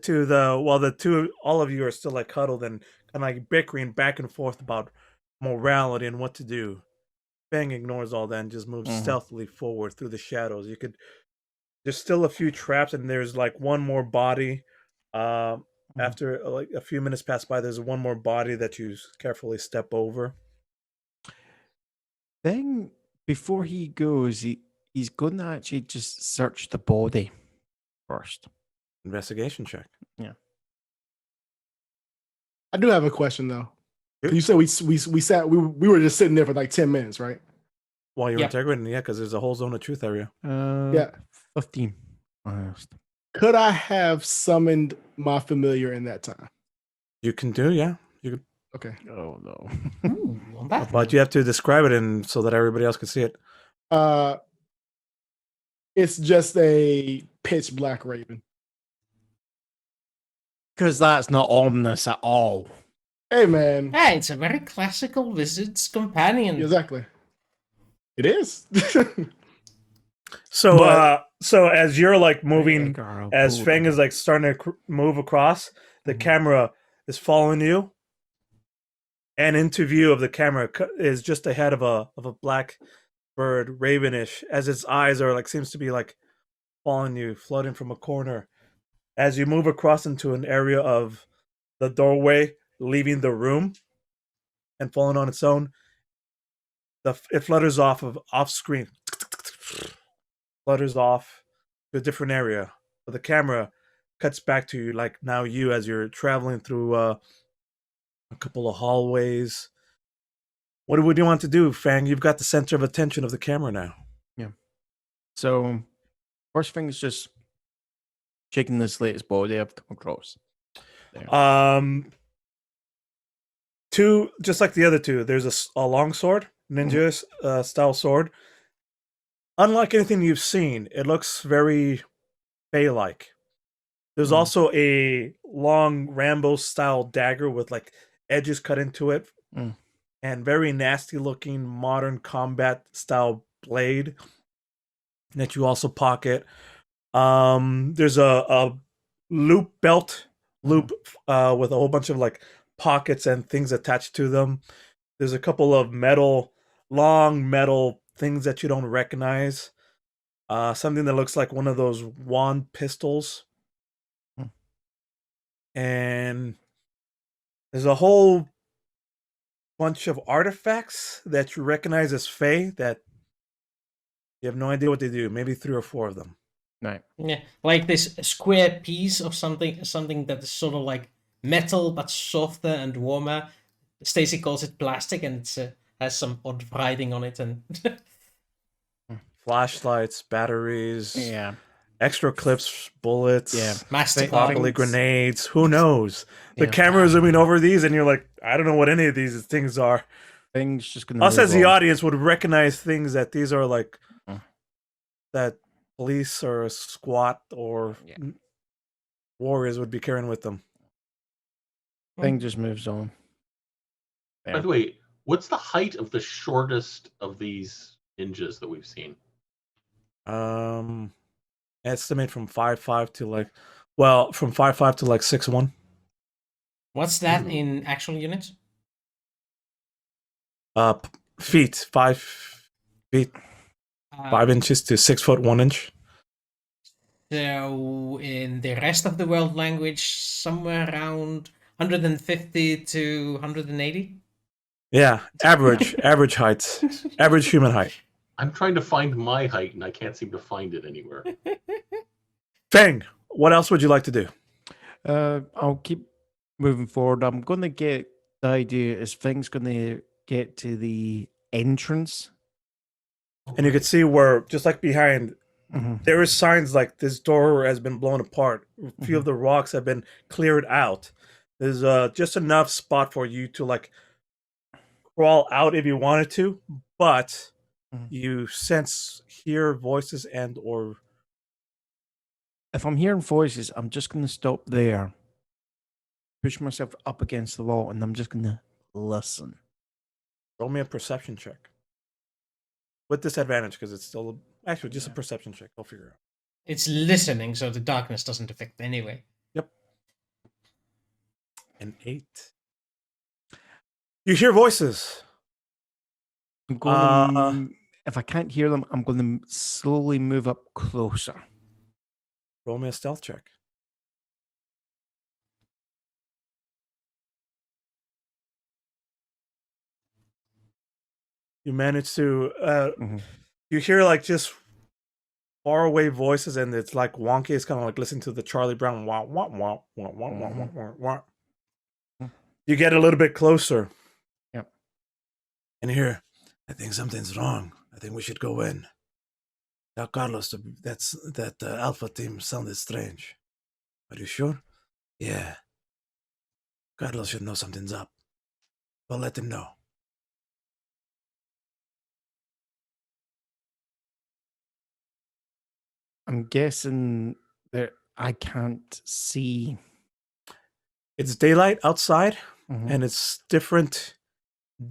To all of you are still like cuddled and kind of like bickering back and forth about morality and what to do. Fang ignores all that and just moves stealthily forward through the shadows. There's still a few traps, and there's like one more body. After like a few minutes pass by, there's one more body that you carefully step over. Then before he goes, he's going to actually just search the body first. Investigation check. I do have a question though. Shoot. You said we were just sitting there for like 10 minutes, right? While you're Yep. integrating, yeah, because there's a whole zone of truth area. Yeah. 15. Honest. Could I have summoned my familiar in that time? You can do, yeah. Okay. Oh no. Ooh, on that But you have to describe it so that everybody else can see it. It's just a pitch black raven. Because that's not ominous at all. Hey man. Hey, it's a very classical wizard's companion. Exactly. It is. So so as you're like moving, Girl, as pull Fang them. is like starting to move across, the camera is following you, and into view of the camera is just ahead of a black bird, ravenish, as its eyes are like seems to be like following you, floating from a corner. As you move across into an area of the doorway, leaving the room, and falling on its own, it flutters off screen. Flutters off to a different area. But the camera cuts back to you, like now you as you're traveling through a couple of hallways. What do you want to do, Fang? You've got the center of attention of the camera now. So, first thing is just checking this latest body I've come across. There. Two, just like the other two, there's a long sword, ninja style sword. Unlike anything you've seen, it looks very Fey-like. There's also a long Rambo style dagger with like edges cut into it, and very nasty looking modern combat style blade that you also pocket. There's a loop belt with a whole bunch of like pockets and things attached to them. There's a couple of metal long metal things that you don't recognize. Something that looks like one of those wand pistols. Hmm. And there's a whole bunch of artifacts that you recognize as Fae that you have no idea what they do. Maybe 3 or 4 of them. Right. Yeah, like this square piece of something that is sort of like metal but softer and warmer. Stacy calls it plastic, and it's has some odd writing on it, and Flashlights, batteries, Yeah. extra clips, bullets, Yeah. master probably card. grenades. Who knows? The Yeah. camera is zooming over these, and you're like, I don't know what any of these things are. Things just gonna. Us move as the on. audience would recognize things that these are like Mm. that police or a squat or Yeah. warriors would be carrying with them. Thing just moves on. By the way, what's the height of the shortest of these ninjas that we've seen? Estimate from 5'5" to like, from 5'5" to like 6'1". What's that Ooh. in actual units? Feet, 5 feet, 5 inches to 6 foot 1 inch. So in the rest of the world language, somewhere around 150 to 180. Yeah, average height, average human height. I'm trying to find my height and I can't seem to find it anywhere. Feng, what else would you like to do? I'll keep moving forward. I'm gonna get the idea is things gonna get to the entrance. And you can see where, just like behind, Mhm. there is signs like this door has been blown apart. A few of the rocks have been cleared out. There's just enough spot for you to like crawl out if you wanted to, but Mhm. you hear voices and or If I'm hearing voices, I'm just gonna stop there, push myself up against the wall, and I'm just gonna listen. roll me a perception check. With disadvantage, because it's still actually just a perception check. I'll figure it out. It's listening, so the darkness doesn't affect anyway. Yep. An 8. You hear voices. I'm going. If I can't hear them, I'm going to slowly move up closer. Roll me a stealth check. You manage to you hear like just far away voices, and it's like wonky. It's kind of like listening to the Charlie Brown wah wah wah wah wah wah wah wah wah. You get a little bit closer. Yep. And here, I think something's wrong. I think we should go in. Now, Carlos, that Alpha team sounded strange. Are you sure? Yeah. Carlos should know something's up. Well, let him know. I'm guessing that I can't see. It's daylight outside, Mhm. and it's different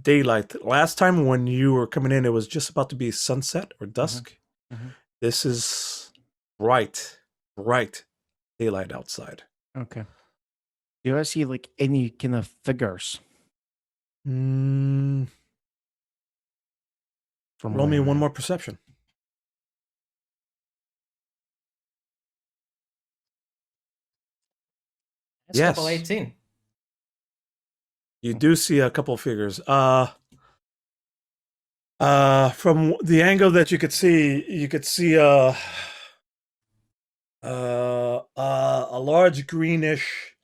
daylight. Last time when you were coming in, it was just about to be sunset or dusk. Mhm. This is bright daylight outside. Okay. Do I see like any kind of figures? Roll From me where one I'm more at? perception. That's double Yes. 18. You do see a couple of figures. From the angle that you could see a large greenish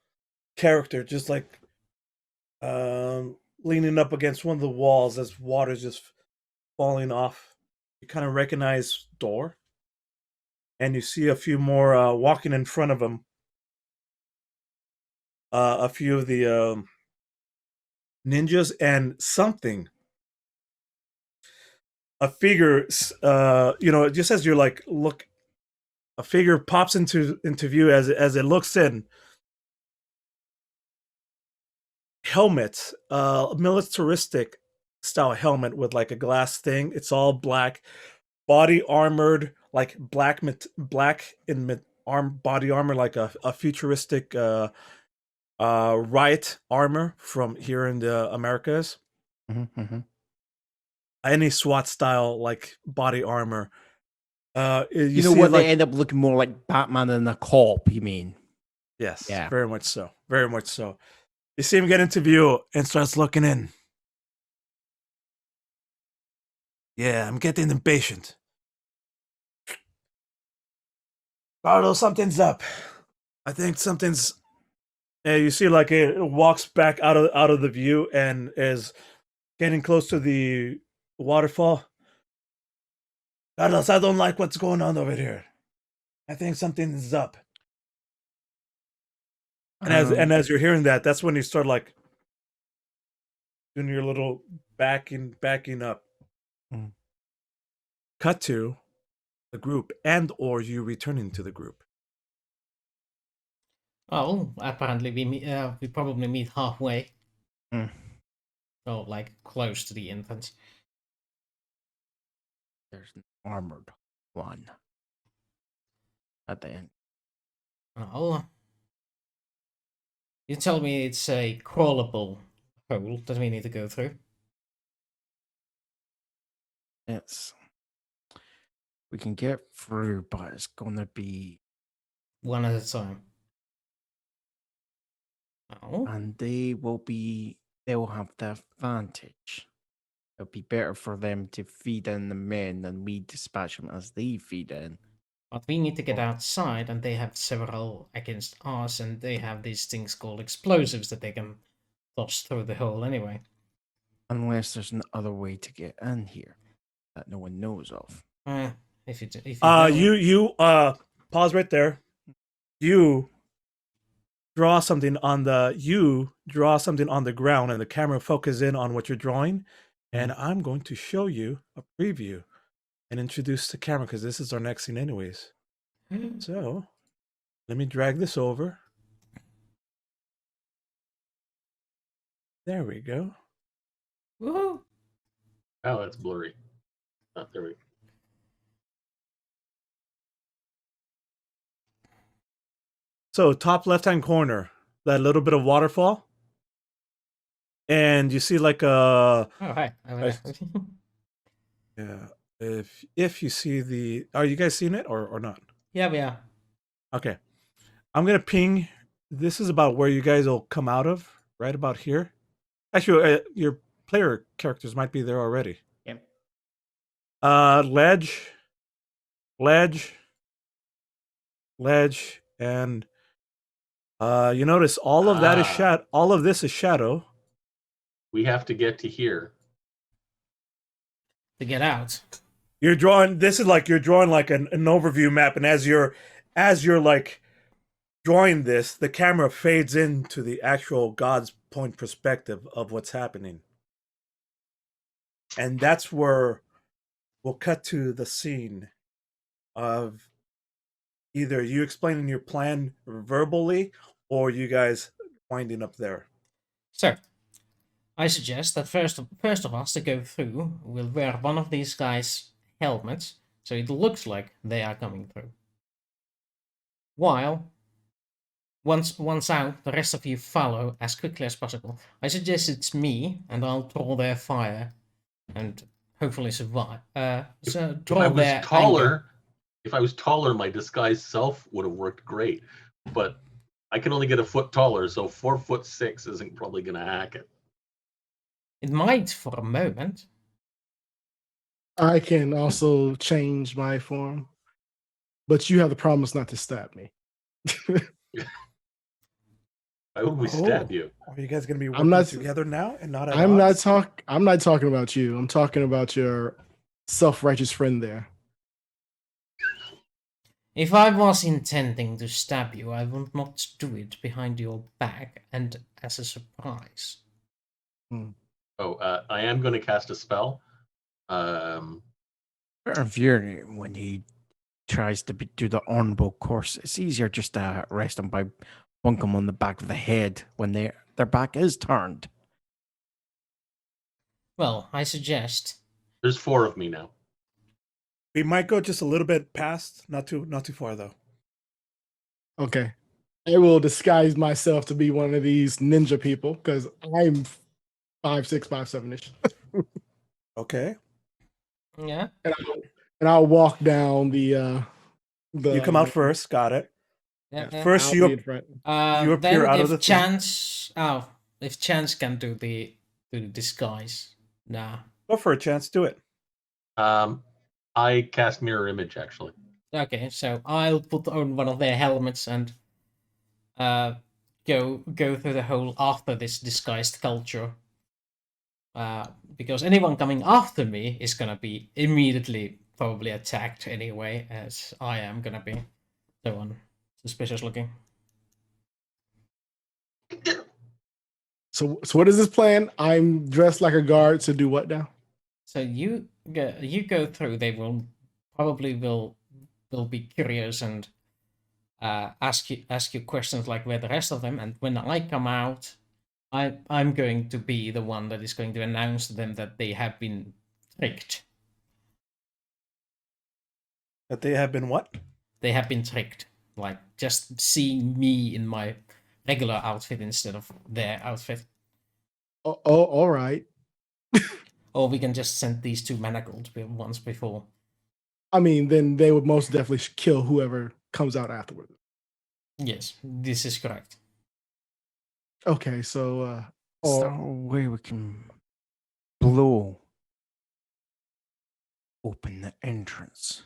character just like leaning up against one of the walls as water's just falling off. You kind of recognize Door, and you see a few more walking in front of him. A few of the ninjas and something. A figure, just as you're like look, a figure pops into view as it looks in. Helmet, militaristic style helmet with like a glass thing. It's all black, body armored, like black body armor, like a futuristic riot armor from here in the Americas. Mhm. any SWAT style like body armor. You know see, what? like, They end up looking more like Batman than a cop. You mean? yes, Yeah. very much so, very much so. You see him get into view and starts looking in. Yeah, I'm getting impatient. Carlo, something's up. I think something's. Yeah, you see, like it walks back out of the view and is getting close to the waterfall. Carlos, I don't like what's going on over here. I think something's up. And as you're hearing that, that's when you start like doing your little backing up. Mm. Cut to the group, and or you returning to the group. Oh, apparently we probably meet halfway. Mm. So, like, close to the entrance. There's an armored one at the end. Oh. You tell me it's a crawlable hole that we need to go through. It's we can get through, but it's gonna be, One at a time. Oh. and they will have the advantage. It'll be better for them to feed in the men than we dispatch them as they feed in. But we need to get outside, and they have several against us, and they have these things called explosives that they can toss through the hole anyway. Unless there's another way to get in here that no one knows of. If you don't- You pause right there. You draw something on the ground, and the camera focuses in on what you're drawing. And I'm going to show you a preview and introduce the camera because this is our next scene, anyways. So let me drag this over. There we go. Woohoo! Oh, it's blurry. Oh, there we go. So top left-hand corner, that little bit of waterfall. And you see like a Oh, hi. Over there. yeah. If you see the, are you guys seeing it or not? Yeah, we are. Okay. I'm gonna ping. This is about where you guys will come out of, right about here. Actually, your player characters might be there already. Yep. Ledge, and you notice all of that is shadow. All of this is shadow. We have to get to here. To get out. You're drawing. This is like you're drawing like an overview map, and as you're like drawing this, the camera fades into the actual God's point perspective of what's happening, and that's where we'll cut to the scene of either you explaining your plan verbally or you guys winding up there. So, I suggest that first of us to go through will wear one of these guys' helmets, so it looks like they are coming through. While once out, the rest of you follow as quickly as possible. I suggest it's me, and I'll draw their fire, and hopefully survive. So draw their anger. If I was taller, my disguised self would have worked great. But I can only get a foot taller, so 4'6" isn't probably going to hack it. It might for a moment. I can also change my form, but you have the promise not to stab me. Why would we stab you? Are you guys going to be I'm working not- together now and not at I'm not odds? I'm not talking about you. I'm talking about your self-righteous friend there. If I was intending to stab you, I would not do it behind your back and as a surprise. Oh, I am going to cast a spell. Better view when he tries to do the honorable course. It's easier just to arrest him by bunk him on the back of the head when their back is turned. Well, I suggest There's 4 of me now. We might go just a little bit past, not too far though. Okay. I will disguise myself to be one of these ninja people because I'm 5'6", 5'7" ish. Okay. Yeah. And I'll walk down the You come out first. Got it. Yeah. Yeah. yeah. First, I'll be in front. you appear Then out of if the thing. if Chance can do the disguise, nah. Go for a chance. Do it. I cast mirror image actually. Okay, so I'll put on one of their helmets and go through the whole after this disguised culture. Because anyone coming after me is gonna be immediately probably attacked anyway, as I am gonna be. So on suspicious looking. So what is this plan? I'm dressed like a guard to do what now? So you go through. They will probably will be curious and ask you questions like where the rest of them. And when I come out, I'm going to be the one that is going to announce to them that they have been tricked. That they have been what? They have been tricked. Like just seeing me in my regular outfit instead of their outfit. Oh, all right. Or we can just send these two manacled once before. I mean, then they would most definitely kill whoever comes out afterward. Yes, this is correct. Okay, so Is there a way we can blow open the entrance?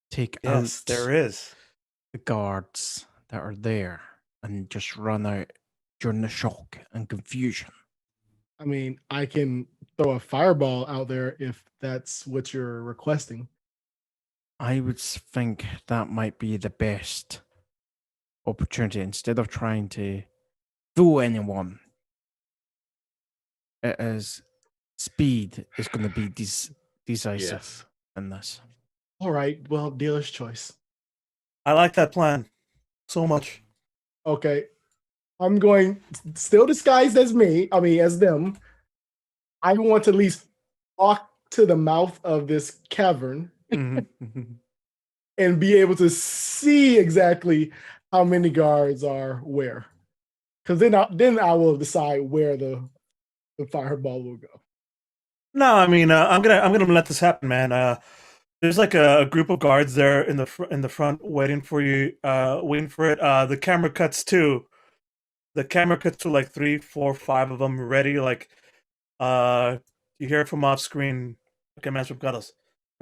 Take Yes, out there is. the guards that are there and just run out during the shock and confusion. I mean, I can throw a fireball out there if that's what you're requesting. I would think that might be the best opportunity instead of trying to fool anyone. It is speed is going to be decisive Yes. in this. All right, well, dealer's choice. I like that plan so much. Okay, I'm going still disguised as me. I mean, as them. I want to at least walk to the mouth of this cavern and be able to see exactly how many guards are where. Because then I will decide where the fireball will go. No, I mean, I'm gonna let this happen, man. There's like a group of guards there in the front waiting for you, waiting for it. The camera cuts too. The camera cuts to like 3, 4, 5 of them ready. Like, you hear it from off screen. Okay, man, from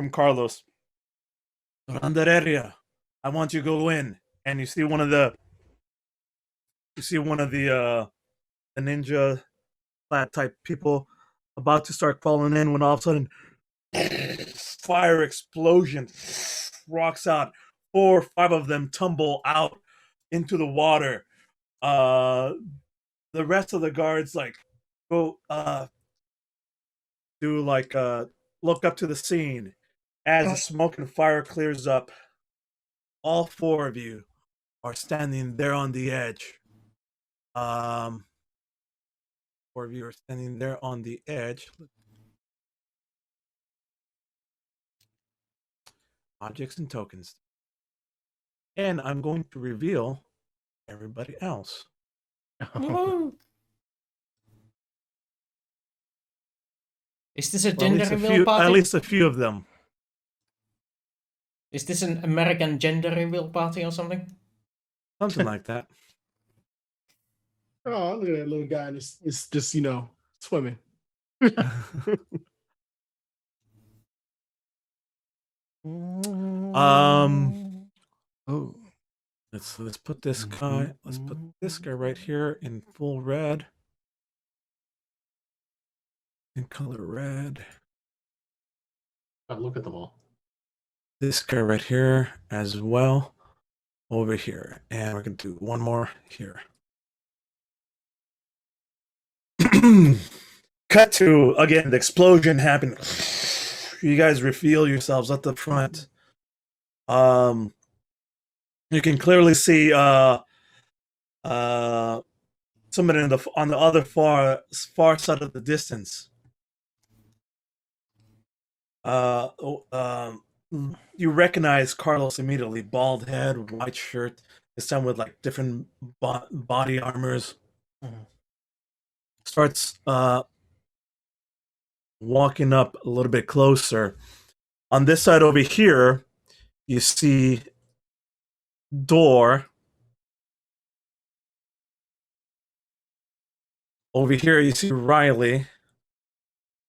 Carlos. Around that area, I want you to go in, and you see one of the the ninja flat type people about to start falling in when all of a sudden fire explosion rocks out. 4 or 5 of them tumble out into the water. The rest of the guards like go do like look up to the scene. As the smoke and fire clears up, all 4 of you are standing there on the edge. 4 of you are standing there on the edge. Objects and tokens. And I'm going to reveal everybody else. Woohoo! Is this a Or gender reveal party? at least a few of them. Is this an American gender reveal party or something? Something like that. Oh, look at that little guy. It's just, swimming. Oh, Let's put this guy. Let's put this guy right here in full red. In color red. God, look at them all. This guy right here as well. Over here. And we're gonna do one more here. Cut to again, the explosion happened. You guys reveal yourselves at the front. You can clearly see somebody on the other far side of the distance. You recognize Carlos immediately. Bald head, white shirt. This time with like different body armors. Starts walking up a little bit closer. On this side over here, you see door. Over here, you see Riley.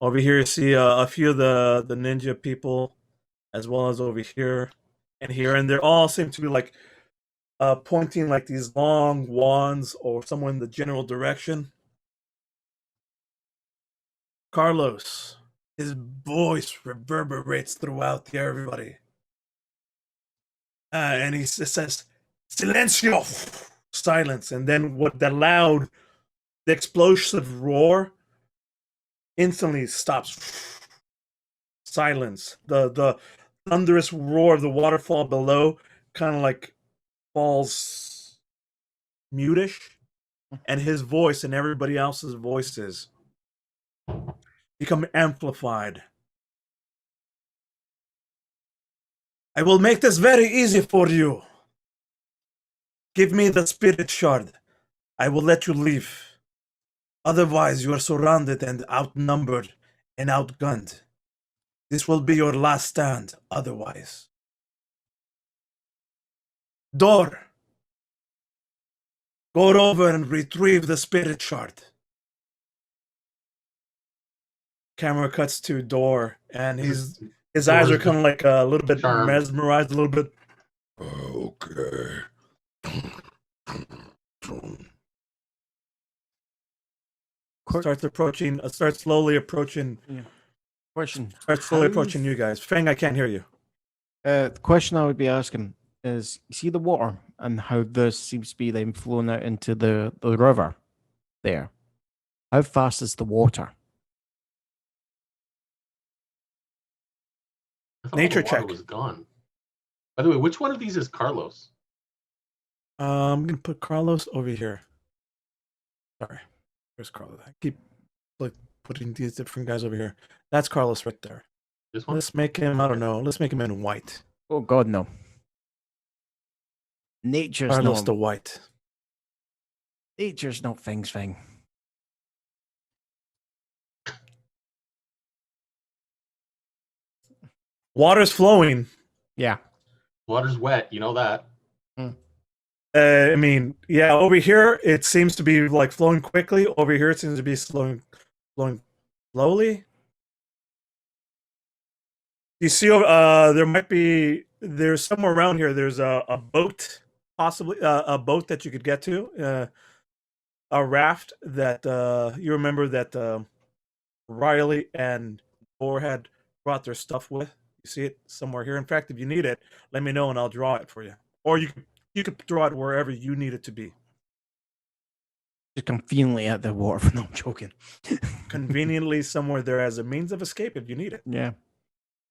Over here, you see a few of the ninja people, as well as over here and here, and they all seem to be like pointing like these long wands or somewhere in the general direction. Carlos, his voice reverberates throughout everybody, and he says, "Silencio!" Silence, and then what the loud, the explosive roar instantly stops. Silence. The thunderous roar of the waterfall below kind of like falls mutish, and his voice and everybody else's voices become amplified. I will make this very easy for you. Give me the spirit shard. I will let you leave. Otherwise, you are surrounded and outnumbered and outgunned. This will be your last stand, otherwise. Door. Go over and retrieve the spirit shard. Camera cuts to Door, and his eyes are kind of like a little bit Charmed. mesmerized, a little bit. Okay. Starts slowly approaching. Yeah. Question. Starts slowly How- approaching you guys. Feng, I can't hear you. The question I would be asking is, you see the water and how this seems to be then flowing out into the river there. How fast is the water? I thought Nature all the water check. was gone. By the way, which one of these is Carlos? I'm gonna put Carlos over here. Sorry, where's Carlos? I keep like putting these different guys over here. That's Carlos right there. This one? Let's make him. I don't know. Let's make him in white. Oh God, no. Nature's Carlos not. the white. Nature's not Feng's thing. Water's flowing. Yeah. Water's wet, you know that. I mean, yeah. Over here, it seems to be like flowing quickly. Over here, it seems to be flowing slowly. You see, there's somewhere around here. There's a boat, possibly a boat that you could get to, a raft that you remember that Riley and Thor had brought their stuff with. You see it somewhere here. In fact, if you need it, let me know and I'll draw it for you. Or you could draw it wherever you need it to be. Just conveniently at the water. No, I'm joking. Conveniently somewhere there as a means of escape if you need it. Yeah.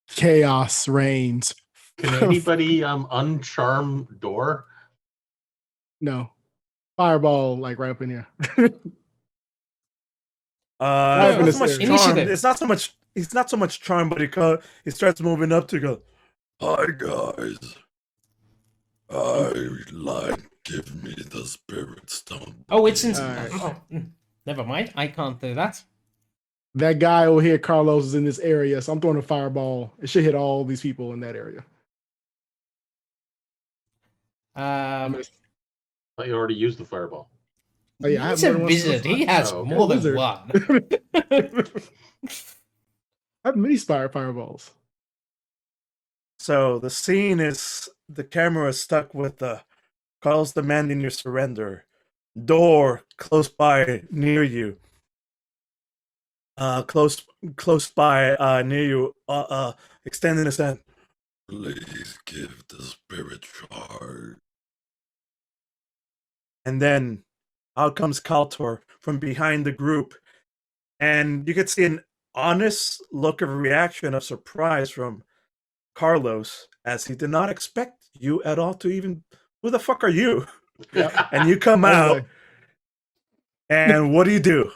Chaos reigns. Can anybody uncharm Door? No. Fireball, like right up in here. It's not so much charm. Initiative. It's not so much. It's not so much charm, but he starts moving up to go. Hi guys, give me the spirit stone. Oh, it's in. Alright. Never mind. I can't do that. That guy over here, Carlos, is in this area, so I'm throwing a fireball. It should hit all these people in that area. Um, I thought you already used the fireball. Oh, yeah, I he's have a more than one wizard. spell He has Oh, okay. more than Wizard. one. I have many fireballs. So the scene is the camera is stuck with Carlos demanding your surrender. Door close by near you. Close by near you. Extending his hand. Please give the spirit shard. And then out comes Kaltor from behind the group, and you could see an honest look of reaction of surprise from Carlos, as he did not expect you at all to even. Who the fuck are you? And you come out, and what do?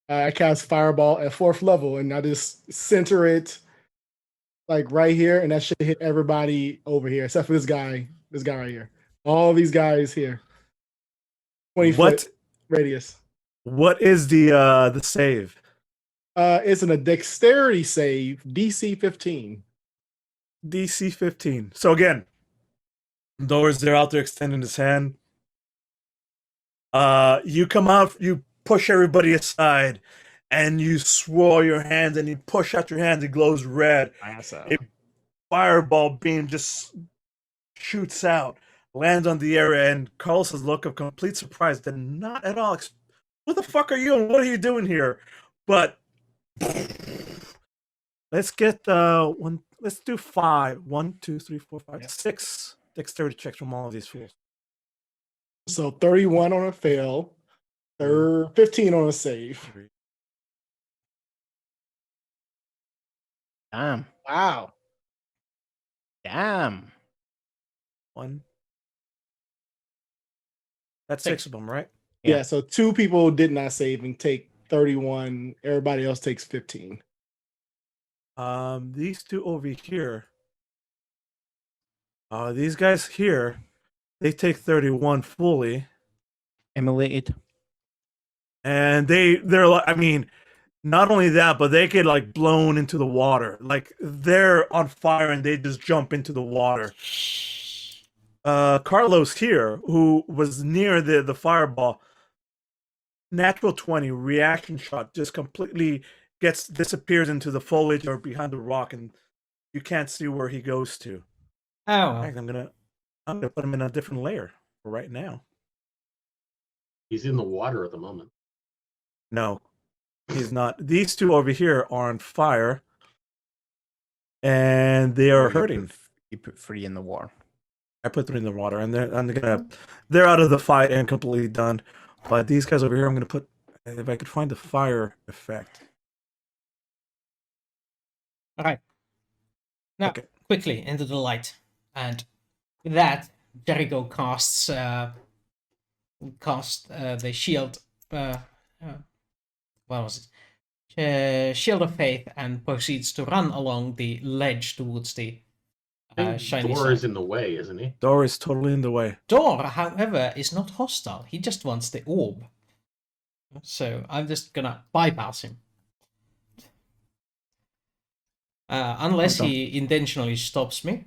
I cast fireball at 4th level, and I just center it like right here, and that should hit everybody over here, except for this guy right here. All these guys here. 20 What? foot radius. What is the save? It's a dexterity save, DC 15. DC 15. So again, Doors, they're out there extending his hand. You come out, you push everybody aside, and you swirl your hands, and you push out your hands. It glows red. A fireball beam just shoots out, lands on the area, and Carlos's look of complete surprise. They're not at all. What the fuck are you and what are you doing here? But let's get one. Let's do 5. 1, 2, 3, 4, 5, 6 dexterity checks from all of these fools. So 31 on a fail, 15 on a save. Damn. Wow. Damn. 1. That's 6 of them, right? Yeah, so 2 people did not save and take 31. Everybody else takes 15. These 2 over here. These guys here, they take 31 fully, Immolated. and they're like, I mean, not only that, but they get like blown into the water. Like they're on fire and they just jump into the water. Carlos here, who was near the fireball, natural 20 reaction shot, just completely disappears into the foliage or behind the rock, and you can't see where he goes to. Oh, In well. fact, I'm gonna put him in a different layer for right now. He's in the water at the moment. No, he's not. These 2 over here are on fire, and they are hurting. You put 3 in the water. I put 3 in the water, and they're out of the fight and completely done. But these guys over here, I'm gonna put, if I could find the fire effect. All right. Now, Okay. quickly into the light, and with that, Jericho casts the shield. What was it? Shield of Faith, and proceeds to run along the ledge towards the shiny Door side. is in the way, isn't he? Door is totally in the way. Door, however, is not hostile. He just wants the orb. So I'm just gonna bypass him. Unless Okay. he intentionally stops me.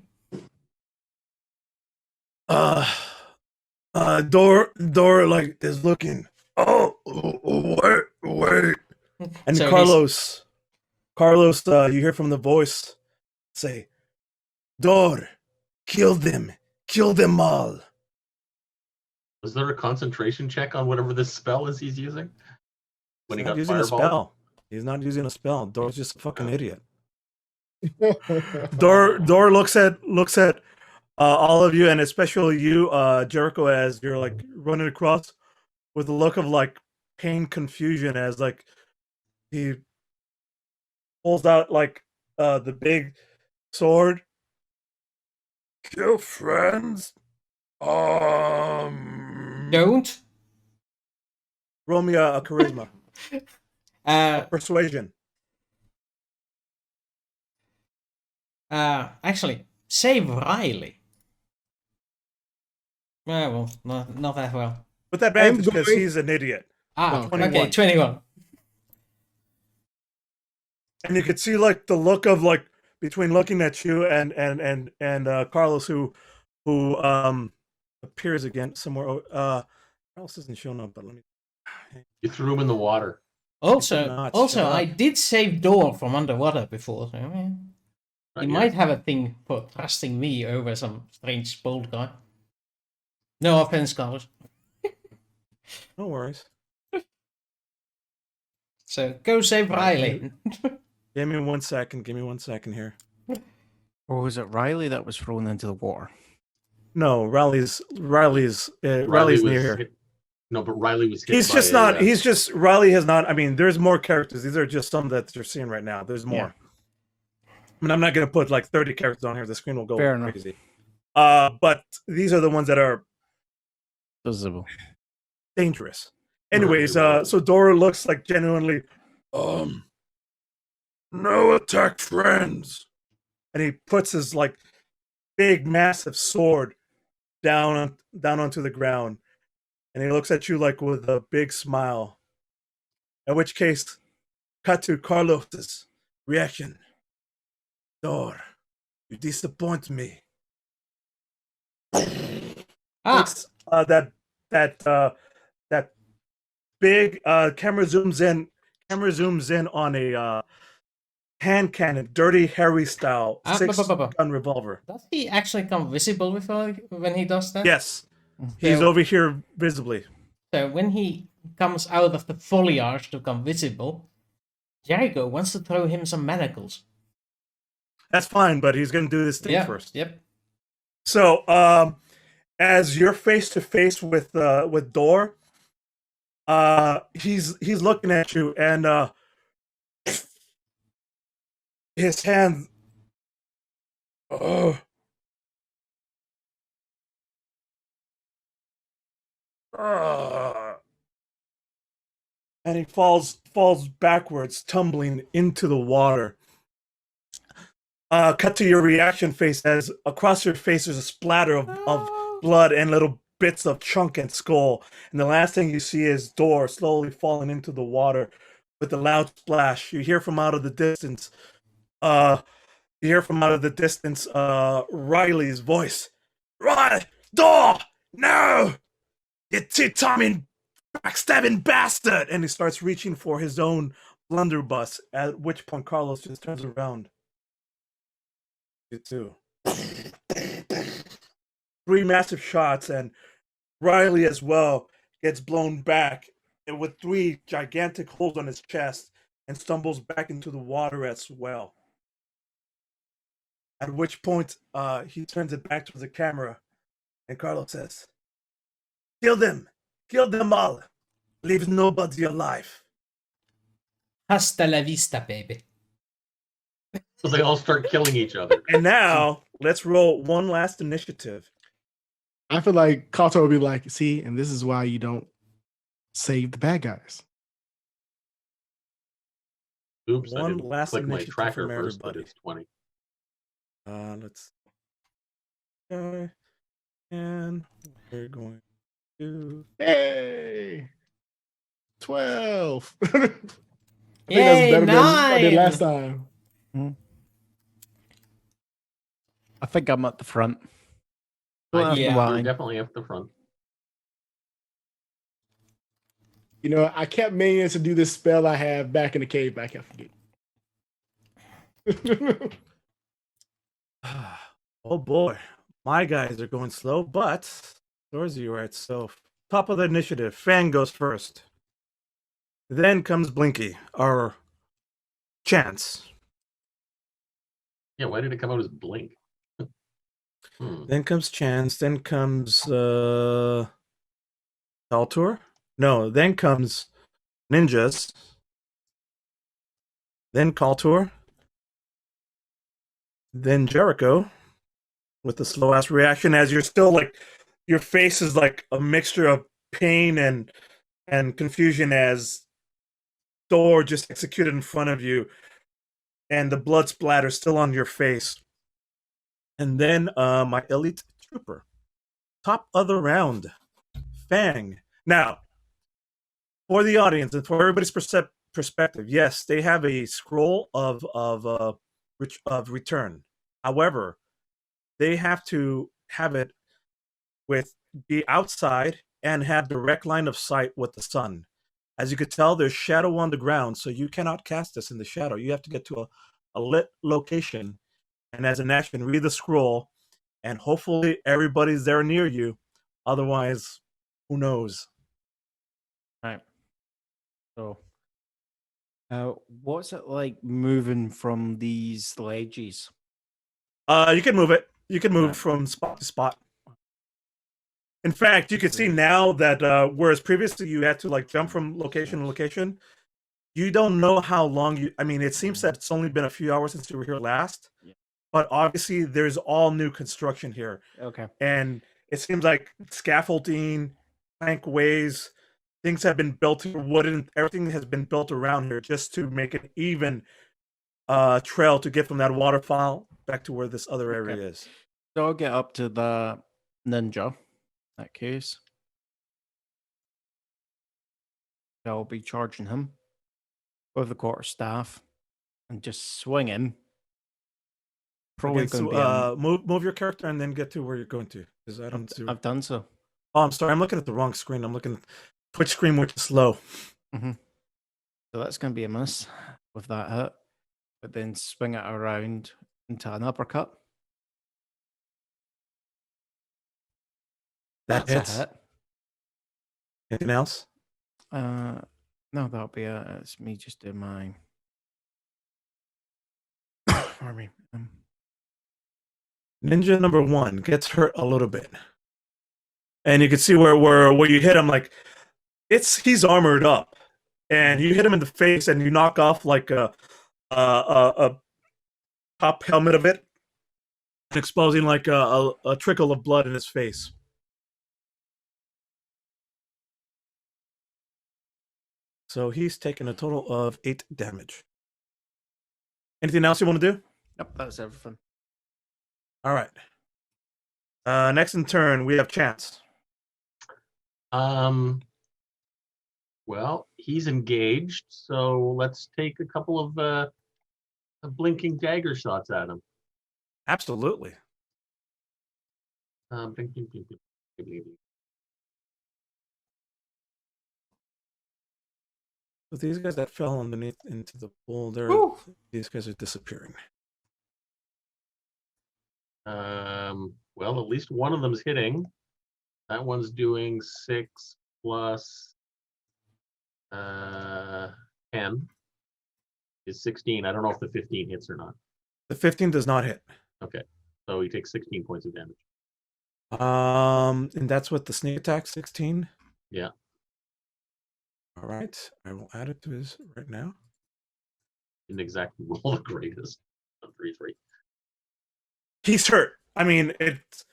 Door like is looking. Oh, wait. And So Carlos, you hear from the voice say, "Door, kill them all." Was there a concentration check on whatever this spell is he's using? When he He's not got using a fireball? spell. He's not using a spell. Door's just a fucking idiot. Door looks at all of you, and especially you, Jericho, as you're like running across with a look of like pain, confusion, as like he pulls out like the big sword. Kill friends. Don't. Roll me a charisma. Persuasion. Actually, save Riley. Well, not that well. With advantage because going- he's an idiot. Ah, 21. okay, 21. And you could see like the look of like between looking at you and Carlos who appears again somewhere. Carlos isn't showing up, but let me. You threw him in the water. Also, not also, shut I up. did save Door from underwater before. So, he Right might here. have a thing for trusting me over some strange bold guy. No offense, Carlos. No worries. So go save Riley. Give me 1 second. Give me 1 second here. Or was it Riley that was thrown into the water? No, Riley's Riley near was here. hit- No, but Riley was hit He's by just a, not. He's just Riley has not. I mean, there's more characters. These are just some that you're seeing right now. There's more. I mean, I'm not gonna put like 30 characters on here. The screen will go Fair enough. crazy. But these are the ones that are Visible. dangerous. Anyways, Right. so Dora looks like genuinely, no attack friends, and he puts his like big, massive sword down onto the ground, and he looks at you like with a big smile. In which case, cut to Carlos's reaction. Door, You disappoint me. Ah, It's that big camera zooms in. Camera zooms in on a hand cannon, Dirty Harry style, ah, 6-gun revolver. does he actually come visible before when he does that? Yes, he's over here visibly. So when he comes out of the foliage to come visible, Jericho wants to throw him some manacles. That's fine, but he's gonna do this thing Yeah, first. yep. So, as you're face to face with Door, he's looking at you, and his hand. Oh. And he falls backwards, tumbling into the water. Cut to your reaction face as across your face there's a splatter of blood and little bits of chunk and skull. And the last thing you see is Door slowly falling into the water with a loud splash. You hear from out of the distance, Riley's voice. Riley, Door, no! You tit-tomming, backstabbing bastard! And he starts reaching for his own blunderbuss, at which point Carlos just turns around. You too. 3 massive shots, and Riley as well gets blown back and with 3 gigantic holes on his chest and stumbles back into the water as well. At which point, he turns it back to the camera, and Carlos says, Kill them all. Leave nobody alive. Hasta la vista, baby. So they all start killing each other. And now, let's roll one last initiative. I feel like Kato would be like, see, and this is why you don't save the bad guys. Oops, I One didn't last click my initiative tracker from first, but everybody. it's 20. Let's go. And we're going to. Hey, 12. I think Yay, that's better than I did 9! last time. I think I'm at the front. Don't have to Yeah. lie. You're definitely up the front. You know, I kept meaning to do this spell I have back in the cave, but I kept forgetting. Oh boy, my guys are going slow, but Dorsey, right? So top of the initiative, Fang goes first. Then comes Blinky, or Chance. Yeah, why did it come out as blink? Then comes Chance. Then comes Taltur. No, then comes Ninjas. Then Kaltur. Then Jericho, with the slow ass reaction as you're still like your face is like a mixture of pain and confusion as Thor just executed in front of you and the blood splatter still on your face. And then my elite trooper, top of the round, Fang. Now, for the audience and for everybody's perspective, yes, they have a scroll of return. However, they have to have it be outside and have direct line of sight with the sun. As you could tell, there's shadow on the ground, so you cannot cast this in the shadow. You have to get to a lit location, and as an action, read the scroll, and hopefully everybody's there near you. Otherwise, who knows? Right. So, what's it like moving from these ledges? You can move it. You can move Right. from spot to spot. In fact, you can see now that whereas previously you had to like jump from location to location, you don't know how long you. I mean, it seems that it's only been a few hours since you were here last, Yeah. but obviously there's all new construction here, Okay. and it seems like scaffolding, plank ways, things have been built here. Wooden, everything has been built around here just to make an even trail to get from that waterfall back to where this other area Okay. is. So I'll get up to the ninja. In that case, I'll be charging him with the quarterstaff and just swing him probably Okay, going to so be. move your character and then get to where you're going to, because I don't see. I've done so. Oh, I'm sorry. I'm looking at the wrong screen. I'm looking at Twitch screen, which is slow. So that's going to be a miss with that hit. But then swing it around into an uppercut. That That's hits. a hit. Anything else? No, that'll be it. It's me just doing mine. Pardon me. Ninja number 1 gets hurt a little bit, and you can see where you hit him. Like he's armored up, and you hit him in the face, and you knock off like a top helmet of it, exposing like a trickle of blood in his face. So he's taken a total of 8 damage. Anything else you want to do? Yep, that's everything. All right. Next in turn, we have Chance. Well, he's engaged, so let's take a couple of blinking dagger shots at him. Absolutely. Blink, blink, blink, blink, blink, blink. So these guys that fell underneath into the pool, these guys are disappearing. Well, at least one of them's hitting. That one's doing 6 plus 10 is 16. I don't know if the 15 hits or not. The 15 does not hit. Okay, so he takes 16 points of damage. And that's what the sneak attack 16. Yeah. All right, I will add it to his right now. Didn't exactly roll the greatest. 3-3. He's hurt. I mean, it's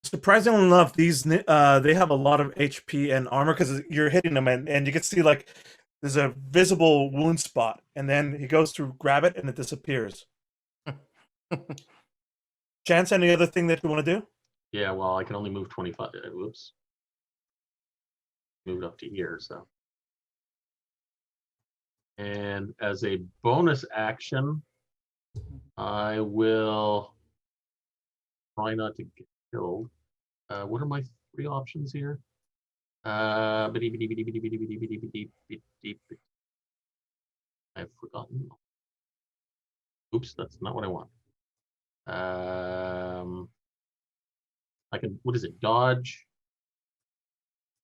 surprisingly enough, these they have a lot of HP and armor because you're hitting them, and you can see like there's a visible wound spot, and then he goes to grab it and it disappears. Chance, any other thing that you want to do? Yeah, well, I can only move 25. Whoops. Moved up to here, so. And as a bonus action, I will try not to get killed. What are my 3 options here? I've forgotten. Oops, that's not what I want. I can, what is it? Dodge.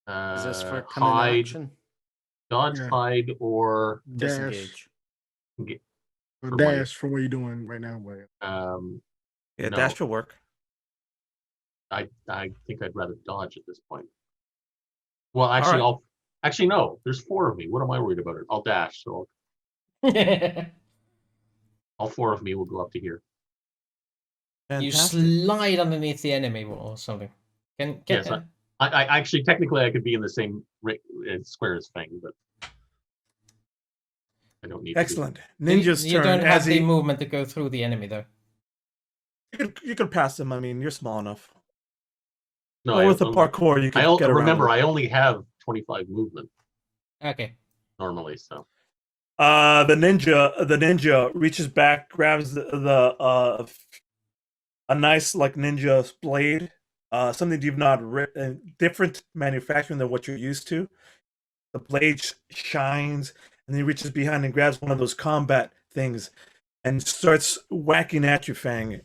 Is this for coming hide, action? dodge, Yeah. hide, or Dash. Disengage. Or for dash from what you're doing right now. But Yeah, No. dash will work. I think I'd rather dodge at this point. Well, actually, right. actually no. There's 4 of me. What am I worried about? I'll dash. So all 4 of me will go up to here. You Fantastic. slide underneath the enemy or something. Can Yes, I actually technically I could be in the same square as Feng, but I don't need. Excellent. you, Ninja's you turn. don't As have the he, movement to go through the enemy though. you could pass him. I mean, you're small enough. No, Or with the parkour, you can get around. remember him. I only have 25 movement Okay. normally, so. The ninja reaches back, grabs a nice like ninja blade, something you've not different manufacturing than what you're used to. The blade shines, and he reaches behind and grabs one of those combat things, and starts whacking at you, Fang.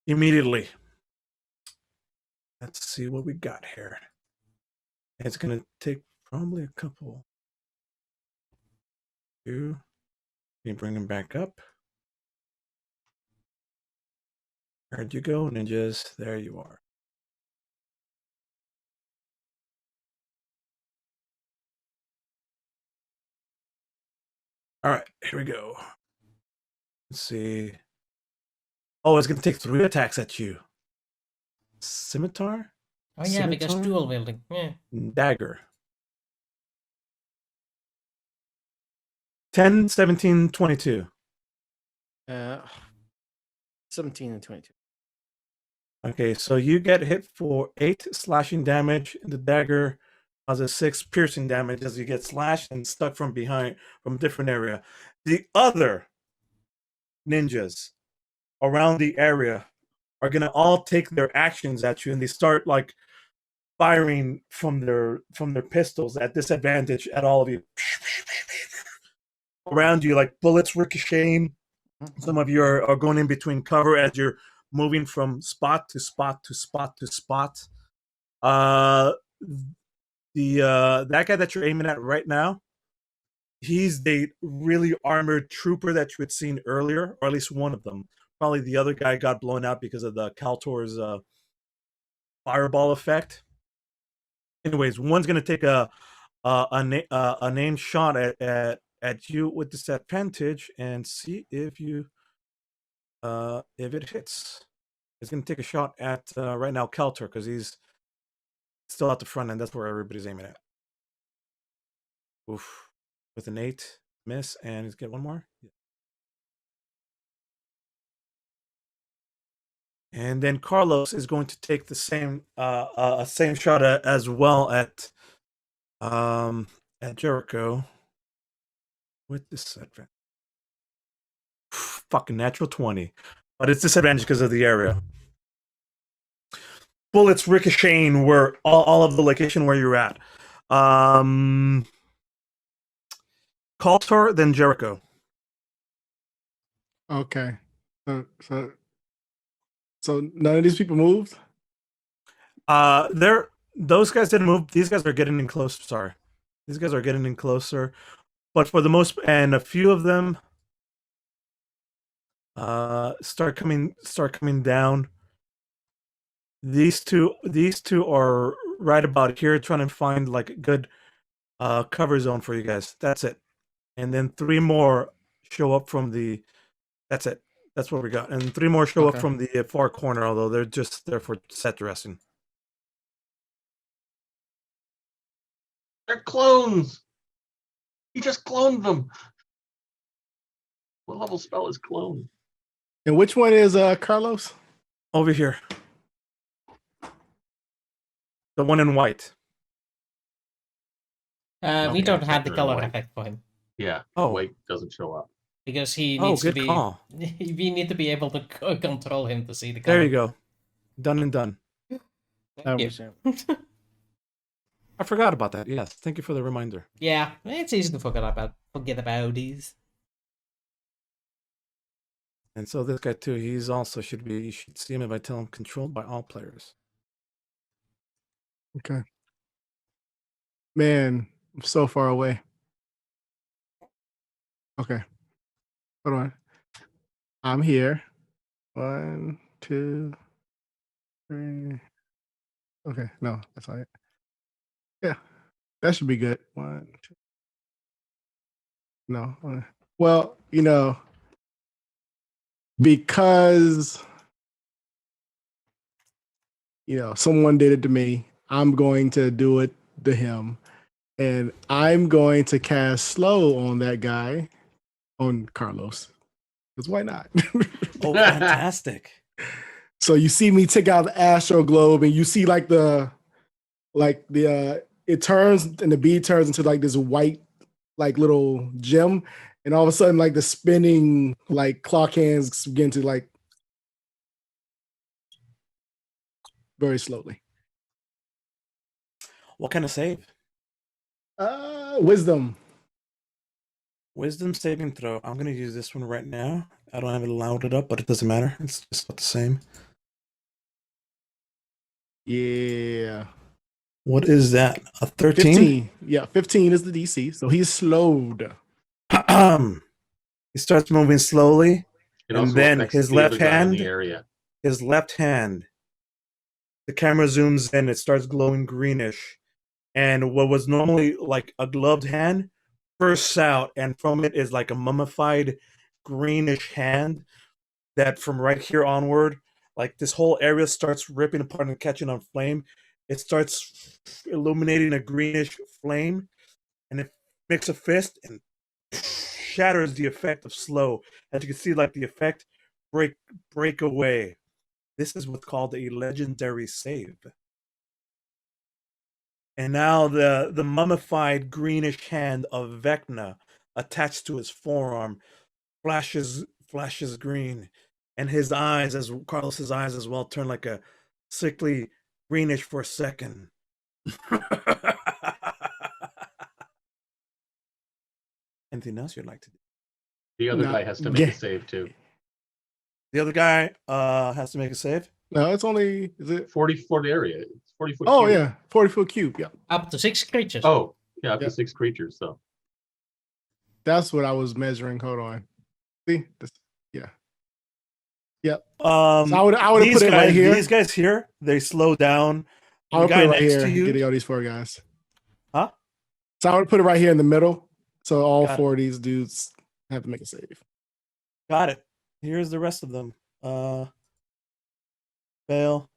Immediately. Let's see what we got here. It's gonna take probably a couple. 2. You bring him back up. Where'd you go, ninjas? There you are. All right, here we go. Let's see. Oh, it's gonna take 3 attacks at you. Scimitar? Oh yeah, because Scimitar? dual wielding. Yeah. Dagger. 10, 17, 22. 17 and 22. Okay, so you get hit for 8 slashing damage. The dagger causes 6 piercing damage as you get slashed and stuck from behind from a different area. The other ninjas around the area are gonna all take their actions at you, and they start like firing from their pistols at disadvantage at all of you around you, like bullets ricocheting. Some of you are going in between cover as you're moving from spot to spot to spot to spot. That guy that you're aiming at right now, he's the really armored trooper that you had seen earlier, or at least one of them. Probably the other guy got blown out because of the Kaltor's fireball effect. Anyways, one's gonna take a named shot at you with disadvantage and see if it hits. It's gonna take a shot at right now Kaltor because he's still at the front end. That's where everybody's aiming at. Oof. With an 8, miss, and he's get one more. Yeah. And then Carlos is going to take the same shot as well at Jericho with disadvantage. Fucking natural 20, but it's disadvantage because of the area. Bullets ricocheting where all of the location where you're at. Kaltor, then Jericho. Okay. So none of these people moved? Those guys didn't move. These guys are getting in close. Sorry. These guys are getting in closer. But for the most, and a few of them start coming down. These two are right about here trying to find like a good cover zone for you guys. That's it. And then 3 more show up from the that's it. That's what we got. And 3 more show up from the far corner, although they're just there for set dressing. They're clones. He just cloned them. What level spell is clone? And which one is Carlos? Over here. The one in white. We don't have the They're color white. effect for him Yeah. Oh. White doesn't show up. because he needs to good be. call. We need to be able to control him to see the color. There you go. Done and done. Thank you. I forgot about that. Yes. Thank you for the reminder. Yeah, it's easy to forget about these. And so this guy too, he's also you should see him if I tell him controlled by all players. Okay. Man, I'm so far away. Okay. Hold on. I'm here. 1, 2, 3. Okay, no, that's all right. Yeah, that should be good. 1, 2. No. Well, because someone did it to me, I'm going to do it to him. And I'm going to cast slow on that guy, on Carlos. Because why not? Oh, fantastic. So you see me take out the astro globe, and you see it turns, and the bead turns into like this white, like little gem, and all of a sudden, like the spinning like clock hands begin to like very slowly. What kind of save? Wisdom. Wisdom saving throw. I'm gonna use this one right now. I don't have it loaded up, but it doesn't matter. It's just about the same. Yeah. What is that? A 13? 15. Yeah, 15 is the DC. So he's slowed. He starts moving slowly, It and also then affects his the left other guy in the hand. area. His left hand. The camera zooms in. It starts glowing greenish, and what was normally like a gloved hand bursts out, and from it is like a mummified greenish hand that from right here onward, like this whole area starts ripping apart and catching on flame. It starts illuminating a greenish flame, and it makes a fist and shatters the effect of slow. As you can see, like the effect break away. This is what's called a legendary save. And now the mummified greenish hand of Vecna attached to his forearm flashes green, and his eyes, as Carlos's eyes as well, turn like a sickly greenish for a second. Anything else you'd like to do? The other No, guy has to make yeah. a save too. The other guy has to make a save. No, it's only is it? 40-foot area. It's 40-foot. Oh cube. yeah, 40-foot cube. Yeah, Up to 6 creatures. Oh, yeah, up Yeah. to 6 creatures. So that's what I was measuring. Hold on. See, this, yeah. So I would have these put it right guys- here. These guys here, they slow down. I The would put guy it right next here. to you, Getting all these 4 guys. huh? So I would put it right here in the middle. So all Got it. 4 of these dudes have to make a save. Got it. Here's the rest of them. Fail,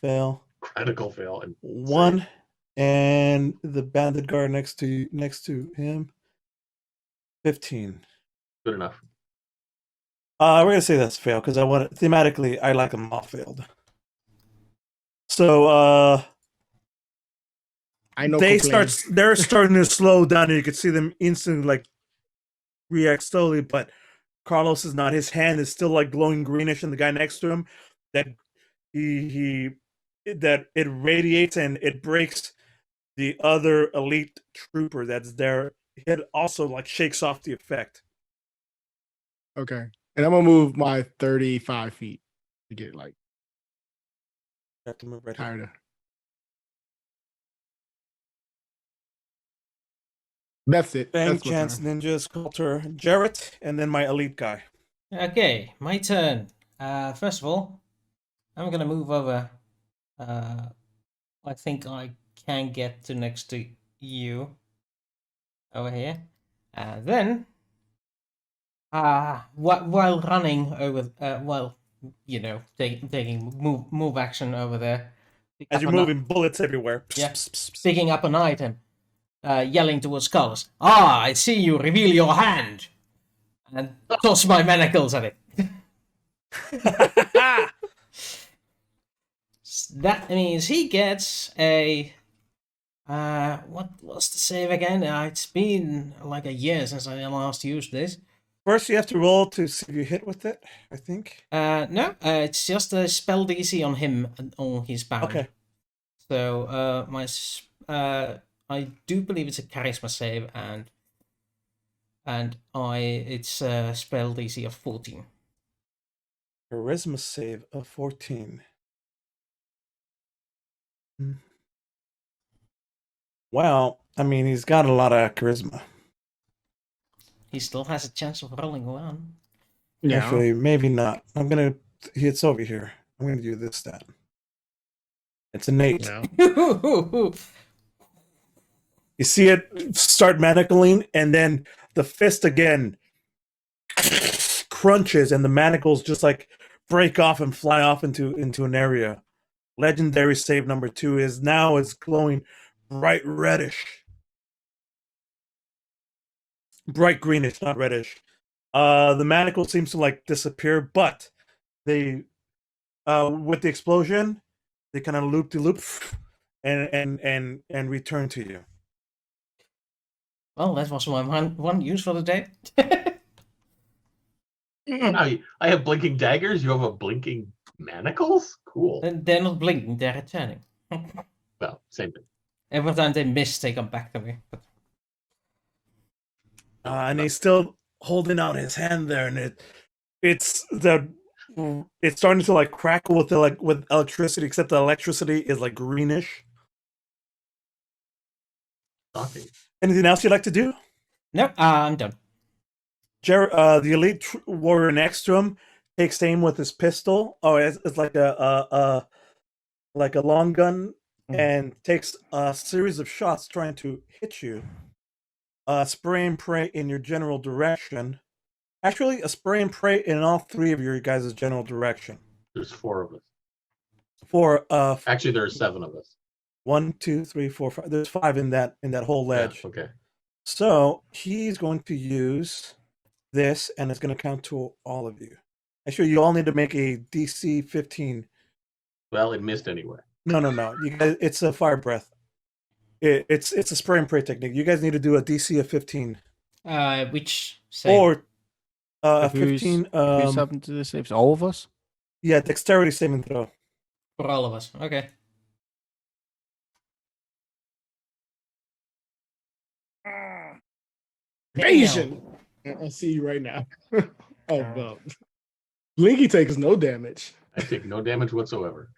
fail. critical fail. And 1, and the bandit guard next to him. 15. good enough. We're gonna say that's fail because I want thematically. I like them all failed. So I know they're starting to slow down, and you can see them instantly like react slowly. But Carlos is not. His hand is still like glowing greenish, and the guy next to him, that that it radiates and it breaks the other elite trooper that's there. It also like shakes off the effect. Okay. And I'm gonna move my 35 feet to get like I have to move right here. tired of. That's it. Feng, That's my Chance, turn. Ninjas, Coulter, Jarrett, and then my elite guy. Okay, my turn. First of all, I'm gonna move over. I think I can get to next to you over here. Then, while running over, taking move action over there. pick As up you're an i- moving bullets everywhere. Yeah. Picking up an item, yelling towards Carlos. Ah, I see you. Reveal your hand, and toss my manacles at it. That means he gets a. What was the save again? It's been like a year since I last used this. First, you have to roll to see if you hit with it, I think. No, it's just a spell DC on him and on his bound. Okay. So I do believe it's a charisma save, and it's a spell DC of 14. Charisma save of 14. Well, I mean, he's got a lot of charisma. He still has a chance of rolling one. Yeah. Actually, maybe not. It's over here. I'm gonna do this stat. It's innate. No. You see it start manacling, and then the fist again crunches, and the manacles just like break off and fly off into an area. Legendary save number 2 is now it's glowing bright reddish. Bright greenish, not reddish. The manacle seems to like disappear, but they with the explosion, they kind of loop de loop and return to you. Well, that was my one use for the day. I have blinking daggers. You have a blinking manacles. Cool. And they're not blinking; they're returning. Well, same thing. Every time they miss, they come back to me. But And he's still holding out his hand there, and it's starting to like crackle with electricity, except the electricity is like greenish. Shocking. Anything else you'd like to do? no, I'm done. The elite warrior next to him takes aim with his pistol. Oh, it's like a long gun, and takes a series of shots trying to hit you. Spray and pray in your general direction. Actually, a spray and pray in all 3 of your guys' general direction. There's 4 of us. For Actually, there are 7 of us. 1, 2, 3, 4, 5. There's 5 in that whole ledge. Yeah, okay. So he's going to use this, and it's going to count to all of you. Actually, you all need to make a DC 15. Well, it missed anyway. No. You guys, it's a fire breath. It's a spray and pray technique. You guys need to do a DC of 15, Which save? or Who's 15. who's having to do the saves? All of us. Yeah, dexterity saving throw. For all of us. Okay. Evasion. I see you right now. Oh, well. Blinky takes no damage. I take no damage whatsoever.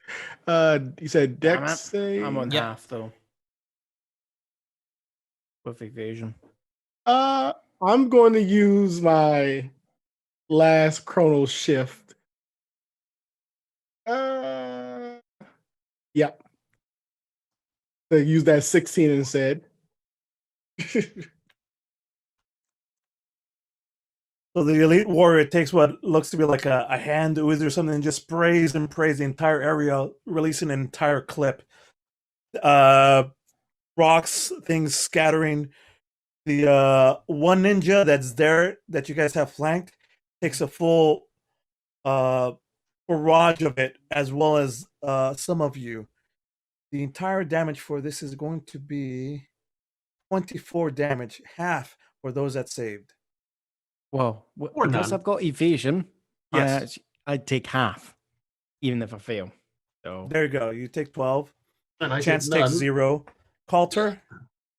You said Damn Dex it. save? I'm on Yep. half though. With evasion. I'm going to use my last chrono shift. Yep. So use that 16 instead. So the elite warrior takes what looks to be like a hand ooze or something and just sprays and sprays the entire area, releasing an entire clip. Rocks, things scattering. The one ninja that's there that you guys have flanked takes a full barrage of it, as well as some of you. The entire damage for this is going to be 24 damage, half for those that saved. Well, Or because none. I've got evasion, Yes. I'd take half, even if I fail. So There you go. You take 12. And I Chance take none. takes 0. Coulter,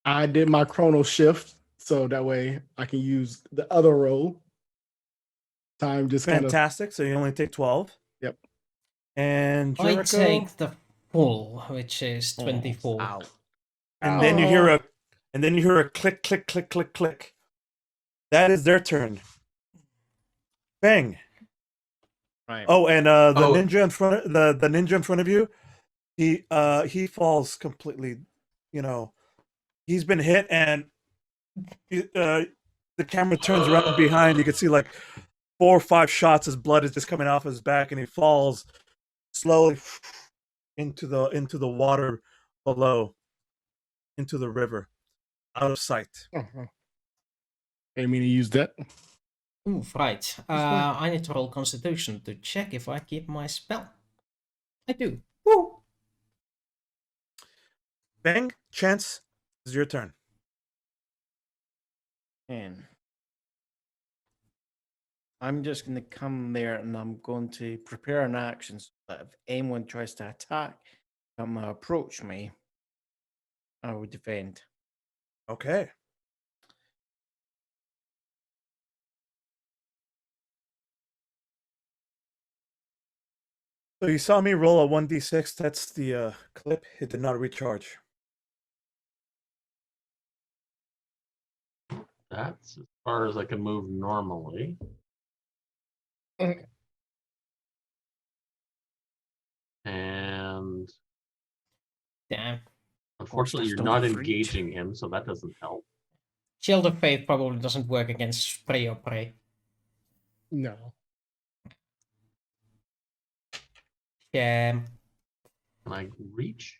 I did my chrono shift, so that way I can use the other roll. Time just kind of. fantastic. So you only take 12. Yep. And I Jericho, take the full, which is 24. Ow. and then you hear a click, click, click, click, click. That is their turn. Bang. Right. Oh, and the Oh. ninja in front of the ninja in front of you, he falls completely. You know, he's been hit, and the camera turns around behind. You can see like 4 or 5 shots. His blood is just coming off his back, and he falls slowly into the water below, into the river, out of sight. I mean to use that. Ooh, right. I need to roll Constitution to check if I keep my spell. I do. Woo! Bang, Chance, it's your turn. And I'm just going to come there and I'm going to prepare an action so that if anyone tries to attack, approach me, I will defend. Okay. So you saw me roll a 1d6. That's the clip. It did not recharge. That's as far as I can move normally. And Damn. unfortunately, that's you're not not a freak. engaging him, so that doesn't help. Shield of Faith probably doesn't work against spray or pray. No. Yeah. Can I reach?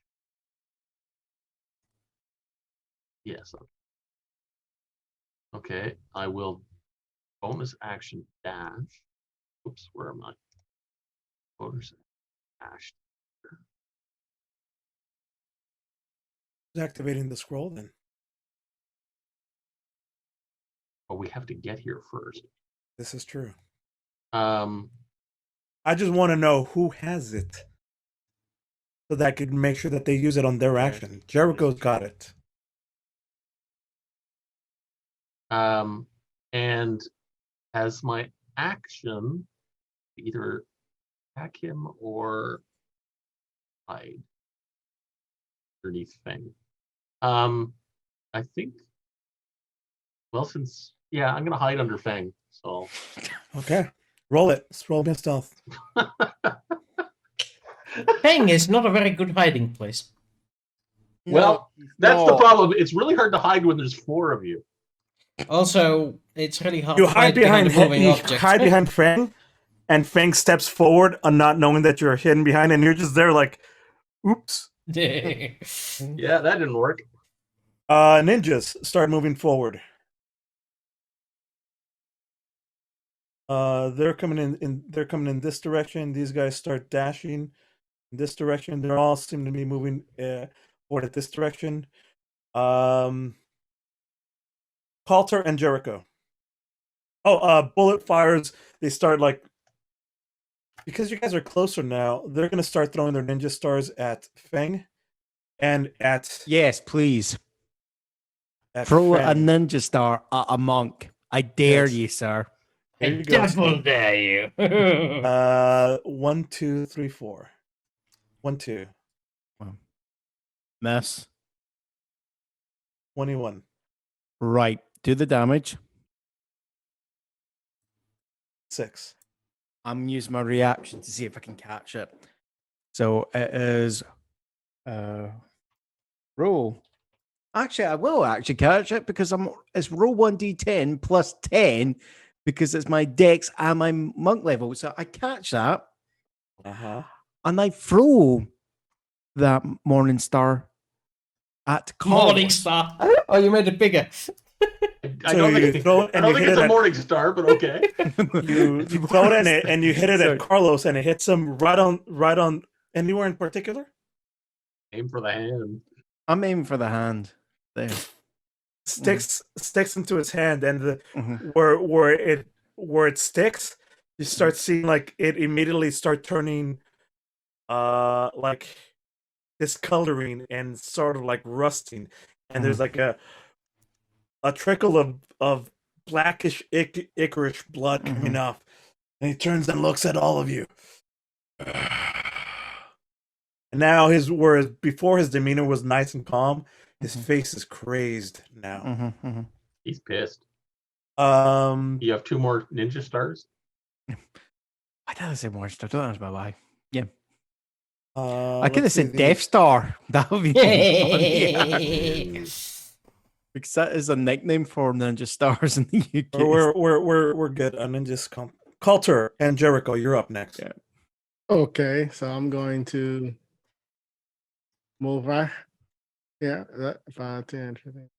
Yes. Okay, I will bonus action dash. Oops, where am I? Bonus dash. Activating the scroll then. Oh, we have to get here first. This is true. Um, I just want to know who has it, so that I could make sure that they use it on their Okay. action. Jericho's got it. and as my action, either attack him or hide underneath Feng. I think. Well, since I'm gonna hide under Feng. So Okay. Roll it. Roll me a stealth. Feng is not a very good hiding place. Well, that's the problem. It's really hard to hide when there's 4 of you. Also, it's really hard You to hide behind a moving you object. hide behind Fang, and Fang steps forward, not knowing that you're hidden behind, and you're just there like, oops. Yeah, that didn't work. Ninjas start moving forward. They're coming in. They're coming in this direction. These guys start dashing in this direction. They all seem to be moving forward at this direction. Coulter and Jericho. Bullet fires. They start like because you guys are closer now. They're gonna start throwing their ninja stars at Feng and at Yes, please. Throw a Feng. ninja star at a monk. I dare Yes. you, sir. Here I you go. double dare you. 1, 2, 3, 4. 1, 2. Miss. 21. Right. Do the damage. 6. I'm using my reaction to see if I can catch it. So it is roll. Actually, I will actually catch it because it's roll 1d10 plus 10 because it's my dex and my monk level. So I catch that and I throw that morning star at Morning Carlos. star. Oh, you made it bigger. I So don't you think, throw it I and don't you think hit it's it a at- morning star, but okay. You throw it in it and you hit it Sorry. at Carlos and it hits him right on anywhere in particular. Aim for the hand. I'm aiming for the hand. There. Sticks into his hand and Mhm. where it sticks, you start seeing like it immediately start turning like discoloring and sort of like rusting, and there's like a trickle of blackish ichorish blood coming off, and he turns and looks at all of you. And now whereas before his demeanor was nice and calm, his face is crazed now. He's pissed. Um, You have 2 more ninja stars? I did say morning star. Don't ask my why. Yeah. I let's could have see, said Death Star. That would be funny. Because that is a nickname for ninja stars in the UK. We're good. Ninja's Coulter and Jericho, you're up next. Yeah. Okay, so I'm going to move right. Yeah, that 5, 10, 15,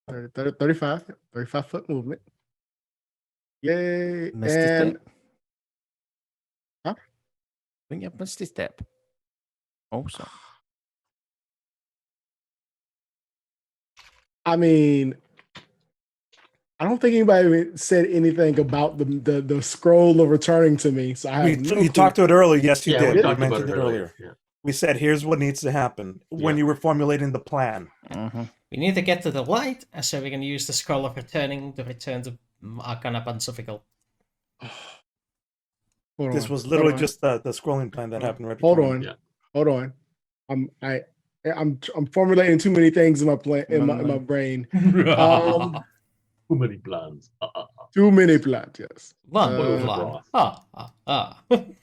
30, 35. 35-foot movement. Yay. Missed a And step. I think you missed a step. Also. I mean, I don't think anybody said anything about the scroll of returning to me. So I have no You clue. talked to it earlier. Yes, you Yeah, did. we You talked about mentioned it earlier. Yeah. We said, here's what needs to happen when Yeah. you were formulating the plan. We need to get to the light, and so we're going to use the scroll of returning to return to Arcana Pontifical. Hold This on, was hold literally on, just the scrolling plan that happened right hold before. on. Yeah. Hold on. I'm formulating too many things in my in my brain. Too many plans. Too many plans. Yes. One Broth. plan.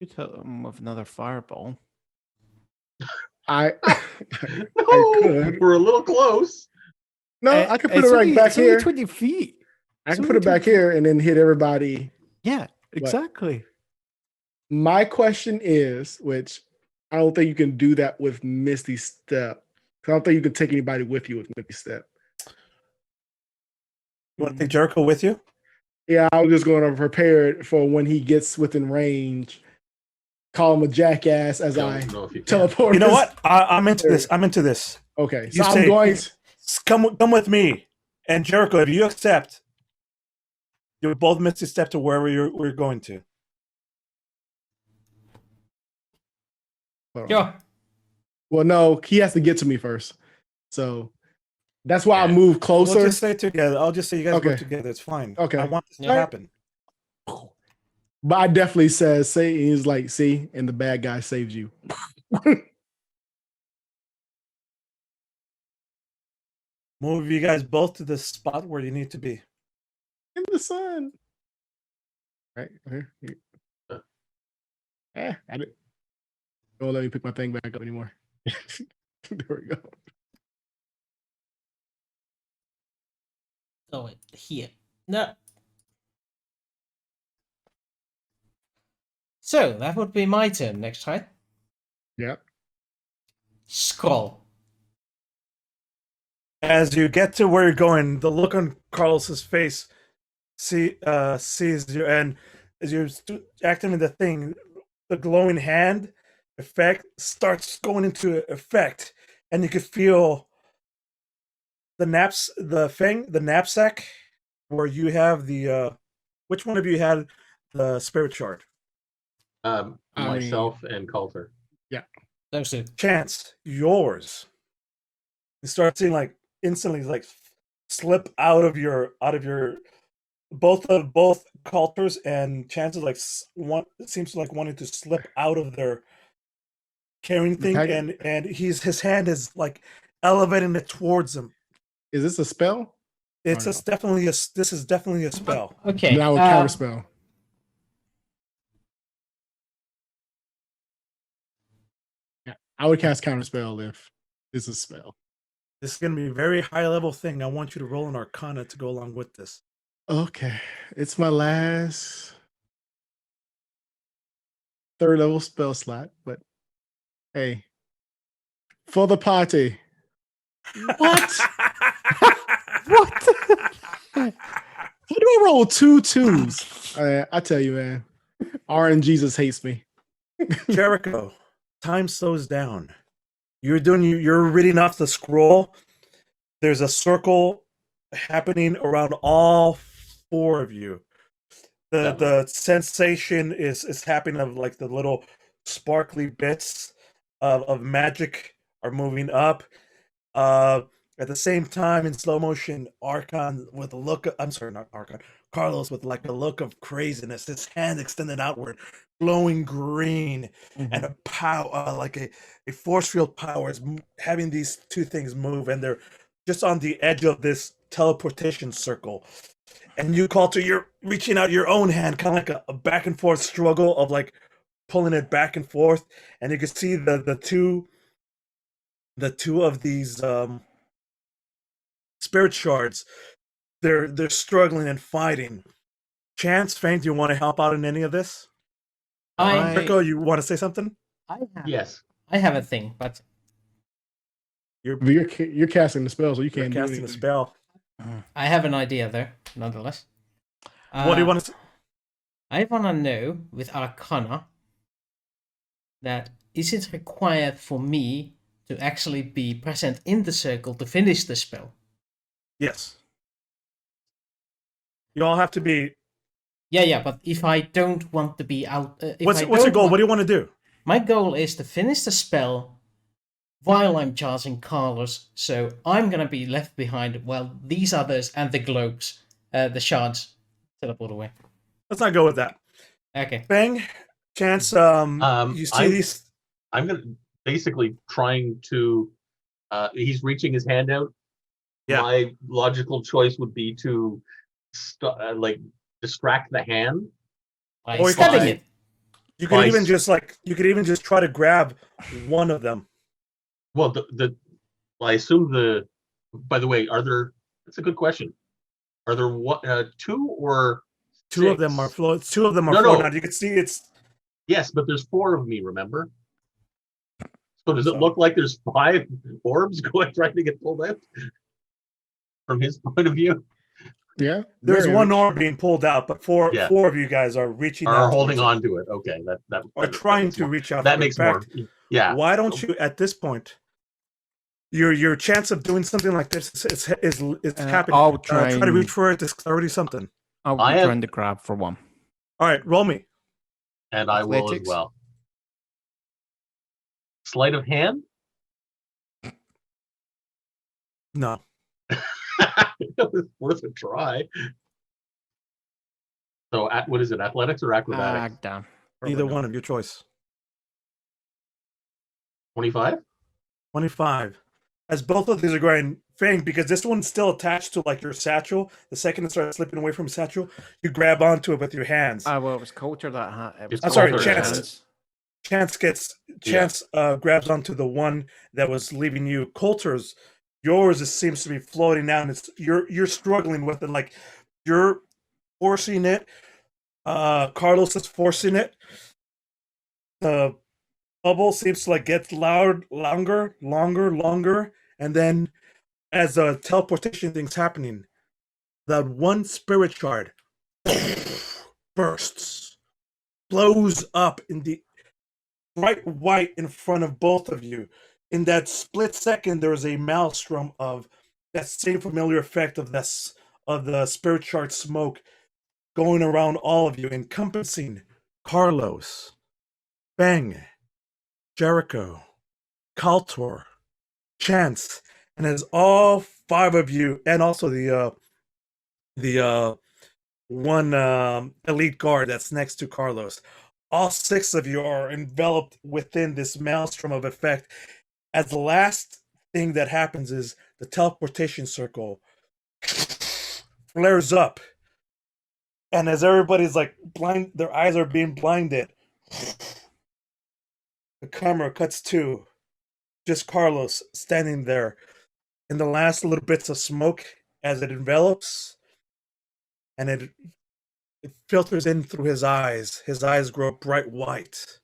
Could hit him with another fireball. I No, could. we're a little close. No, I could put it It's right only- back it's only here. 20 feet. I can it's put it only back 20 here and then hit everybody. Yeah, exactly. My question is, which I don't think you can do that with Misty Step. I don't think you can take anybody with you with Misty Step. You want to take Jericho with you? Yeah, I was just going to prepare it for when he gets within range. Call him a jackass as I Don't know if you can. teleport. You know his- what? I'm into this. I'm into this. Okay, You so I'm say- going. Come with me. And Jericho, if you accept, you both Misty Step to wherever we're going to. Hold on. Sure. Well, no, he has to get to me first. So that's why I Yeah. move We'll closer. just stay together. I'll just say you guys Okay. work together. It's fine. Okay. I want this to Yeah. happen. But I definitely says, say he's like, see, and the bad guy saves you. Move you guys both to the spot where you need to be. In the sun. Right here. I didn't. Don't let me pick my thing back up anymore. There we go. Oh, wait, here. No. So, that would be my turn next time. Yeah. Scroll. As you get to where you're going, the look on Carlos's face sees you, and as you're activating the thing, the glowing hand effect starts going into effect, and you could feel the knapsack where you have the which one of you had the spirit shard? I mean- Myself and Coulter. Those two. Chance, yours. You start seeing like instantly like slip out of your both Coulters and Chances like one seems like wanting to slip out of their carrying thing, Packet? and his hand is like elevating it towards him. Is this a spell? It's no? just definitely this is definitely a spell. Okay. Then I would counter spell. Yeah, I would cast counter spell if this is a spell. This is gonna be a very high level thing. I want you to roll an Arcana to go along with this. Okay, it's my last third level spell slot, but hey, for the party. What? What? How do I roll 2 twos? I tell you, man, RN Jesus hates me. Jericho, time slows down. You're reading off the scroll. There's a circle happening around all 4 of you. The sensation is happening of like the little sparkly bits of magic are moving up. At the same time, in slow motion, Archon with a look of, I'm sorry, not Archon, Carlos with like a look of craziness, his hand extended outward, glowing green, and a power, like a force field power is having these 2 things move, and they're just on the edge of this teleportation circle. And you, Coulter, you're reaching out your own hand, kind of like a back and forth struggle of like pulling it back and forth, and you can see the two of these spirit shards, they're struggling and fighting. Chance, Fang, do you want to help out in any of this? Jericho, you want to say something? Yes. I have a thing, but You're casting the spell, so you You're can't do casting anything. a spell. I have an idea there, nonetheless. What do you want to? I want to know with Arcana that is it required for me to actually be present in the circle to finish the spell? Yes. You all have to be. Yeah, but if I don't want to be out... What's your goal? What do you want to do? My goal is to finish the spell while I'm charging Carlos, so I'm gonna be left behind while these others and the globes, the shards, teleport away. Let's not go with that. Okay. Fang, Chance, you see these. I'm gonna basically trying to. He's reaching his hand out. Yeah. My logical choice would be to, like, distract the hand. By Or you stabbing can- it. You could even just try to grab one of them. Well, I assume by the way, that's a good question. Are there 2 or 2 of 6? them are floating. 2 of them are No, floating no. out. You can see it's. Yes, but there's 4 of me, remember? So does it So- look like there's 5 orbs trying to get pulled out? From his point of view? Yeah, There's very one rich. orb being pulled out, but four Yeah. of you guys are reaching out. Are holding towards on to it. Okay, that it, or trying makes to more- reach out. That for it. makes In more. fact, Yeah. Why don't you, at this point, your chance of doing something like this is happening. I'll try Try to and- reach for it. It's already something. I'll be I have- trying to grab for one. All right, roll me. And I will as Athletics? well. Sleight of hand? No, It's worth a try. So, what is it? Athletics or acrobatics? Damn. either one of your choice. 25? 25. As both of these are going, Fang, because this one's still attached to like your satchel. The second it starts slipping away from the satchel, you grab onto it with your hands. Well, it was culture that had. It's I'm sorry, Coulter that Chance grabs onto the one that was leaving you. Coulter's, yours seems to be floating down. It's you're struggling with it, like you're forcing it. Carlos is forcing it. The bubble seems to like get longer, and then as the teleportation thing's happening, that one spirit shard bursts, blows up in the bright white in front of both of you. In that split second, there is a maelstrom of that same familiar effect of the spirit shard smoke going around all of you, encompassing Carlos, Feng, Jericho, Kaltor, Chance, and as all 5 of you, and also the one elite guard that's next to Carlos, all 6 of you are enveloped within this maelstrom of effect. As the last thing that happens is the teleportation circle flares up, and as everybody's like blind, their eyes are being blinded, the camera cuts to just Carlos standing there in the last little bits of smoke as it envelops, and it filters in through his eyes. His eyes grow bright white.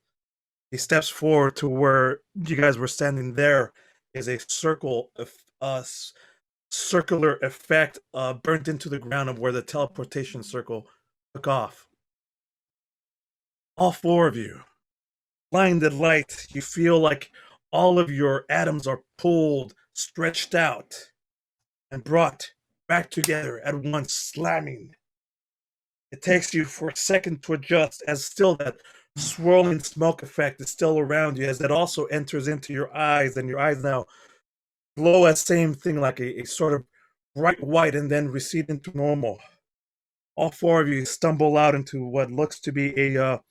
He steps forward to where you guys were standing. There is a circle of circular effect burnt into the ground of where the teleportation circle took off. All 4 of you, blinded light, you feel like all of your atoms are pulled, stretched out, and brought back together at once, slamming. It takes you for a second to adjust, as still that swirling smoke effect is still around you, as it also enters into your eyes, and your eyes now glow as same thing, like a sort of bright white, and then recede into normal. All 4 of you stumble out into what looks to be a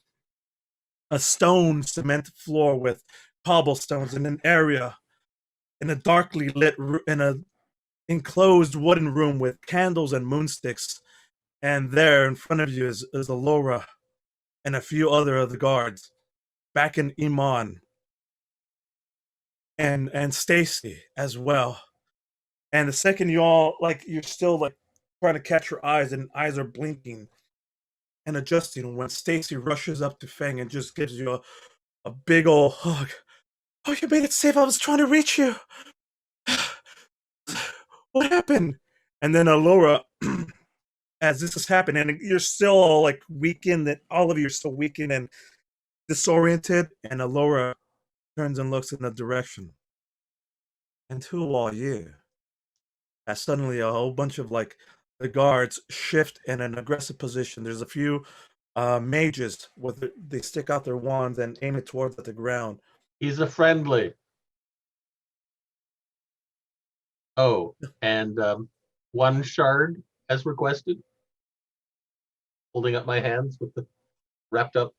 stone cement floor with cobblestones in an area, in a darkly lit, in a enclosed wooden room with candles and moonsticks. And there in front of you is Alora and a few other of the guards, back in Iman, and Stacy as well. And the second you all, like, you're still like trying to catch your eyes, and eyes are blinking and adjusting, when Stacy rushes up to Feng and just gives you a big old hug. Oh, you made it safe. I was trying to reach you. What happened? And then Alora, as this is happening, and you're still all like weakened, that all of you are still weakened and disoriented, and Alora turns and looks in a direction. And who are you? As suddenly a whole bunch of like the guards shift in an aggressive position. There's a few mages with they stick out their wands and aim it towards the ground. He's a friendly. Oh, and 1 shard as requested. Holding up my hands with the wrapped up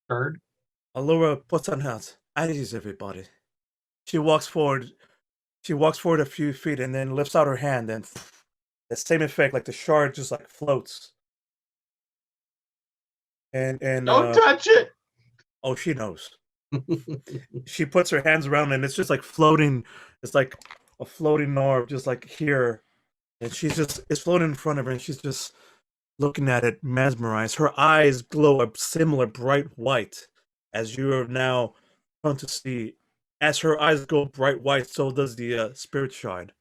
shard. Alora puts on hands. At ease, everybody. She walks forward. She walks forward a few feet and then lifts out her hand, and the same effect, like the shard just like floats. And Don't touch it. Oh, she knows. She puts her hands around, and it's just like floating. It's like a floating orb, just like here, and it's floating in front of her, and she's just looking at it, mesmerized. Her eyes glow a similar bright white, as you are now come to see. As her eyes go bright white, so does the spirit shard.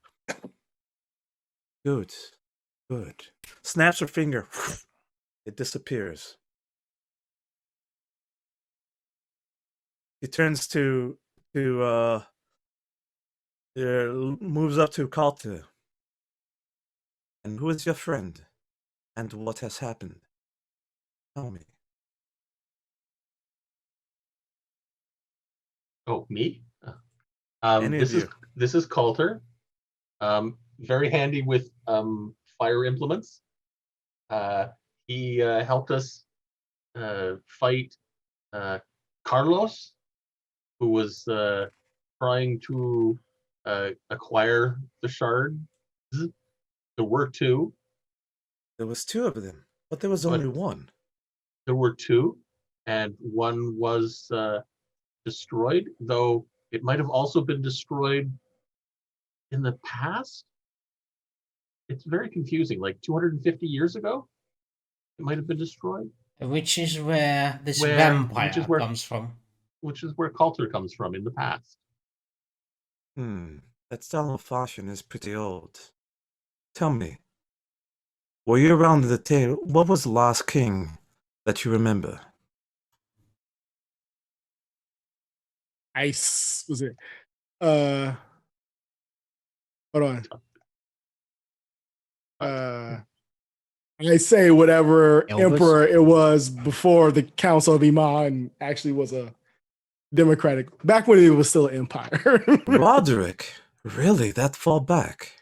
Good. Snaps her finger. It disappears. He turns to moves up to Kalta. And who is your friend? And what has happened? Tell me. Oh, me? Any of you. This is Coulter. Very handy with fire implements. He helped us fight Carlos, who was trying to acquire the shard. There were 2. There was 2 of them, but there was But- only 1. There were 2, and 1 was destroyed, though it might have also been destroyed in the past. It's very confusing, like 250 years ago, it might have been destroyed. Which is where this Which vampire is where- comes from. Which is where Coulter comes from in the past. That style of fashion is pretty old. Tell me, were you around the table? What was the last king that you remember? Ice was it? Hold on. I say whatever Elvis? emperor it was before the Council of Iman actually was a democratic. Back when it was still an empire. Roderick, really, that far back?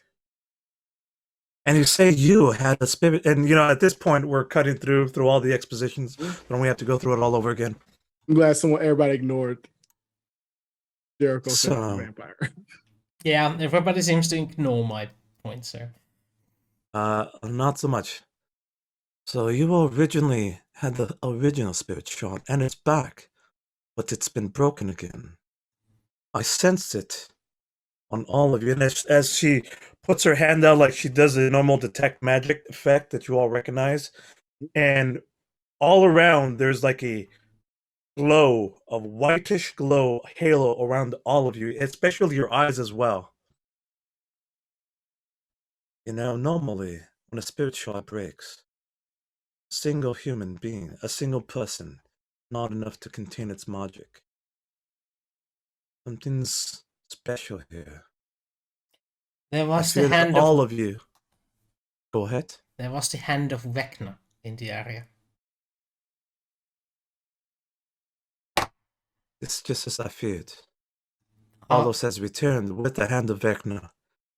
And you say you had a spirit, and at this point we're cutting through all the expositions, don't we have to go through it all over again? I'm glad everybody ignored Jericho said So- vampire. Yeah, everybody seems to ignore my point, so. Not so much. So you originally had the original spirit shard, and it's back, but it's been broken again. I sensed it on all of you, and as she puts her hand out like she does the normal detect magic effect that you all recognize, and all around there's like a glow, a whitish glow halo around all of you, especially your eyes as well. Normally when a spirit shard breaks, a single human being, a single person, not enough to contain its magic. Something's special here. There I was the fear that hand all of of you. Go ahead. there was the hand of Vecna in the area. It's just as I feared. Oh, Carlos has returned with the hand of Vecna.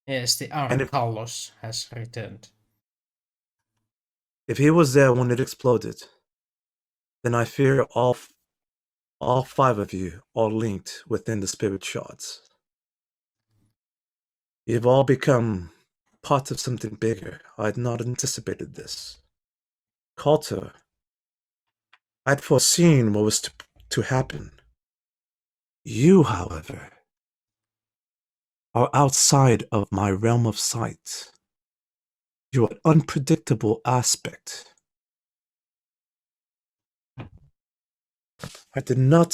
yes, the And if- Carlos has returned. If he was there when it exploded, then I fear all five of you are linked within the spirit shards. You've all become part of something bigger. I had not anticipated this. Coulter, I'd foreseen what was to happen. You, however, are outside of my realm of sight. You're an unpredictable aspect. I did not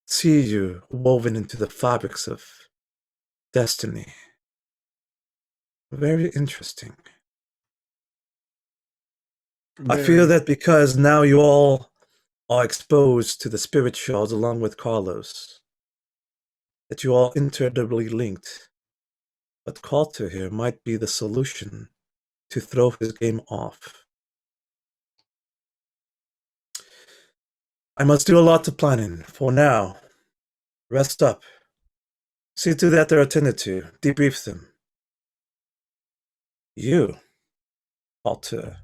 see you woven into the fabrics of destiny. Very interesting. I feel that because now you all are exposed to the spirit shards along with Carlos, that you all intuitively linked. But Coulter here might be the solution to throw his game off. I must do a lot of planning. For now, rest up. See to that they're attended to. Debrief them. You, Coulter,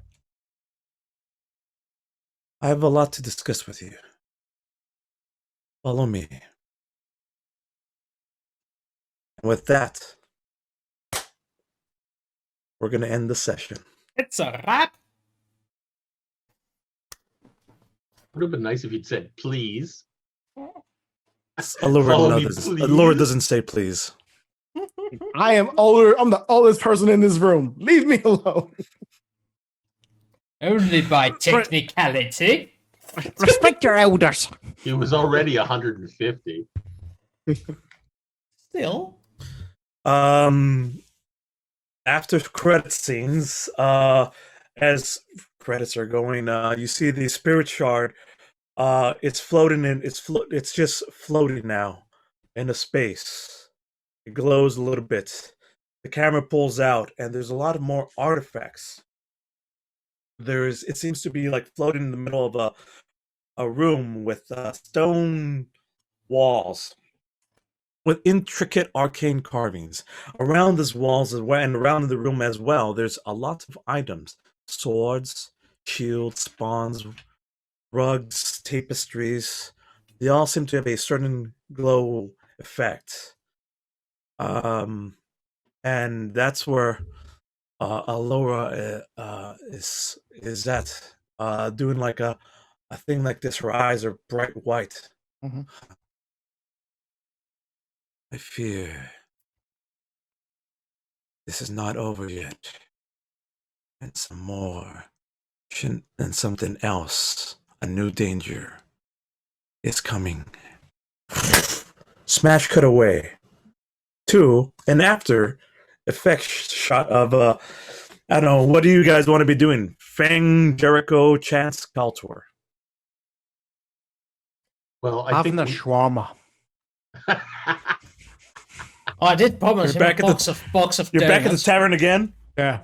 I have a lot to discuss with you. Follow me. And with that, we're going to end the session. It's a wrap. Would have been nice if you'd said please. Allura Follow me, Allura please. doesn't say please. I am older. I'm the oldest person in this room. Leave me alone. Only by technicality. Respect your elders. He was already 150. Still. After credit scenes, as credits are going, you see the spirit shard. It's floating in. It's just floating now in a space. It glows a little bit. The camera pulls out, and there's a lot of more artifacts. It seems to be like floating in the middle of a room with stone walls with intricate arcane carvings. Around these walls as well, and around the room as well, there's a lot of items: swords, shields, spawns, rugs, tapestries. They all seem to have a certain glow effect. And that's where Allura is at, doing like a thing like this. Her eyes are bright white. Mhm. I fear this is not over yet, and some more, and something else, a new danger, is coming. Smash cut away to an after effect shot of I don't know, what do you guys want to be doing? Feng, Jericho, Chance, Kaltor. Well, I Having think a shawarma. Oh, I did promise You're him a back at the- box of You're back at the donuts. tavern again? Yeah.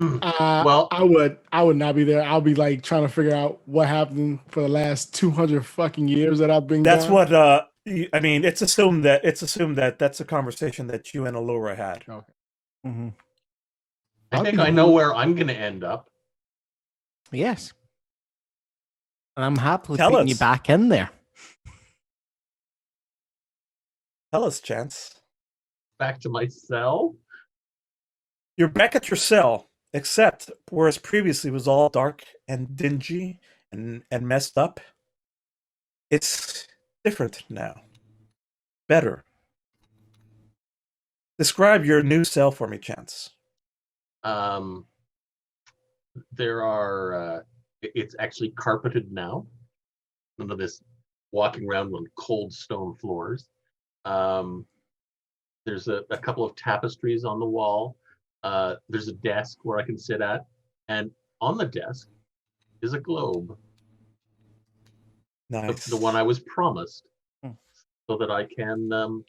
Well- I would not be there. I'll be like trying to figure out what happened for the last 200 fucking years that I've been That's gone. what I mean, it's assumed that that's a conversation that you and Allura had. Okay. Mm-hmm. I think I know where I'm going to end up. Yes. And I'm happily Tell putting you us. back in there. Tell us, Chance. Back to my cell. You're back at your cell, except whereas previously was all dark and dingy and messed up, it's different now. Better. Describe your new cell for me, Chance. There are. It's actually carpeted now. None of this walking around on cold stone floors. There's a couple of tapestries on the wall. There's a desk where I can sit at, and on the desk is a globe, Nice. the one I was promised, Hmm. so that I can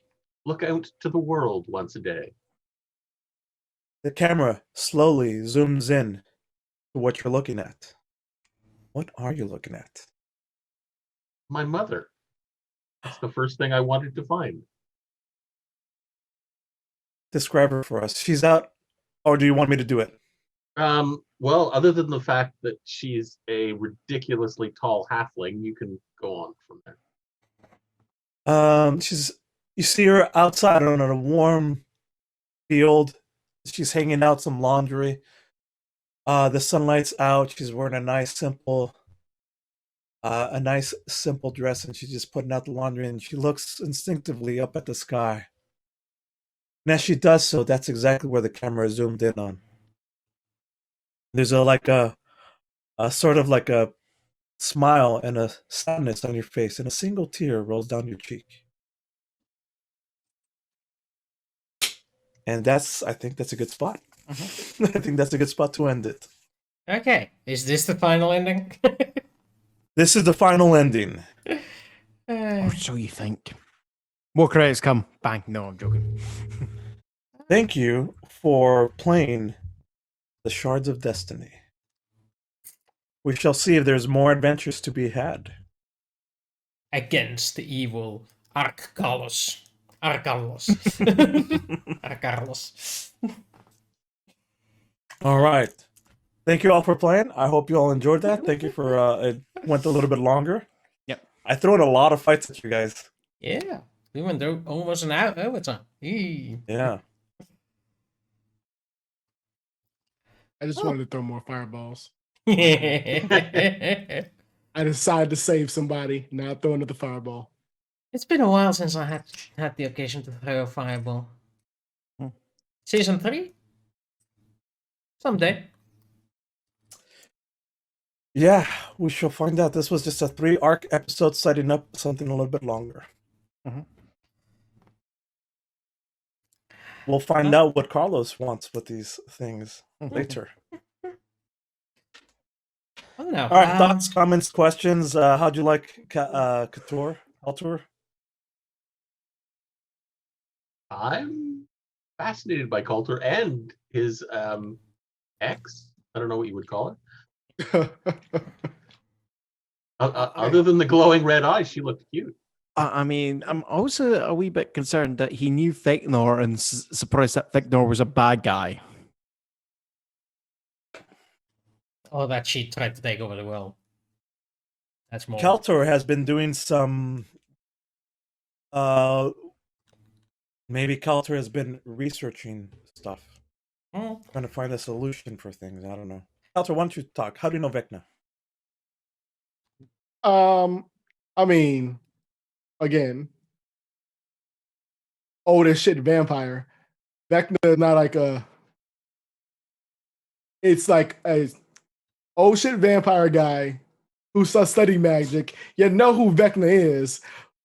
look out to the world once a day. The camera slowly zooms in to what you're looking at. What are you looking at? My mother. That's the first thing I wanted to find. Describe her for us. She's out, or do you want me to do it? Well, other than the fact that she's a ridiculously tall halfling, you can go on from there. You see her outside on a warm field. She's hanging out some laundry. The sunlight's out. She's wearing a nice simple dress, and she's just putting out the laundry, and she looks instinctively up at the sky. And as she does so, that's exactly where the camera is zoomed in on. There's a sort of like a smile and a sadness on your face, and a single tear rolls down your cheek. And I think that's a good spot. I think that's a good spot to end it. Okay, is this the final ending? This is the final ending. Or so you think. More credits come. Bang. No, I'm joking. Thank you for playing the Shards of Destiny. We shall see if there's more adventures to be had. Against the evil Archgalos. Archgalos. Archgalos. All right. Thank you all for playing. I hope you all enjoyed that. Thank you for it went a little bit longer. Yep. I threw in a lot of fights at you guys. Yeah, we went through almost an hour overtime. Eee. Yeah. I just wanted to throw more fireballs. It's I decided to save somebody. Now throw another fireball. been a while since I had the occasion to throw a fireball. Season 3? Someday. Yeah, we shall find out. This was just a 3-arc episode setting up something a little bit longer. Mhm. We'll find out what Carlos wants with these things later. Oh no. All right, thoughts, comments, questions. How'd you like Couture? Altour? I'm fascinated by Coulter and his ex. I don't know what you would call it. Other than the glowing red eyes, she looked cute. I mean, I'm also a wee bit concerned that he knew Vecnor and surprised that Vecnor was a bad guy. Oh, that she tried to take over the world. That's more. Keltor has been doing some. Maybe Keltor has been researching stuff, Hmm. trying to find a solution for things. I don't know. Keltor, why don't you talk? How do you know Vecna? I mean, again, old as shit vampire. Vecna is not like a. It's like a old shit vampire guy who study magic. You know who Vecna is,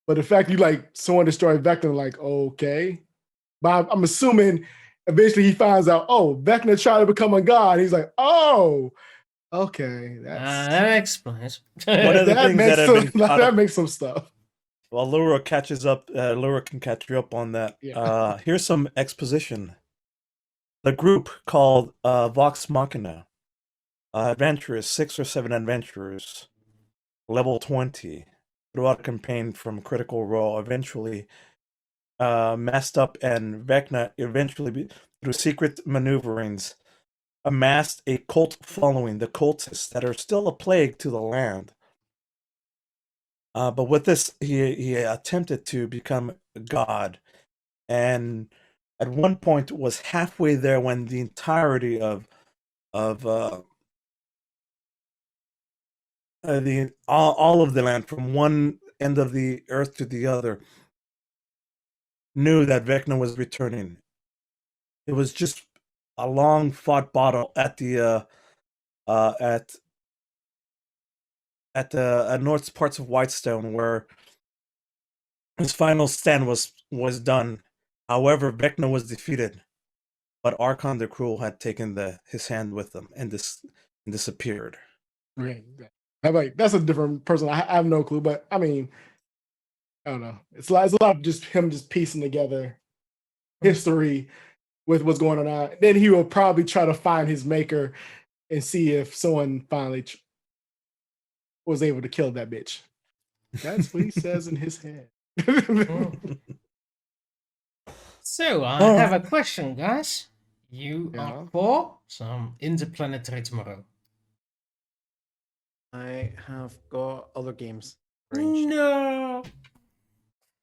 but the fact you like someone destroyed Vecna, like okay. But I'm assuming eventually he finds out. Oh, Vecna tried to become a god. He's like, oh, okay, that's That explains. One of the that things makes that have been caught that up, makes some stuff. While Laura catches up, Laura can catch you up on that. Yeah. Here's some exposition. The group called Vox Machina, adventurers, 6 or 7 adventurers, level 20, throughout a campaign from Critical Role, eventually messed up, and Vecna eventually, through secret maneuverings, amassed a cult following, the cultists, that are still a plague to the land. But with this, he attempted to become god, and at one point was halfway there when the entirety of the all of the land from one end of the earth to the other knew that Vecna was returning. It was just a long fought battle at the at north parts of Whitestone, where his final stand was done. However, Vecna was defeated, but Archon the Cruel had taken his hand with him and disappeared. Right. I'm like, that's a different person. I have no clue, but I mean, I don't know. It's a lot of just him just piecing together history with what's going on now. Then he will probably try to find his maker and see if someone finally was able to kill that bitch. That's what he says in his head. So I have a question, guys. You are for some interplanetary tomorrow. I have got other games arranged. No.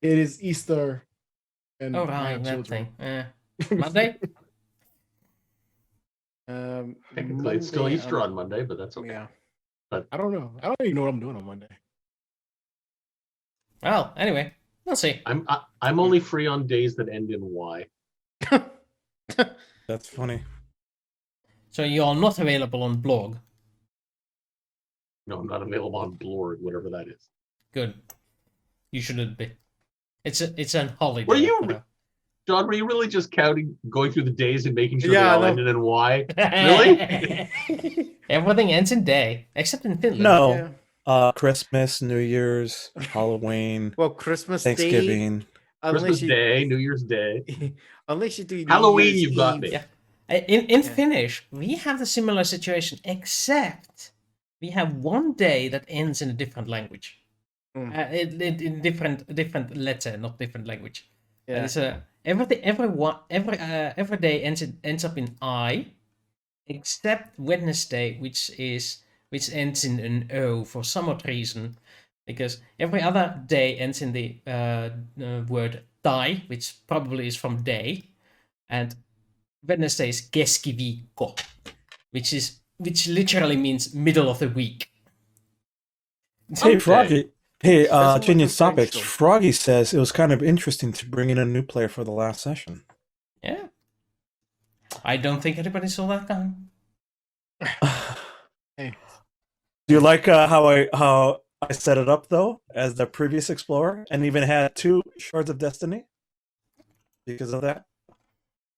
It is Easter, and Oh, I right, have that children. thing. Monday? Technically, it's still Monday, Easter on Monday, but that's okay. Yeah. I don't know. I don't even know what I'm doing on Monday. Well, anyway, we'll see. I'm only free on days that end in Y. That's funny. So you're not available on blog. No, I'm not available on Blord, whatever that is. Good. You shouldn't be. It's an holiday. Were you, John? Were you really just counting, going through the days and making sure Yeah, they all no. ended in Y? Really? Everything ends in day, except in Finland. No. Yeah. Christmas, New Year's, Halloween, Well, Christmas Day. Thanksgiving. Christmas Day, New Year's Day. Unless you do New Halloween, Year's you've got Eve. me. Yeah. In Finnish, we have the similar situation, except we have one day that ends in a different language. In different letter, not different language. Yeah. It's every day ends up in I, except Wednesday, which ends in an O for some odd reason, because every other day ends in the word die, which probably is from day, and Wednesday is keskiviikko, which literally means middle of the week. Hey, Froggy. Hey, That's changing more topics. conventional. Froggy says it was kind of interesting to bring in a new player for the last session. Yeah. I don't think anybody saw that coming. Hey. Do you like how I set it up though, as the previous explorer, and even had 2 shards of destiny because of that?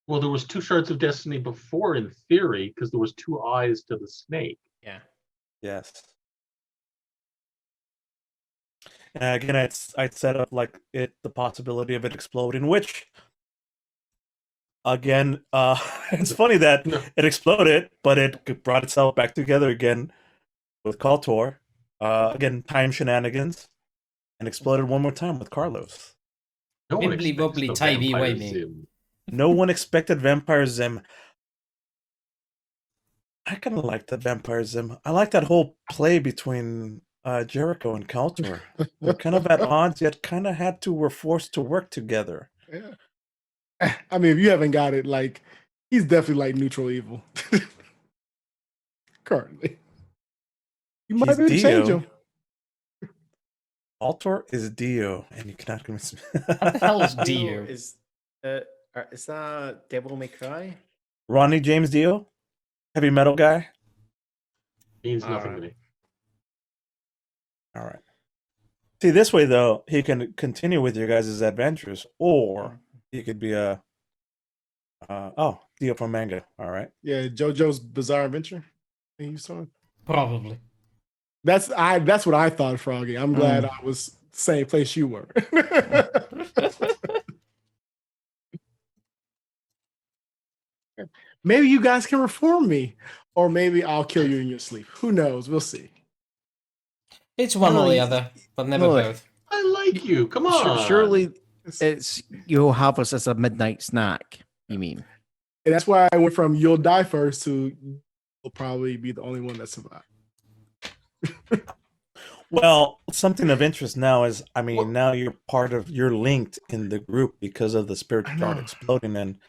Well, there was 2 shards of destiny before, in theory, because there was 2 eyes to the snake. Yeah. Yes. And again, I'd set up like the possibility of it exploding, which again, it's funny that it exploded, but it brought itself back together again with Kaltor. Again, time shenanigans, and exploded one more time with Carlos. No one Wibbly expects wobbly the timey vampire wimey. Zim. No one expected Vampire Zim. I kind of like the Vampire Zim. I like that whole play between Jericho and Kaltor. They're kind of at odds, yet kind of were forced to work together. Yeah. I mean, if you haven't got it, like, he's definitely like neutral evil. Currently. You might He's be able to change Dio. him. Kaltor is Dio, and you cannot convince me. What the hell is Dio? Is that Devil May Cry? Ronnie James Dio? Heavy metal guy? Means nothing to me. All right. See, this way, though, he can continue with your guys' adventures, or he could be a... Dio from manga. All right. Yeah, JoJo's Bizarre Adventure. I think you saw it. Probably. That's what I thought, Froggy. I'm glad I was same place you were. Maybe you guys can reform me, or maybe I'll kill you in your sleep. Who knows? We'll see. It's one or Really? the other, but never No, both. I like you. Come on. Surely it's you'll have us as a midnight snack. You mean? And that's why I went from "you'll die first" to "you'll probably be the only one that survived." Well, something of interest now is, I mean, What? now you're linked in the group because of the spirit I shard know. exploding, and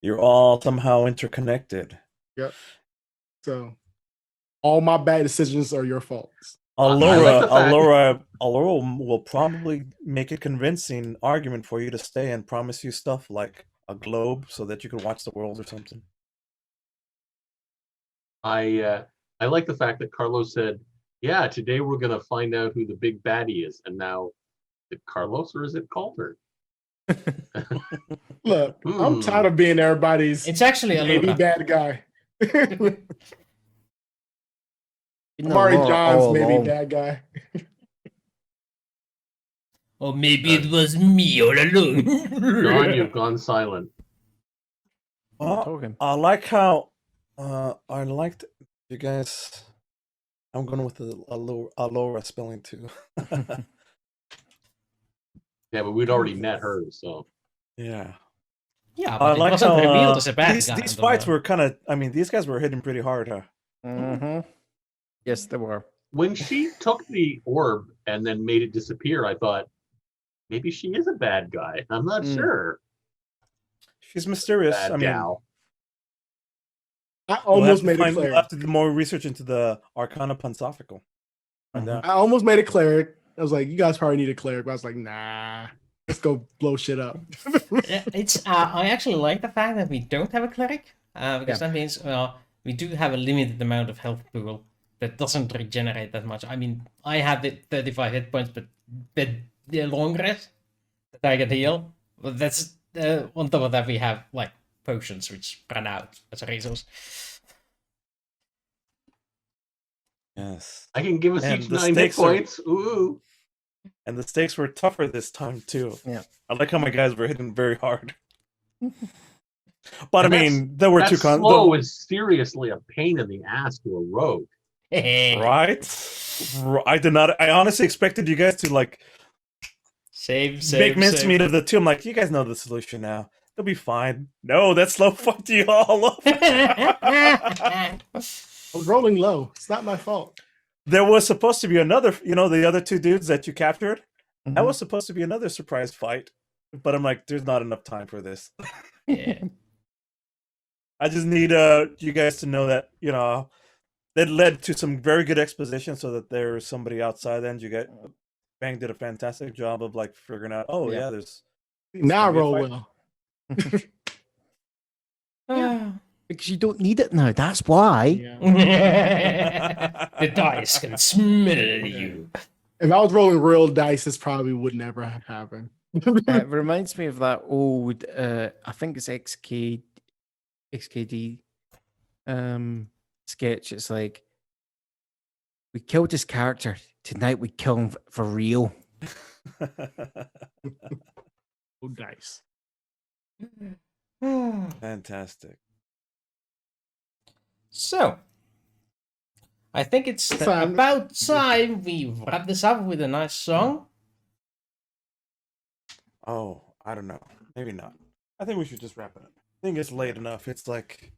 you're all somehow interconnected. Yep. So all my bad decisions are your faults. I like Allura, the fact- Allura will probably make a convincing argument for you to stay and promise you stuff like a globe so that you can watch the world or something. I like the fact that Carlos said, "Yeah, today we're gonna find out who the big baddie is." And now, is it Carlos or is it Calder? Look, I'm tired of being everybody's It's actually maybe Allura. bad guy. Been Amari all John's maybe along. bad guy. Or maybe it was me all along. John, you've gone silent. Well, Talking. I like how I liked you guys. I'm going with the Allura spelling too. Yeah, but we'd already met her, so Yeah. Yeah, I but it like wasn't how revealed as a bad these, guy. these until fights the- were kind of. I mean, these guys were hitting pretty hard, huh? Mm-hmm. Yes, they were. when she took the orb and then made it disappear, I thought maybe she is a bad guy. I'm not sure. She's mysterious. Bad I mean, gal. I we'll almost have to made a find, we'll cleric. have to do more research into the Arcana Pontifical. Find out. I almost made a cleric. I was like, you guys probably need a cleric. But I was like, nah, let's go blow shit up. Yeah, it's I actually like the fact that we don't have a cleric because that means we do have a limited amount of health pool that doesn't regenerate that much. I mean, I have it 35 hit points, but the long rest that I can heal. But that's on top of that we have like potions which run out as a resource. Yes. I can give us And each the 9 hit stakes are- points. Ooh. And the stakes were tougher this time too. Yeah. I like how my guys were hitting very hard. But And I mean, there were That two slow is seriously a pain in the ass to a rogue. right? I did not. I honestly expected you guys to like Save. make mincemeat of the two. I'm like, you guys know the solution now. They'll be fine. No, that slow fucked you all up. I was rolling low. It's not my fault. There was supposed to be another, the other two dudes that you captured. That Mhm. was supposed to be another surprise fight. But I'm like, there's not enough time for this. Yeah. I just need you guys to know that, that led to some very good exposition so that there's somebody outside and you get Bang did a fantastic job of like figuring out, Yeah. there's Now I gonna be a roll fight. well. Because you don't need it now. That's why. Yeah. The dice can smell you. If I was rolling real dice, this probably would never have happened. It reminds me of that old, I think it's XKD sketch. It's like, we killed this character. Tonight we kill him for real. Oh, dice. Fantastic. So, I think it's Time. about time we wrap this up with a nice song. Oh, I don't know. Maybe not. I think we should just wrap it up. I think it's late enough. It's like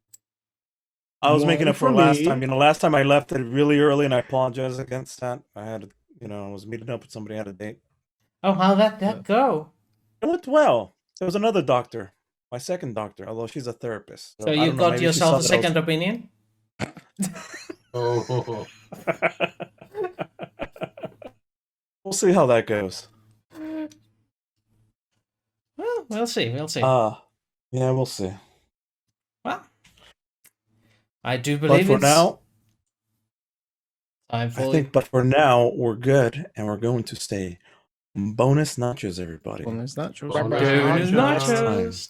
I was making One up for for last me. time. Last time I left it really early, and I apologize against that. I had, I was meeting up with somebody, I had a date. Oh, how'd that go? It went well. There was another doctor, my second doctor, although she's a therapist. So I you don't know, got maybe she yourself saw a that I was- second opinion? Oh, We'll see how that goes. Well, we'll see. We'll see. Yeah, we'll see. Well, I do But believe for it's now, time for but for now, we're good, and we're going to stay bonus notches, everybody. Bonus natural. Bonus Bonus nachos. nachos.